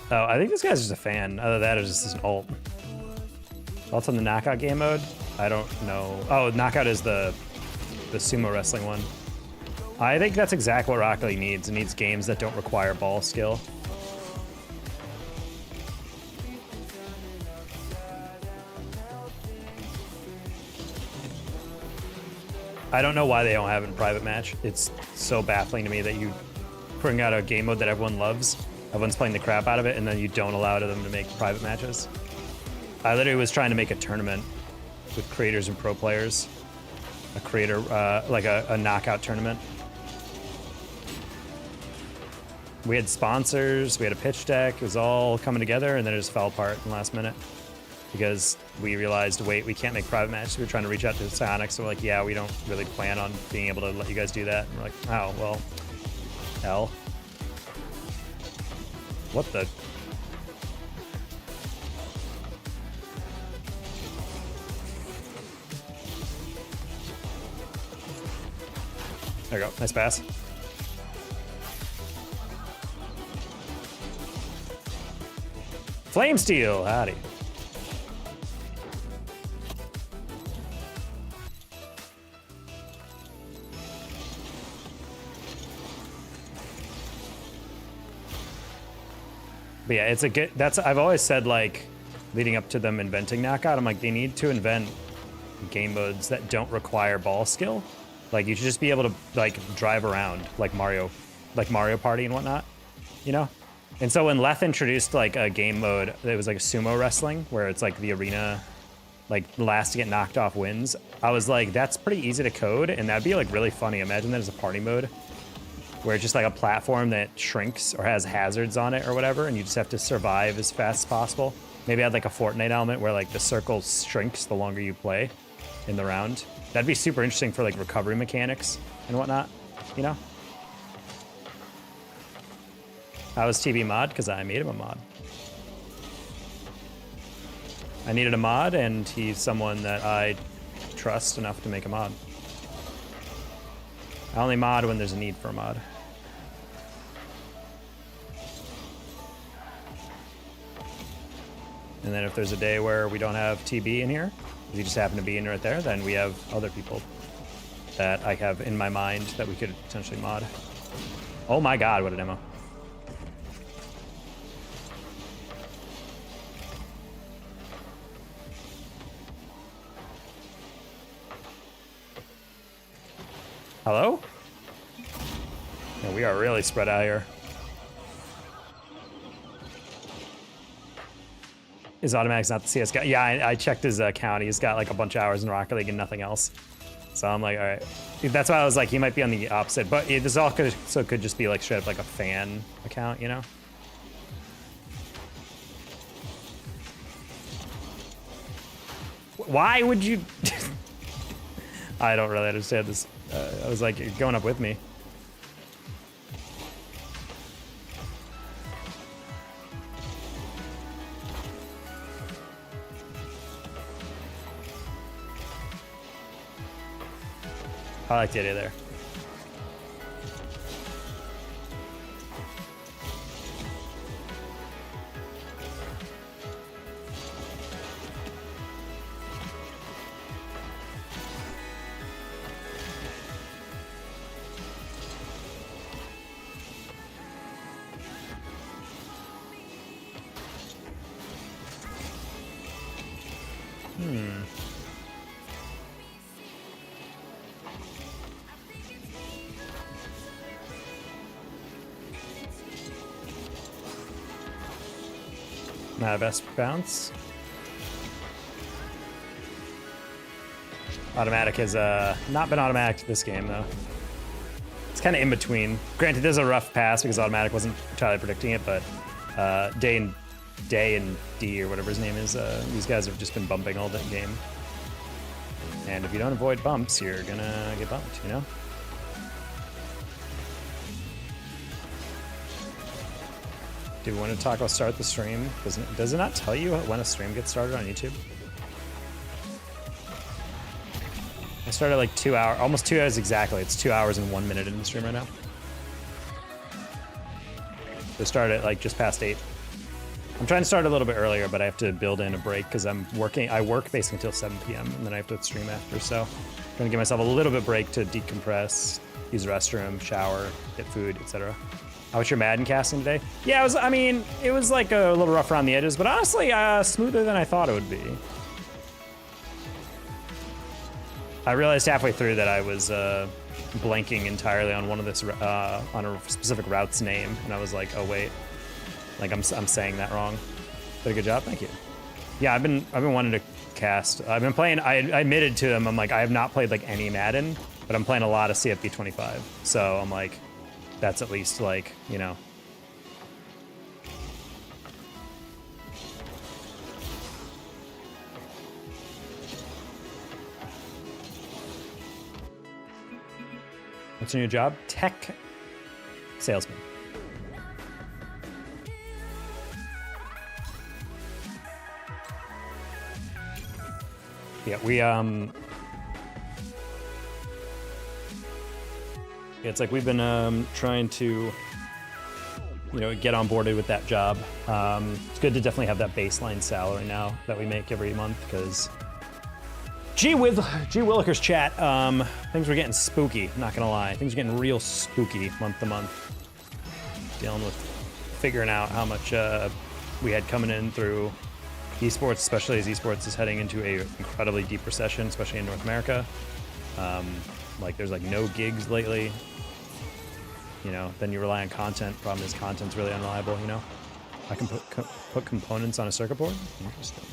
Oh, I think this guy's just a fan. Other than that, it's just an ult. Ult's on the knockout game mode? I don't know. Oh, knockout is the sumo wrestling one. I think that's exactly what Rocket League needs. It needs games that don't require ball skill. I don't know why they don't have it in private match. It's so baffling to me that you bring out a game mode that everyone loves. Everyone's playing the crap out of it, and then you don't allow them to make private matches. I literally was trying to make a tournament with creators and pro players. A creator, like a knockout tournament. We had sponsors, we had a pitch deck, it was all coming together, and then it just fell apart in the last minute. Because we realized, wait, we can't make private matches. We were trying to reach out to Sonic, so we're like, yeah, we don't really plan on being able to let you guys do that. And we're like, oh, well, hell. What the? There you go, nice pass. Flame Steel, howdy. But yeah, it's a good, I've always said, like, leading up to them inventing knockout, I'm like, they need to invent game modes that don't require ball skill. Like, you should just be able to, like, drive around like Mario Party and whatnot, you know? And so when Leth introduced, like, a game mode that was like a sumo wrestling, where it's like the arena, like, the last to get knocked off wins, I was like, that's pretty easy to code, and that'd be, like, really funny. Imagine that as a party mode, where it's just like a platform that shrinks or has hazards on it or whatever, and you just have to survive as fast as possible. Maybe add like a Fortnite element where like the circle shrinks the longer you play in the round. That'd be super interesting for like recovery mechanics and whatnot, you know? How was TB mod? Because I made him a mod. I needed a mod, and he's someone that I trust enough to make a mod. I only mod when there's a need for a mod. And then if there's a day where we don't have TB in here, if you just happen to be in right there, then we have other people that I have in my mind that we could potentially mod. Oh my god, what a demo. Hello? Yeah, we are really spread out here. His automatic's not the CS guy. Yeah, I checked his account. He's got like a bunch of hours in Rocket League and nothing else. So I'm like, all right. That's why I was like, he might be on the opposite. But this all could just be like straight up like a fan account, you know? Why would you? I don't really understand this. I was like, you're going up with me. I like the idea there. Not a best bounce. Automatic has not been automatic this game though. It's kind of in between. Granted, there's a rough pass because automatic wasn't entirely predicting it, but Dane Day and D or whatever his name is. These guys have just been bumping all that game. And if you don't avoid bumps, you're gonna get bumped, you know? Do we want to talk about start the stream? Does it not tell you when a stream gets started on YouTube? I started like 2 hours, almost 2 hours exactly. It's 2 hours and 1 minute in the stream right now. So start at like just past 8. I'm trying to start a little bit earlier, but I have to build in a break because I'm working. I work basically until 7 p.m. and then I have to stream after. So I'm trying to give myself a little bit break to decompress, use the restroom, shower, get food, etc. How was your Madden casting today? Yeah, it was like a little rough around the edges, but honestly, smoother than I thought it would be. I realized halfway through that I was blanking entirely on one of this on a specific route's name, and I was like, oh wait, like I'm saying that wrong. Did a good job, thank you. Yeah, I've been wanting to cast. I've been playing. I admitted to him, I'm like, I have not played like any Madden, but I'm playing a lot of CFB 25. So I'm like, that's at least like, you know. What's your new job? Tech salesman. Yeah, it's like we've been trying to, you know, get on boarded with that job. It's good to definitely have that baseline salary now that we make every month because G Willikers chat, things were getting spooky, not gonna lie. Things are getting real spooky month to month. Dealing with figuring out how much we had coming in through esports, especially as esports is heading into a incredibly deep recession, especially in North America. Like there's like no gigs lately. You know, then you rely on content. Problem is content's really unreliable, you know? I can put components on a circuit board? Interesting.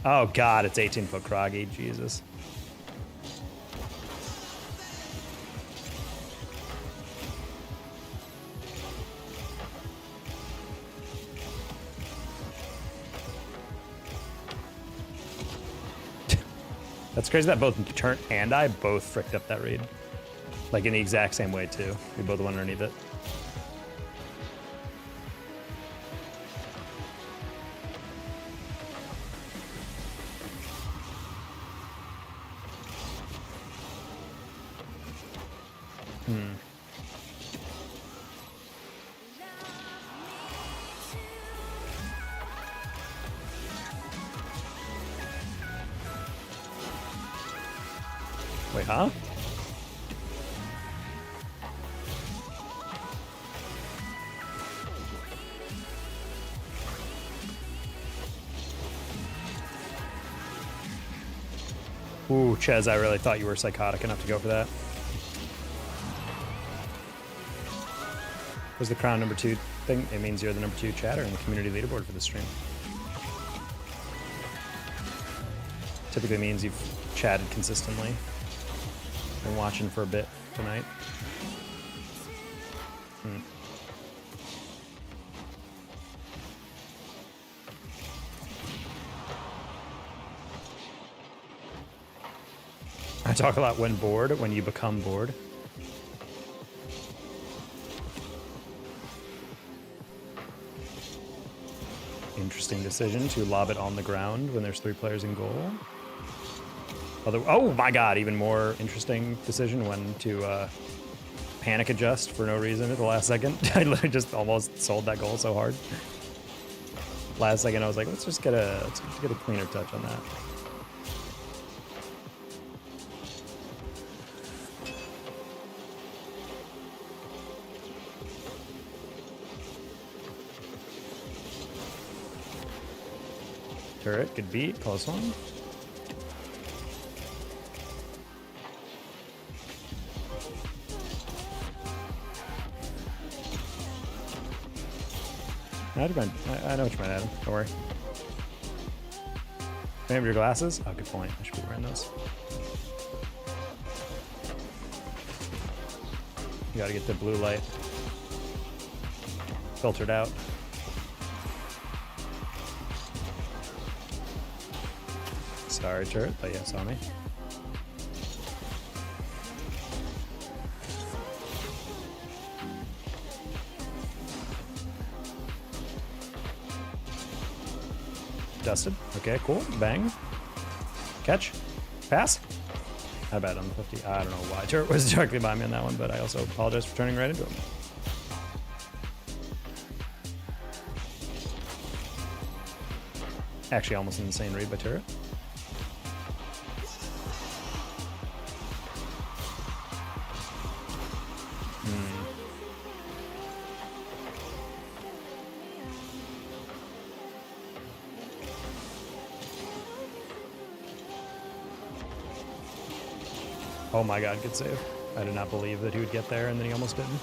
Oh god, it's 18-foot Kroggy, Jesus. That's crazy that both Turnt and I both fricked up that read. Like in the exact same way too. We both went underneath it. Wait, huh? Ooh, Ches, I really thought you were psychotic enough to go for that. Was the crown number 2 thing? It means you're the number 2 chatter in the community leaderboard for the stream. Typically means you've chatted consistently. Been watching for a bit tonight. I talk a lot when bored, when you become bored. Interesting decision to lob it on the ground when there's 3 players in goal. Oh my god, even more interesting decision when to panic adjust for no reason at the last second. I literally just almost sold that goal so hard. Last second I was like, let's just get a cleaner touch on that. Turret, good beat, close one. I know what you might add. Don't worry. Remember your glasses? Oh, good point. I should be wearing those. You gotta get the blue light. filtered out. Sorry, turret, but yeah, saw me. Dusted. Okay, cool. Bang. Catch. Pass. How bad on the 50? I don't know why turret was directly by me on that one, but I also apologize for turning right into him. Actually, almost an insane read by turret. Oh my god, good save. I did not believe that he would get there, and then he almost didn't.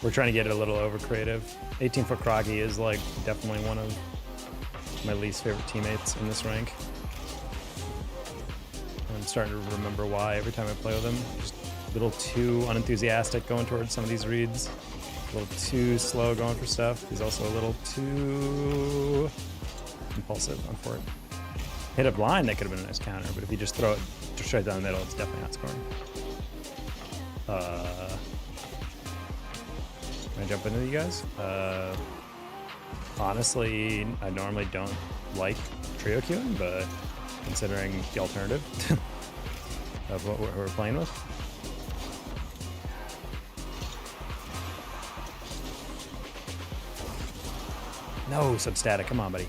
We're trying to get it a little over creative. 18-foot Crocky is like definitely one of my least favorite teammates in this rank. I'm starting to remember why every time I play with him. Just a little too unenthusiastic going towards some of these reads. A little too slow going for stuff. He's also a little too impulsive on for it. Hit a blind, that could have been a nice counter, but if you just throw it straight down the middle, it's definitely not scoring. Can I jump into you guys? Honestly, I normally don't like trio queuing, but considering the alternative of what we're playing with. No, substatic, come on, buddy.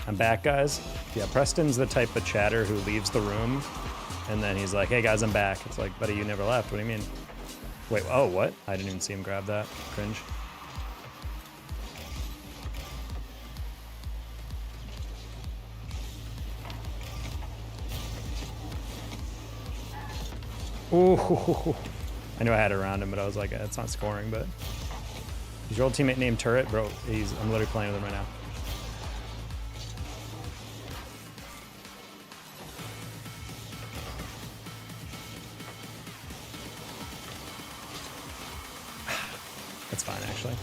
I'm back, guys. Yeah, Preston's the type of chatter who leaves the room and then he's like, hey guys, I'm back. It's like, buddy, you never left. What do you mean? Wait, oh, what? I didn't even see him grab that. Cringe. Ooh, I knew I had it around him, but I was like, it's not scoring, but. Is your old teammate named Turret? Bro, I'm literally playing with him right now. That's fine, actually.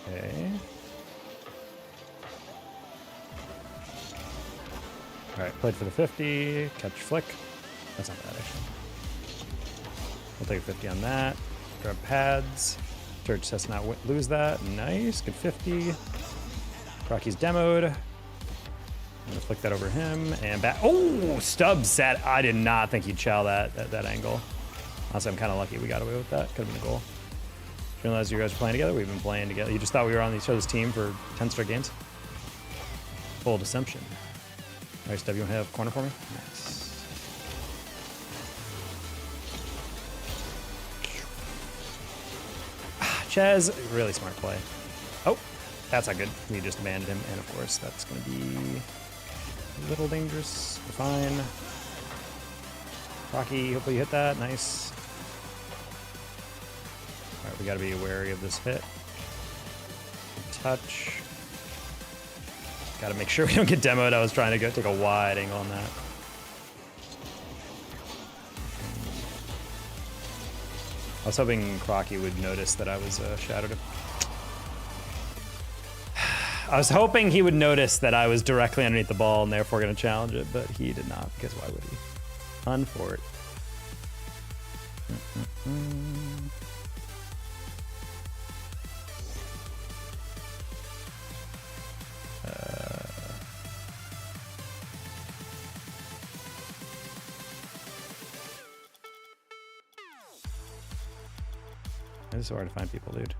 Okay. All right, played for the 50, catch flick. That's not bad, actually. We'll take a 50 on that. Grab pads. Turret has to not lose that. Nice, good 50. Crocky's demoed. I'm gonna flick that over him and back. Oh, Stubbs set. I did not think he'd chow that angle. Honestly, I'm kind of lucky we got away with that. Could have been a goal. Didn't realize you guys were playing together. We've been playing together. You just thought we were on each other's team for 10 straight games. Full deception. All right, Stub, you want to have corner for me? Nice. Chaz, really smart play. Oh, that's not good. We just abandoned him, and of course, that's going to be a little dangerous. We're fine. Rocky, hopefully you hit that. Nice. All right, we got to be wary of this hit. Touch. Got to make sure we don't get demoed. I was trying to take a wide angle on that. I was hoping Crocky would notice that I was shadowed him. I was hoping he would notice that I was directly underneath the ball and therefore going to challenge it, but he did not, because why would he? Unfort. It's so hard to find people, dude.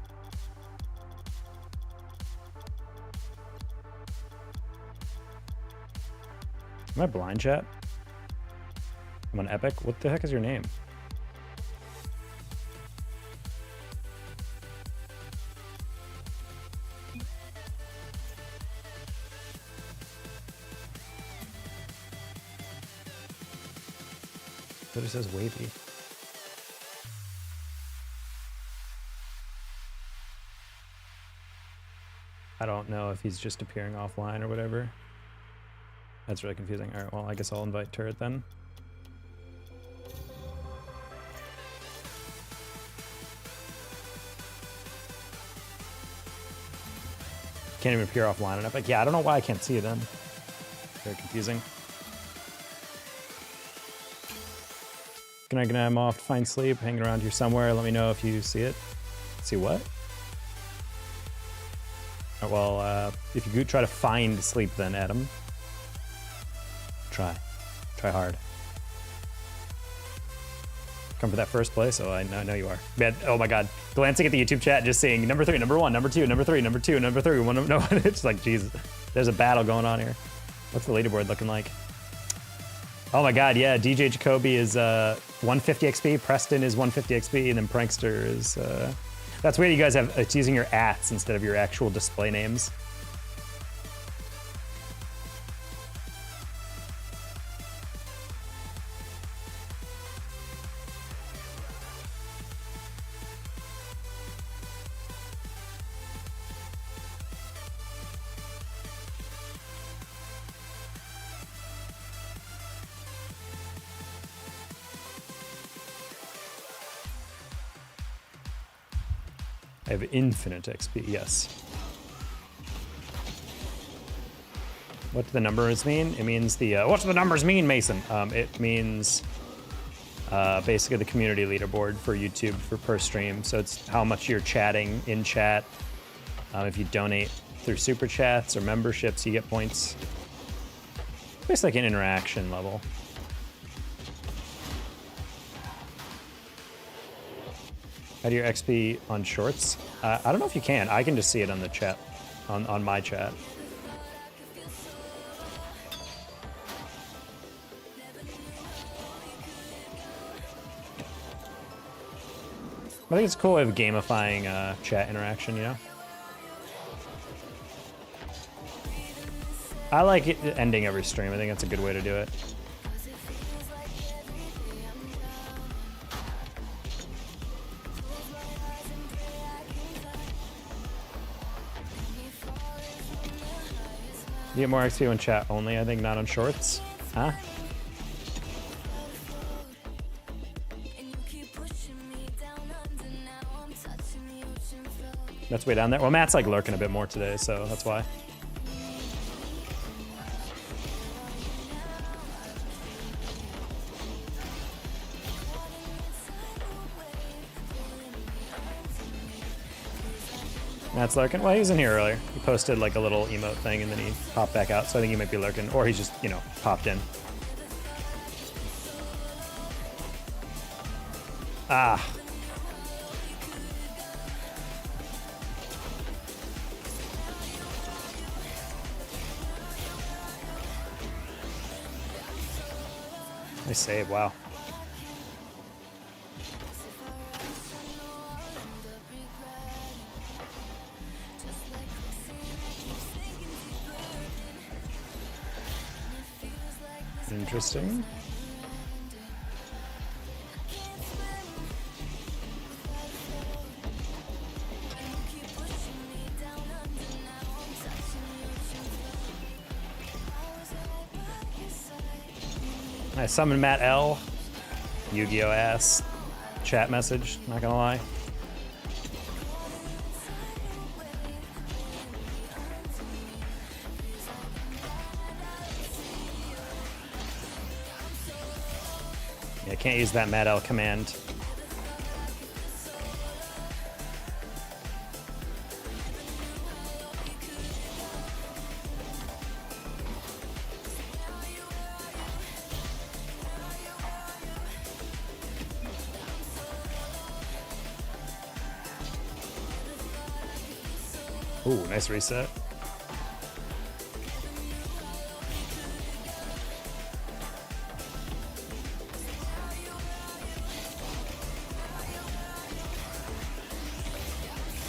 Am I blind, chat? I'm on Epic. What the heck is your name? It just says wavy. I don't know if he's just appearing offline or whatever. That's really confusing. All right, well, I guess I'll invite Turret then. Can't even appear offline enough. Like, yeah, I don't know why I can't see it then. Very confusing. Good night, I'm off to find sleep. Hanging around here somewhere. Let me know if you see it. See what? Oh, well, if you try to find sleep then, Adam. Try hard. Come for that first place? Oh, I know you are. Man, oh my God. Glancing at the YouTube chat, just seeing number 3, number 1, number 2, number 3, number 2, number 3. No, it's like, Jesus. There's a battle going on here. What's the leaderboard looking like? Oh my God, yeah. DJ Jacoby is 150 XP. Preston is 150 XP. And then Prankster is... That's weird you guys have... It's using your ats instead of your actual display names. I have infinite XP, yes. What do the numbers mean? It means the, what do the numbers mean, Mason? It means basically the community leaderboard for YouTube for per stream. So it's how much you're chatting in chat. If you donate through super chats or memberships, you get points. Basically like an interaction level. How do your XP on shorts? I don't know if you can. I can just see it on the chat, on my chat. I think it's cool with gamifying chat interaction, you know? I like it ending every stream. I think that's a good way to do it. You get more XP when chat only, I think, not on shorts. Huh? That's way down there. Well, Matt's like lurking a bit more today, so that's why. Matt's lurking. Well, he was in here earlier. He posted like a little emote thing and then he popped back out, so I think he might be lurking. Or he's just, you know, popped in. Ah. Nice save, wow. Interesting. I summoned Matt L. Yu-Gi-Oh! Ass. Chat message, not gonna lie. Yeah, I can't use that Matt L command. Ooh, nice reset.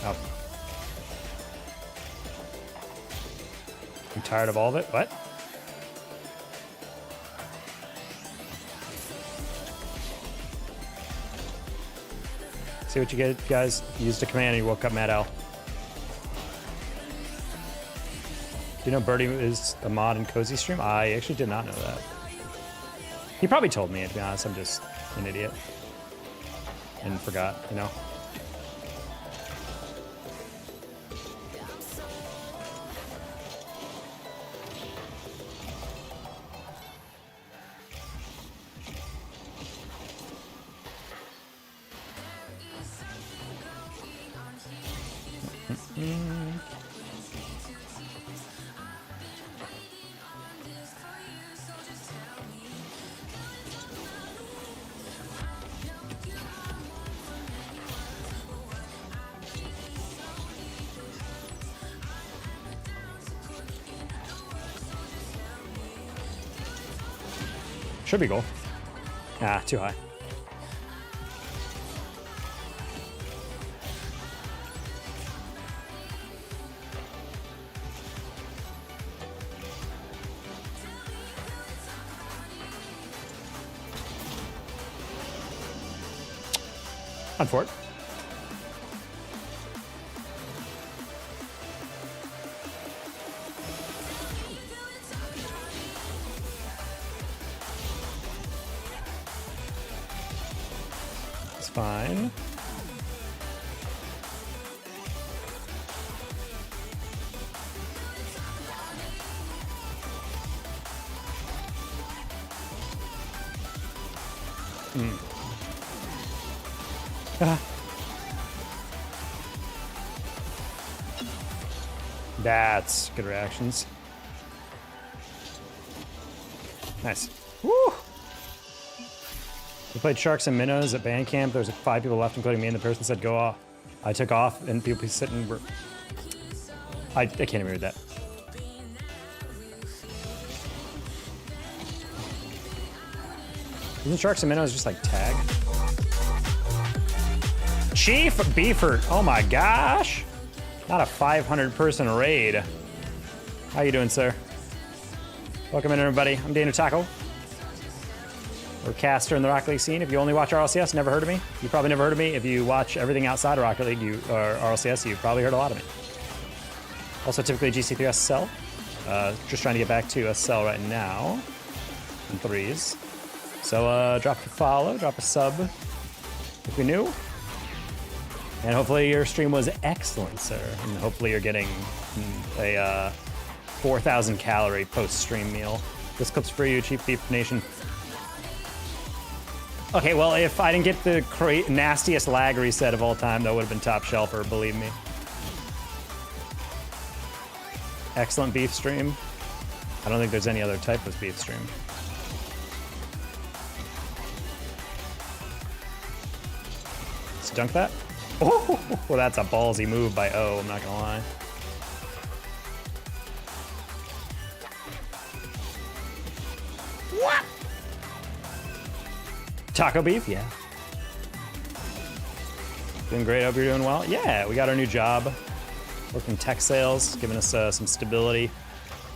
Oh. I'm tired of all of it. What? See what you get, guys. Used a command and you woke up Mad Al. Do you know Birdie is a mod in Cozy Stream? I actually did not know that. He probably told me, to be honest. I'm just an idiot. And forgot, you know? Should be goal. Ah, too high. On for it. It's fine. Ah. That's good reactions. Nice. Woo! We played Sharks and Minnows at band camp. There was like 5 people left, including me, and the person said go off. I took off, and people sitting were... I can't even read that. Isn't Sharks and Minnows just like tag? Chief Beefert, oh my gosh. Not a 500-person raid. How you doing, sir? Welcome in, everybody. I'm Dana Taco. We're a caster in the Rocket League scene. If you only watch RLCS, never heard of me. You probably never heard of me. If you watch everything outside of Rocket League, or RLCS, you've probably heard a lot of me. Also, typically GC3 SSL. Just trying to get back to SSL right now. In 3s. So drop a follow, drop a sub if you're new. And hopefully your stream was excellent, sir. And hopefully you're getting a 4,000 calorie post-stream meal. This clip's for you, Chief Beef Nation. Okay, well, if I didn't get the nastiest lag reset of all time, that would have been top shelfer, believe me. Excellent beef stream. I don't think there's any other type of beef stream. Let's dunk that. Oh, well, that's a ballsy move by O, I'm not gonna lie. What? Taco beef? Yeah. Doing great, hope you're doing well. Yeah, we got our new job. Working tech sales, giving us some stability.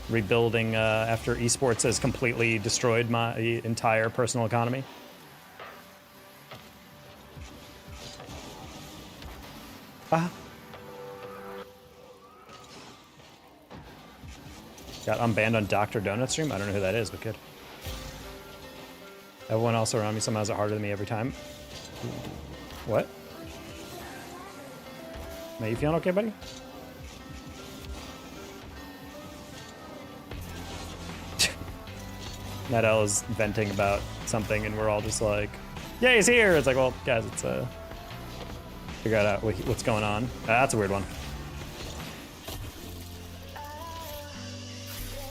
Rebuilding after esports has completely destroyed my entire personal economy. Got unbanned on Dr. Donut stream? I don't know who that is, but good. Everyone else around me somehow has it harder than me every time. What? Are you feeling okay, buddy? Nadal is venting about something and we're all just like, yeah, he's here. It's like, well, guys, it's figure out what's going on. That's a weird one.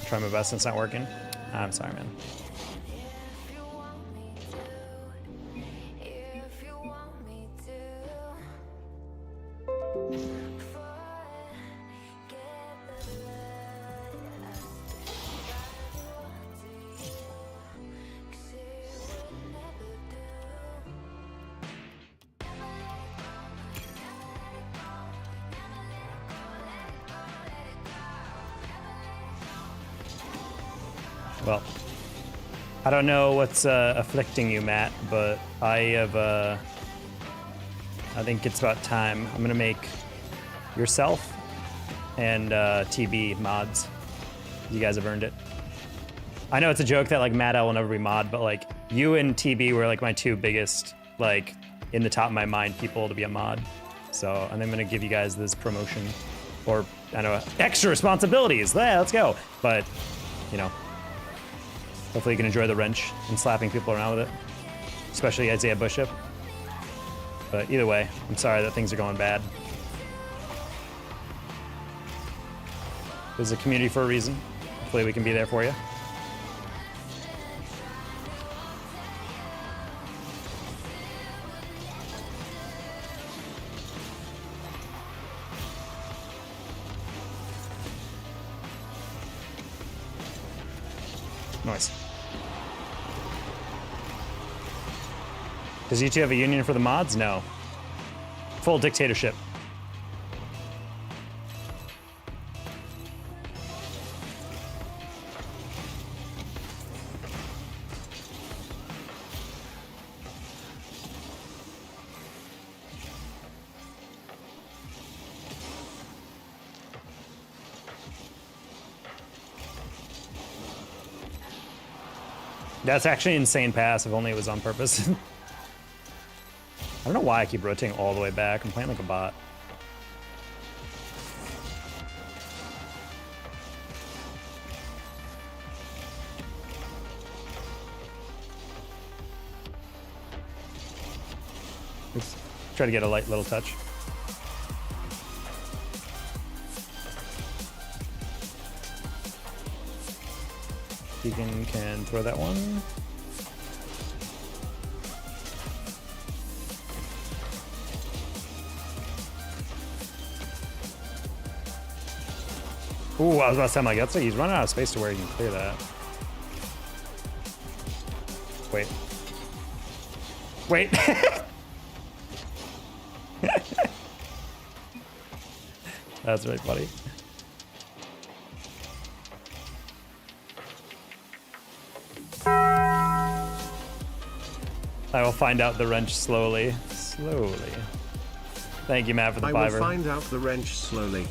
Try my best and it's not working. I'm sorry, man. Well, I don't know what's afflicting you, Matt, but I have I think it's about time. I'm gonna make yourself and TB mods. You guys have earned it. I know it's a joke that like Matt L will never be mod, but like you and TB were like my two biggest, like in the top of my mind people to be a mod. So and I'm gonna give you guys this promotion, or I don't know, extra responsibilities. Yeah, let's go. But you know, hopefully you can enjoy the wrench and slapping people around with it, especially Isaiah Bishop. But either way, I'm sorry that things are going bad. There's a community for a reason. Hopefully we can be there for you. Nice. Does U2 have a union for the mods? No. Full dictatorship. That's actually an insane pass, if only it was on purpose. I don't know why I keep rotating all the way back. I'm playing like a bot. Let's try to get a light little touch. Deacon can throw that one. Ooh, I was about to say, like, that's he's running out of space to where he can clear that. Wait. Wait. That's really funny. I will find out the wrench slowly. Slowly. Thank you, Matt, for the fiver. I will find out the wrench slowly.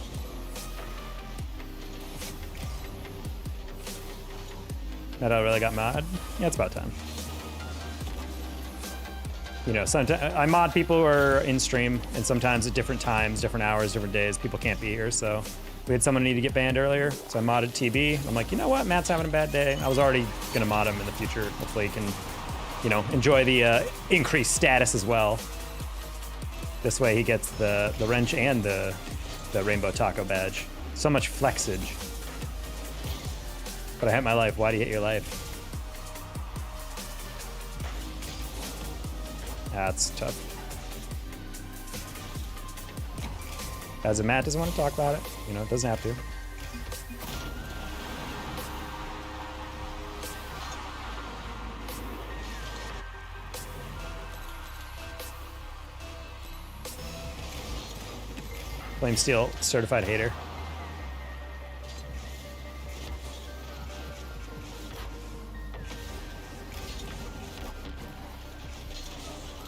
That I really got mad. Yeah, it's about time. You know, sometimes I mod people who are in stream, and sometimes at different times, different hours, different days, people can't be here. So we had someone need to get banned earlier, so I modded TB. I'm like, you know what? Matt's having a bad day. I was already gonna mod him in the future. Hopefully he can, you know, enjoy the increased status as well. This way he gets the wrench and the rainbow taco badge. So much flexage. But I hate my life. Why do you hate your life? That's tough. As a Matt doesn't want to talk about it, you know, it doesn't have to. Flame Steel, certified hater.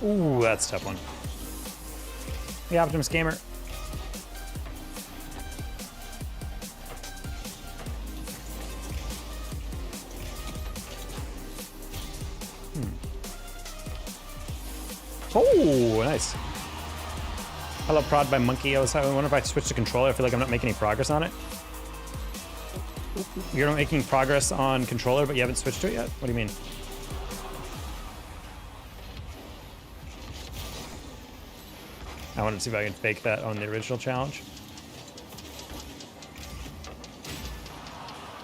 Ooh, that's a tough one. The Optimus Gamer. Oh, nice. Hello, Prod by Monkey. I wonder if I switch to controller. I feel like I'm not making any progress on it. You're not making progress on controller, but you haven't switched to it yet? What do you mean? I wanted to see if I can fake that on the original challenge.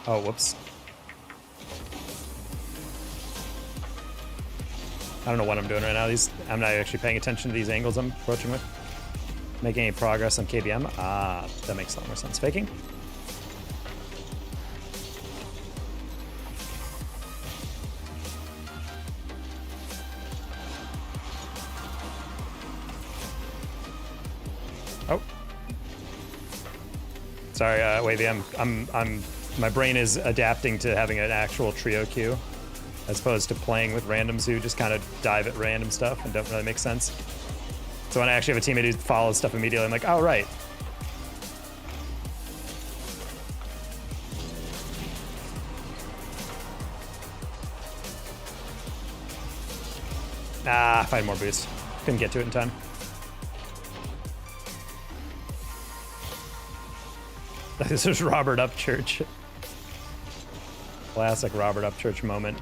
Oh, whoops. I don't know what I'm doing right now. I'm not actually paying attention to these angles I'm approaching with. Making any progress on KBM? Ah, that makes a lot more sense. Faking? Oh. Sorry, Wavy, my brain is adapting to having an actual trio queue as opposed to playing with randoms who just kind of dive at random stuff and don't really make sense. So when I actually have a teammate who follows stuff immediately, I'm like, oh, right. Ah, if I had more boost. Couldn't get to it in time. This is Robert Upchurch. Classic Robert Upchurch moment.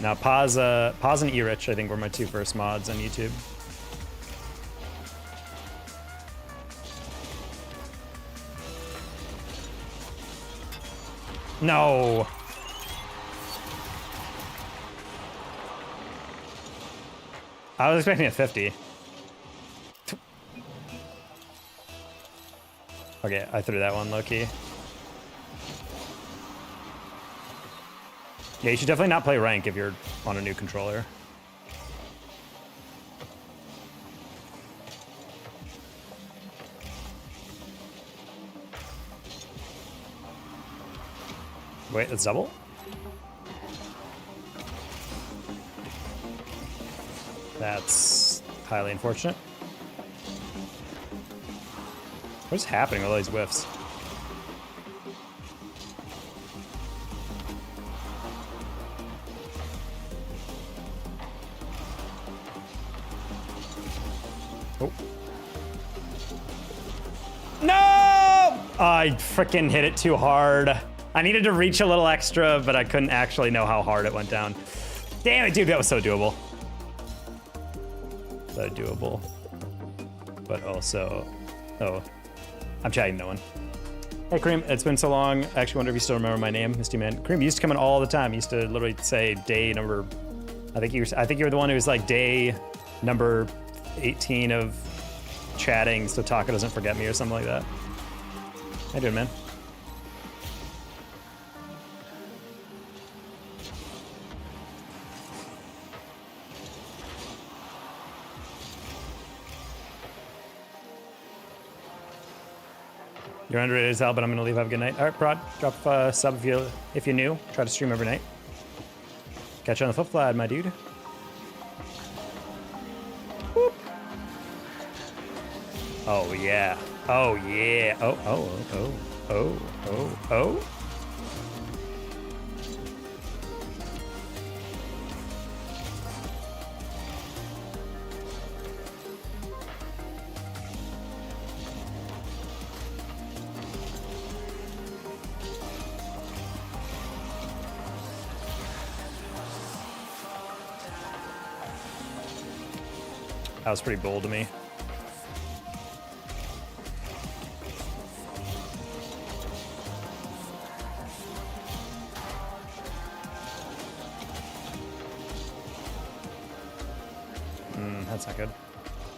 Now, Paz and E-Rich, I think, were my 2 first mods on YouTube. No. I was expecting a 50. Okay, I threw that one low-key. Yeah, you should definitely not play rank if you're on a new controller. Wait, that's double? That's highly unfortunate. What's happening with all these whiffs? Oh. No! I freaking hit it too hard. I needed to reach a little extra, but I couldn't actually know how hard it went down. Damn it, dude, that was so doable. So doable. But also, oh, I'm chatting no one. Hey, Cream, it's been so long. I actually wonder if you still remember my name, Misty Man. Cream, you used to come in all the time. You used to literally say day number, I think you were the one who was like day number 18 of chatting so Taka doesn't forget me or something like that. How you doing, man? You're underrated as hell, but I'm gonna leave. Have a good night. All right, Prod, drop a sub if you're new. Try to stream every night. Catch you on the flip side, my dude. Whoop. Oh yeah. Oh yeah. Oh oh oh oh oh oh. That was pretty bold to me. That's not good.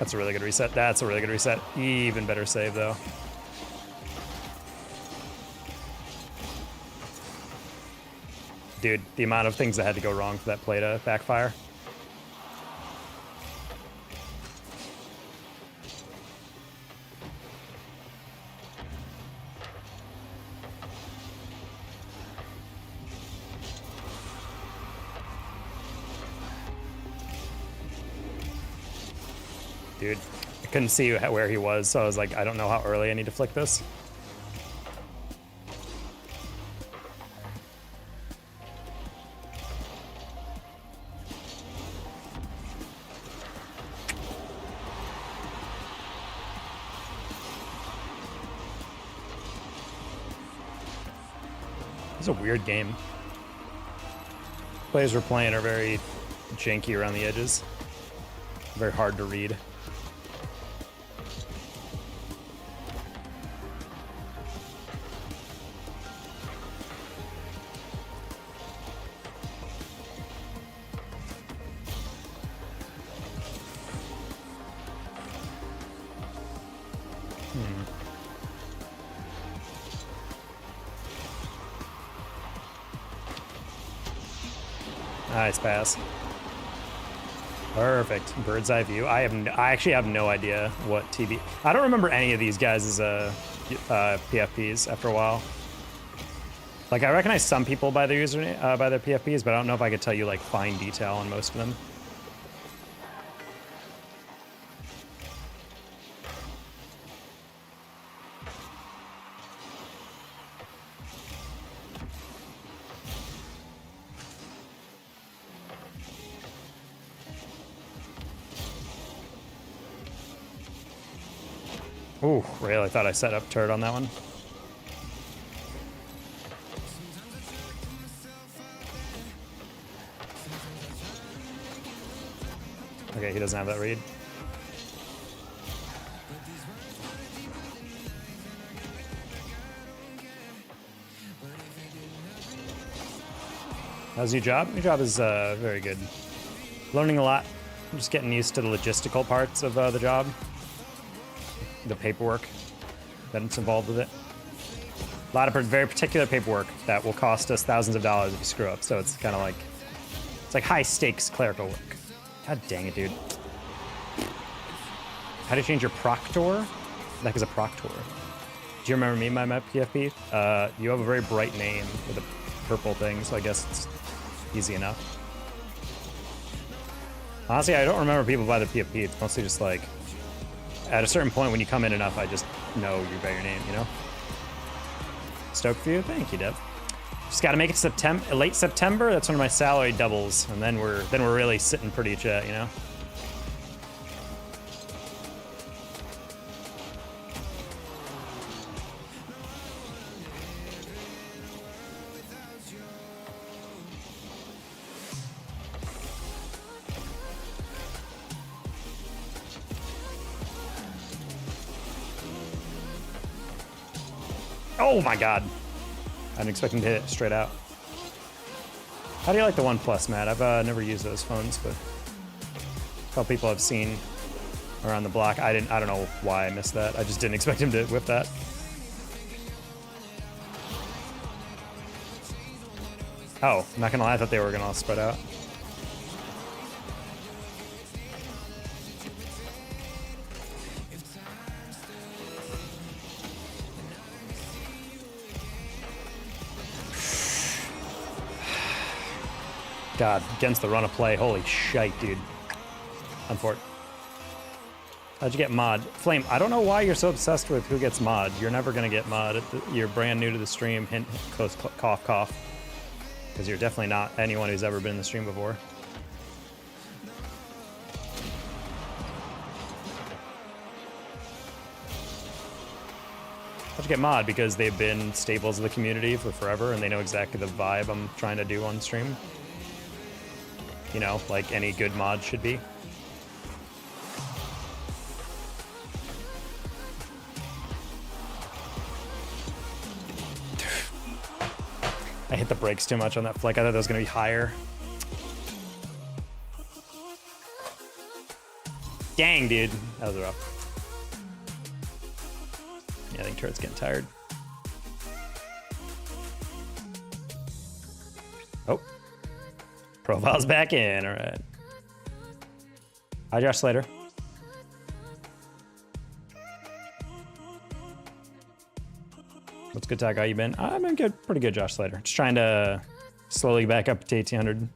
That's a really good reset. That's a really good reset. Even better save, though. Dude, the amount of things that had to go wrong for that play to backfire. Dude, I couldn't see where he was, so I was like, I don't know how early I need to flick this. It's a weird game. Plays we're playing are very janky around the edges. Very hard to read. Nice pass. Perfect. Bird's eye view. I actually have no idea what TB. I don't remember any of these guys as PFPs after a while. Like I recognize some people by their username, by their PFPs, but I don't know if I could tell you like fine detail on most of them. Ooh, really thought I set up turret on that one. Okay, he doesn't have that read. How's your job? Your job is very good. Learning a lot. I'm just getting used to the logistical parts of the job. The paperwork that's involved with it. A lot of very particular paperwork that will cost us thousands of dollars if you screw up. So it's kind of like, it's like high stakes clerical work. God dang it, dude. How do you change your proctor? What the heck is a proctor? Do you remember me, my PFP? You have a very bright name with a purple thing, so I guess it's easy enough. Honestly, I don't remember people by the PFP. It's mostly just like, at a certain point when you come in enough, I just know you by your name, you know? Stoked for you? Thank you, Dev. Just got to make it September, late September. That's when my salary doubles, and then we're really sitting pretty chat, you know? Oh my god. I didn't expect him to hit it straight out. How do you like the OnePlus, Matt? I've never used those phones, but a couple people I've seen around the block. I don't know why I missed that. I just didn't expect him to whip that. Oh, I'm not gonna lie, I thought they were gonna all spread out. God, against the run of play. Holy shite, dude. Unfort. How'd you get mod? Flame, I don't know why you're so obsessed with who gets mod. You're never gonna get mod. You're brand new to the stream. Hint, close, cough, cough. Because you're definitely not anyone who's ever been in the stream before. How'd you get mod? Because they've been staples of the community for forever and they know exactly the vibe I'm trying to do on stream. You know, like any good mod should be. I hit the brakes too much on that flick. I thought that was going to be higher. Dang, dude. That was rough. Yeah, I think turret's getting tired. Oh. Profile's back in, all right. Hi, Josh Slater. What's good, Tag? How you been? I've been good, pretty good, Josh Slater. Just trying to slowly back up to 1800.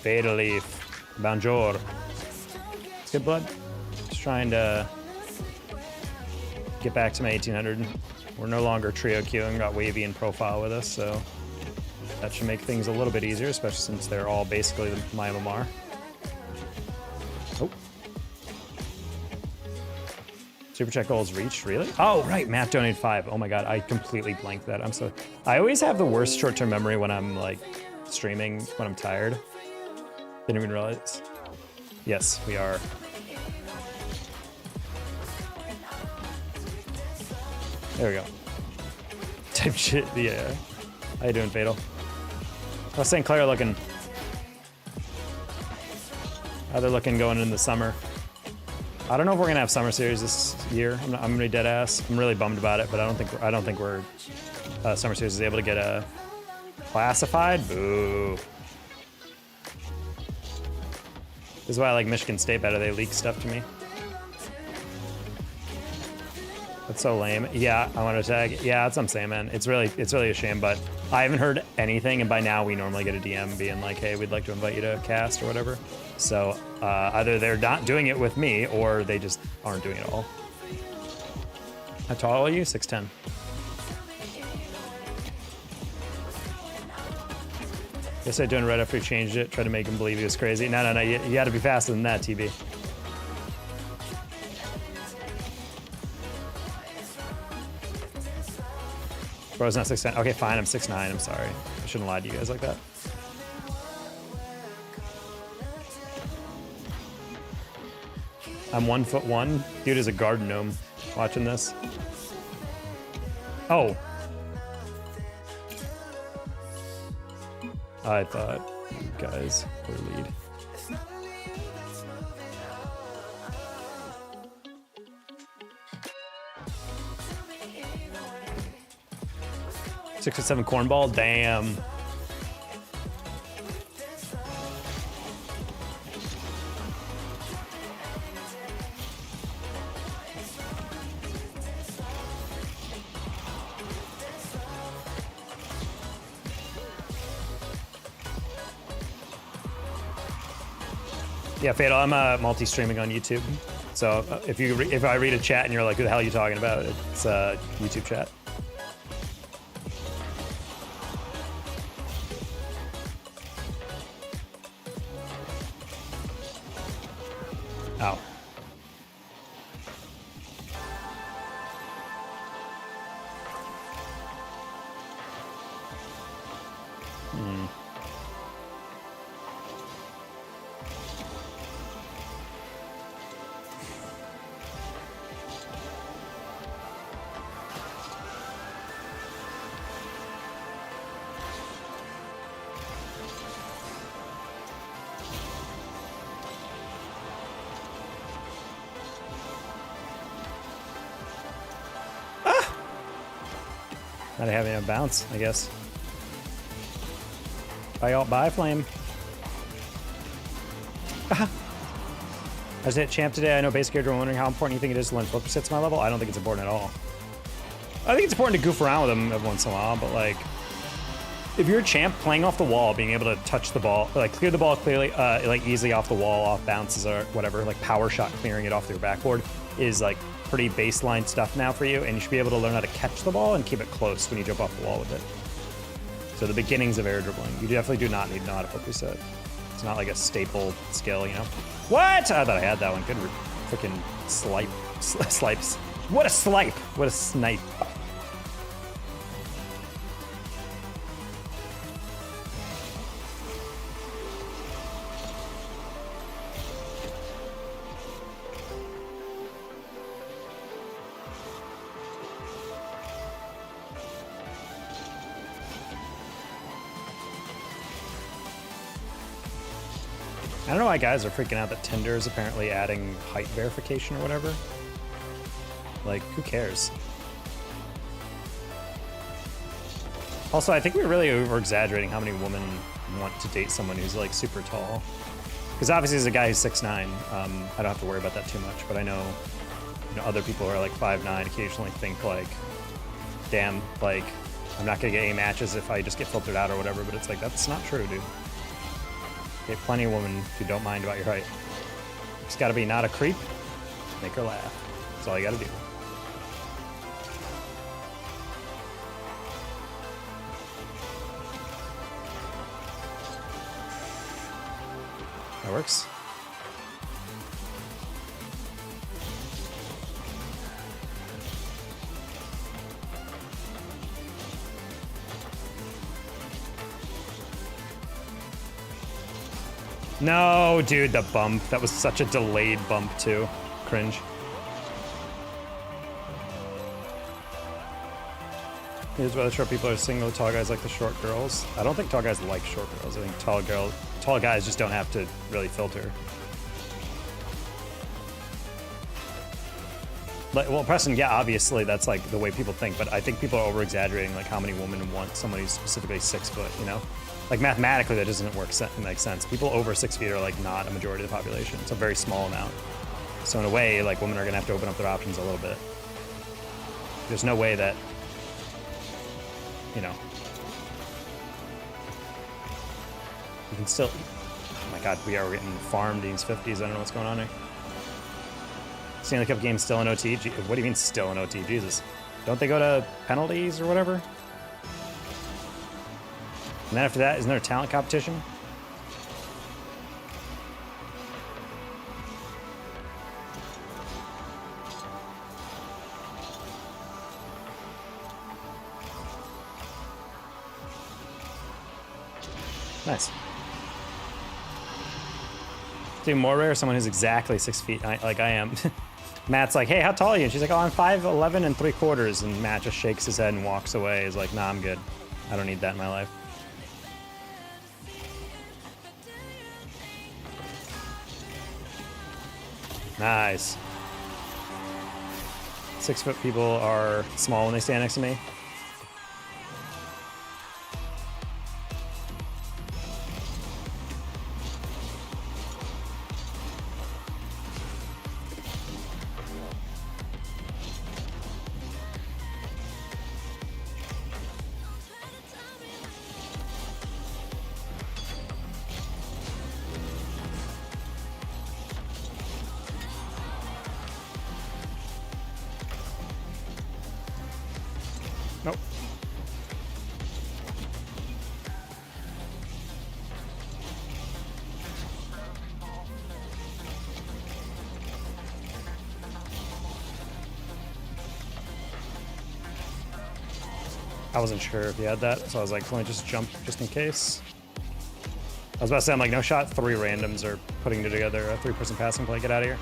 Fatal Leaf. Bonjour. It's good blood. Just trying to get back to my 1800. We're no longer trio queuing, got Wavy and Profile with us, so that should make things a little bit easier, especially since they're all basically my MMR. Oh. Super Chat goals reached, really? Oh, right, Matt donated 5. Oh my god, I completely blanked that. I always have the worst short-term memory when I'm like streaming, when I'm tired. Didn't even realize. Yes, we are. There we go. Type shit, yeah. How you doing, Fatal? How's St. Clair looking? How they're looking going into the summer? I don't know if we're gonna have summer series this year. I'm gonna be dead ass. I'm really bummed about it, but I don't think we're summer series is able to get classified. Boo. This is why I like Michigan State better. They leak stuff to me. That's so lame. Yeah, I want to tag. Yeah, that's what I'm saying, man. It's really a shame, but I haven't heard anything, and by now we normally get a DM being like, hey, we'd like to invite you to cast or whatever. So either they're not doing it with me or they just aren't doing it at all. How tall are you? 6'10". Guess I doing it right after he changed it. Try to make him believe he was crazy. No. You got to be faster than that, TB. Bro's not 6'10". Okay, fine. I'm 6'9". I'm sorry. I shouldn't lie to you guys like that. I'm 1'1". Dude is a garden gnome watching this. Oh. I thought you guys were lead. Six or seven cornball? Damn. Yeah, Fatal, I'm multi-streaming on YouTube. So if I read a chat and you're like, who the hell are you talking about? It's YouTube chat. Oh. Not having a bounce, I guess. Bye, Flame. I just hit champ today. I know basic character. I'm wondering how important you think it is to learn focus hits my level. I don't think it's important at all. I think it's important to goof around with them every once in a while, but like, if you're a champ, playing off the wall, being able to touch the ball, like clear the ball clearly, like easily off the wall, off bounces or whatever, like power shot clearing it off your backboard is like pretty baseline stuff now for you, and you should be able to learn how to catch the ball and keep it close when you jump off the wall with it. So the beginnings of air dribbling, you definitely do not need to know how to focus it. It's not like a staple skill, you know? What? I thought I had that one. Good freaking slipes. What a slipe. What a snipe. I don't know why guys are freaking out that Tinder is apparently adding height verification or whatever. Like, who cares? Also, I think we're really over-exaggerating how many women want to date someone who's like super tall. Because obviously as a guy who's 6'9", I don't have to worry about that too much, but I know, other people who are like 5'9" occasionally think like, damn, like, I'm not gonna get any matches if I just get filtered out or whatever, but it's like, that's not true, dude. Okay, plenty of women who don't mind about your height. Just gotta be not a creep, make her laugh. That's all you gotta do. That works. No, dude, the bump. That was such a delayed bump, too. Cringe. Here's why the short people are single. Tall guys like the short girls. I don't think tall guys like short girls. I think tall guys just don't have to really filter. Like, well, Preston, yeah, obviously that's like the way people think, but I think people are over-exaggerating like how many women want someone who's specifically 6 foot, you know? Like mathematically, that doesn't make sense. People over 6 feet are like not a majority of the population. It's a very small amount. So in a way, like women are gonna have to open up their options a little bit. There's no way that, you know, you can still. Oh my God, we are getting farmed these 50s. I don't know what's going on here. Stanley Cup game still in OT. What do you mean still in OT? Jesus, don't they go to penalties or whatever? And then after that, isn't there a talent competition? Nice. Dude, more rare someone who's exactly 6 feet like I am. Matt's like, hey, how tall are you? And she's like, oh, I'm 5'11 3/4. And Matt just shakes his head and walks away. He's like, nah, I'm good. I don't need that in my life. Nice. 6 foot people are small when they stand next to me. Nope. I wasn't sure if you had that, so I was like, let me just jump just in case. I was about to say, I'm like, no shot, 3 randoms are putting together a 3-person passing play. Get out of here.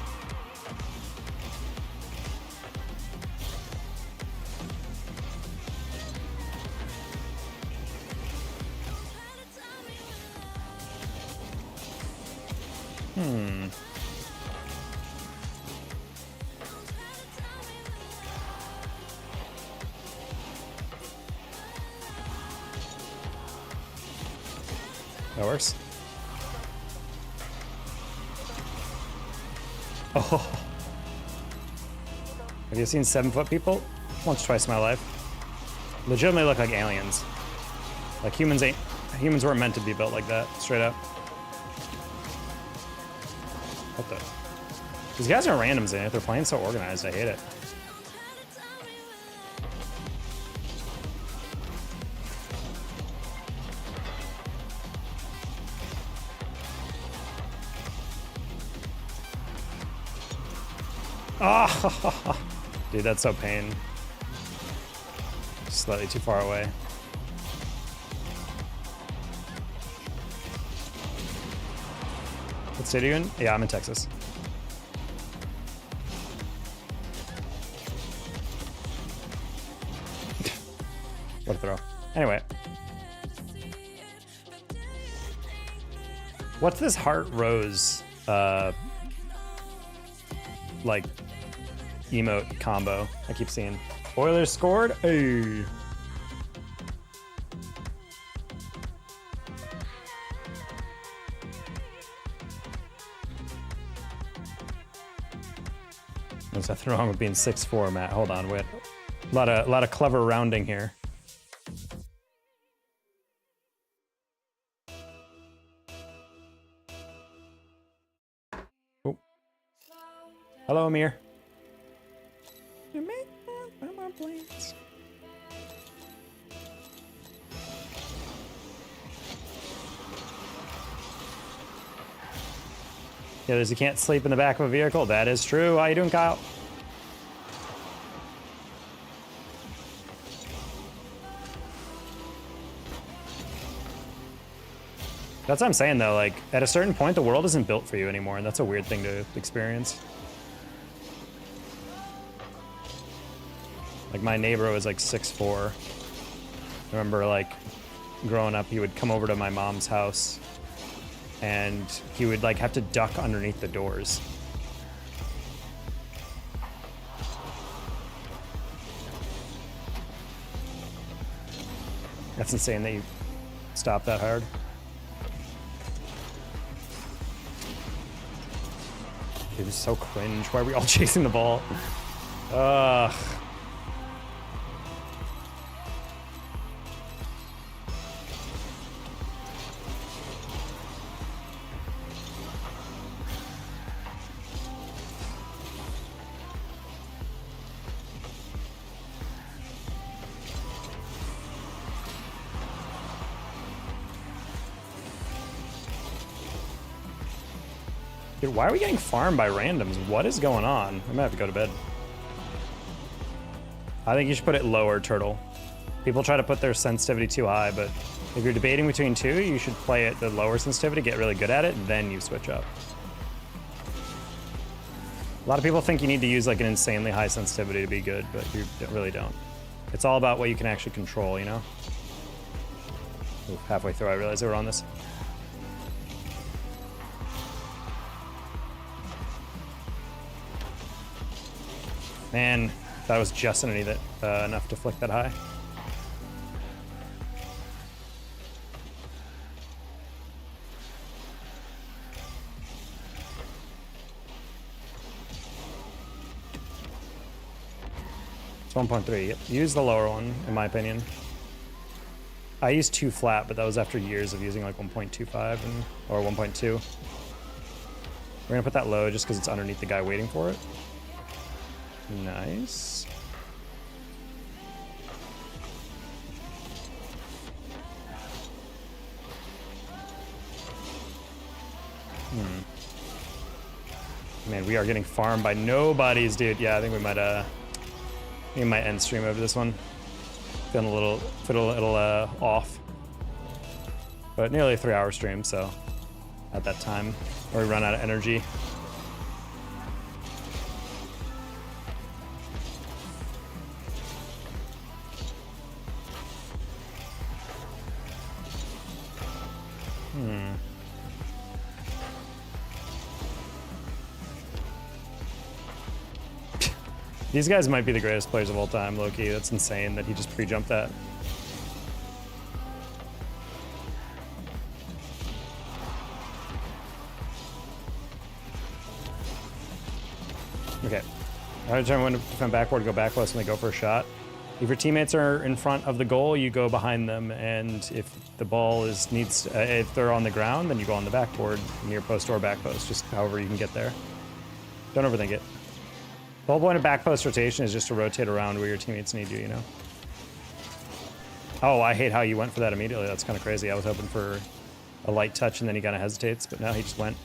That works. Oh. Have you seen 7 foot people? Once, twice in my life. Legitimately look like aliens. Like humans weren't meant to be built like that, straight up. What the? These guys are randoms in it. They're playing so organized. I hate it. Oh, dude, that's so pain. Slightly too far away. What state are you in? Yeah, I'm in Texas. What a throw. Anyway. What's this heart rose, like, emote combo I keep seeing? Oilers scored? Hey. There's nothing wrong with being 6'4", Matt. Hold on, wait. A lot of clever rounding here. Oh. Hello, Amir. Yeah, there's you can't sleep in the back of a vehicle. That is true. How you doing, Kyle? That's what I'm saying, though. Like, at a certain point, the world isn't built for you anymore, and that's a weird thing to experience. Like, my neighbor was like 6'4". I remember, like, growing up, he would come over to my mom's house, and he would, like, have to duck underneath the doors. That's insane that you stopped that hard. It was so cringe. Why are we all chasing the ball? Ugh. Dude, why are we getting farmed by randoms? What is going on? I might have to go to bed. I think you should put it lower, Turtle. People try to put their sensitivity too high, but if you're debating between two, you should play it the lower sensitivity, get really good at it, then you switch up. A lot of people think you need to use like an insanely high sensitivity to be good, but you really don't. It's all about what you can actually control, you know? Ooh, halfway through, I realized they were on this. Man, that was just underneath it, enough to flick that high. It's 1.3. Yep. Use the lower one, in my opinion. I used 2 flat, but that was after years of using like 1.25 or 1.2. We're gonna put that low just because it's underneath the guy waiting for it. Nice. Man, we are getting farmed by nobodies, dude. Yeah, I think we might end stream over this one. Feeling a little off. But nearly a 3-hour stream, so at that time, or we run out of energy. These guys might be the greatest players of all time, Loki. That's insane that he just pre-jumped that. Okay. I determine when to defend backward, go backless when they go for a shot. If your teammates are in front of the goal, you go behind them, and if the ball if they're on the ground, then you go on the backboard, near post or back post, just however you can get there. Don't overthink it. The whole point of back post rotation is just to rotate around where your teammates need you, you know? Oh, I hate how you went for that immediately. That's kind of crazy. I was hoping for a light touch and then he kind of hesitates, but no, he just went.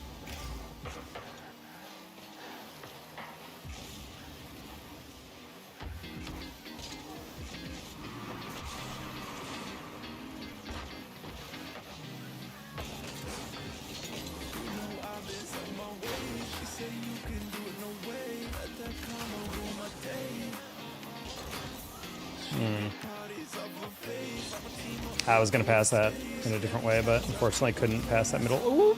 I was gonna pass that in a different way, but unfortunately couldn't pass that middle. Ooh.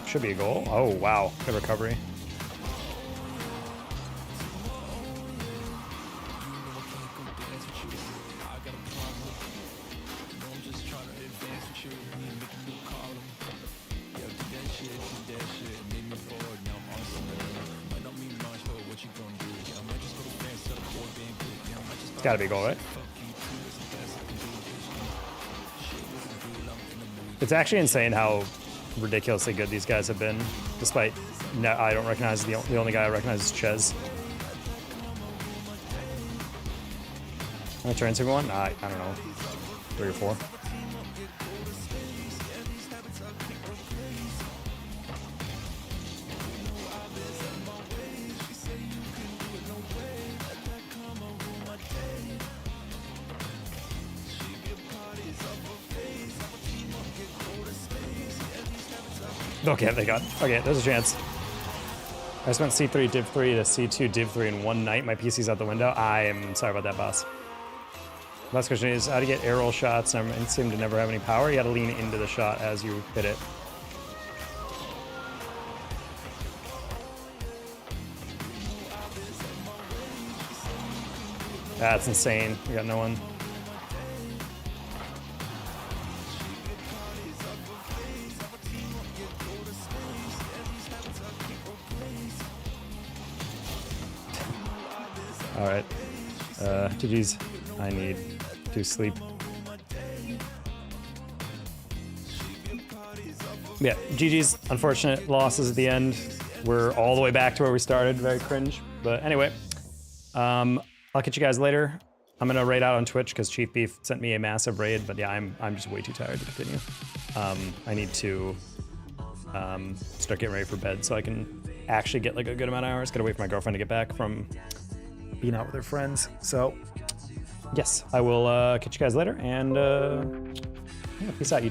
Should be a goal. Oh, wow. Good recovery. It's gotta be a goal, right? It's actually insane how ridiculously good these guys have been, despite I don't recognize the only guy I recognize is Schedge. Am I turn to one? I don't know, 3 or 4. Okay, they got. Okay, there's a chance. I just went C3 div 3 to C2 div 3 in one night. My PC's out the window. I am sorry about that, boss. Last question is how to get air roll shots and seem to never have any power. You gotta lean into the shot as you hit it. That's insane. We got no one. All right, GG's. I need to sleep. Yeah, GG's. Unfortunate losses at the end. We're all the way back to where we started. Very cringe. But anyway, I'll catch you guys later. I'm gonna raid out on Twitch because Chief Beef sent me a massive raid, but yeah, I'm just way too tired to continue. I need to start getting ready for bed so I can actually get like a good amount of hours. Gotta wait for my girlfriend to get back from being out with her friends. So yes, I will catch you guys later, and yeah, peace out.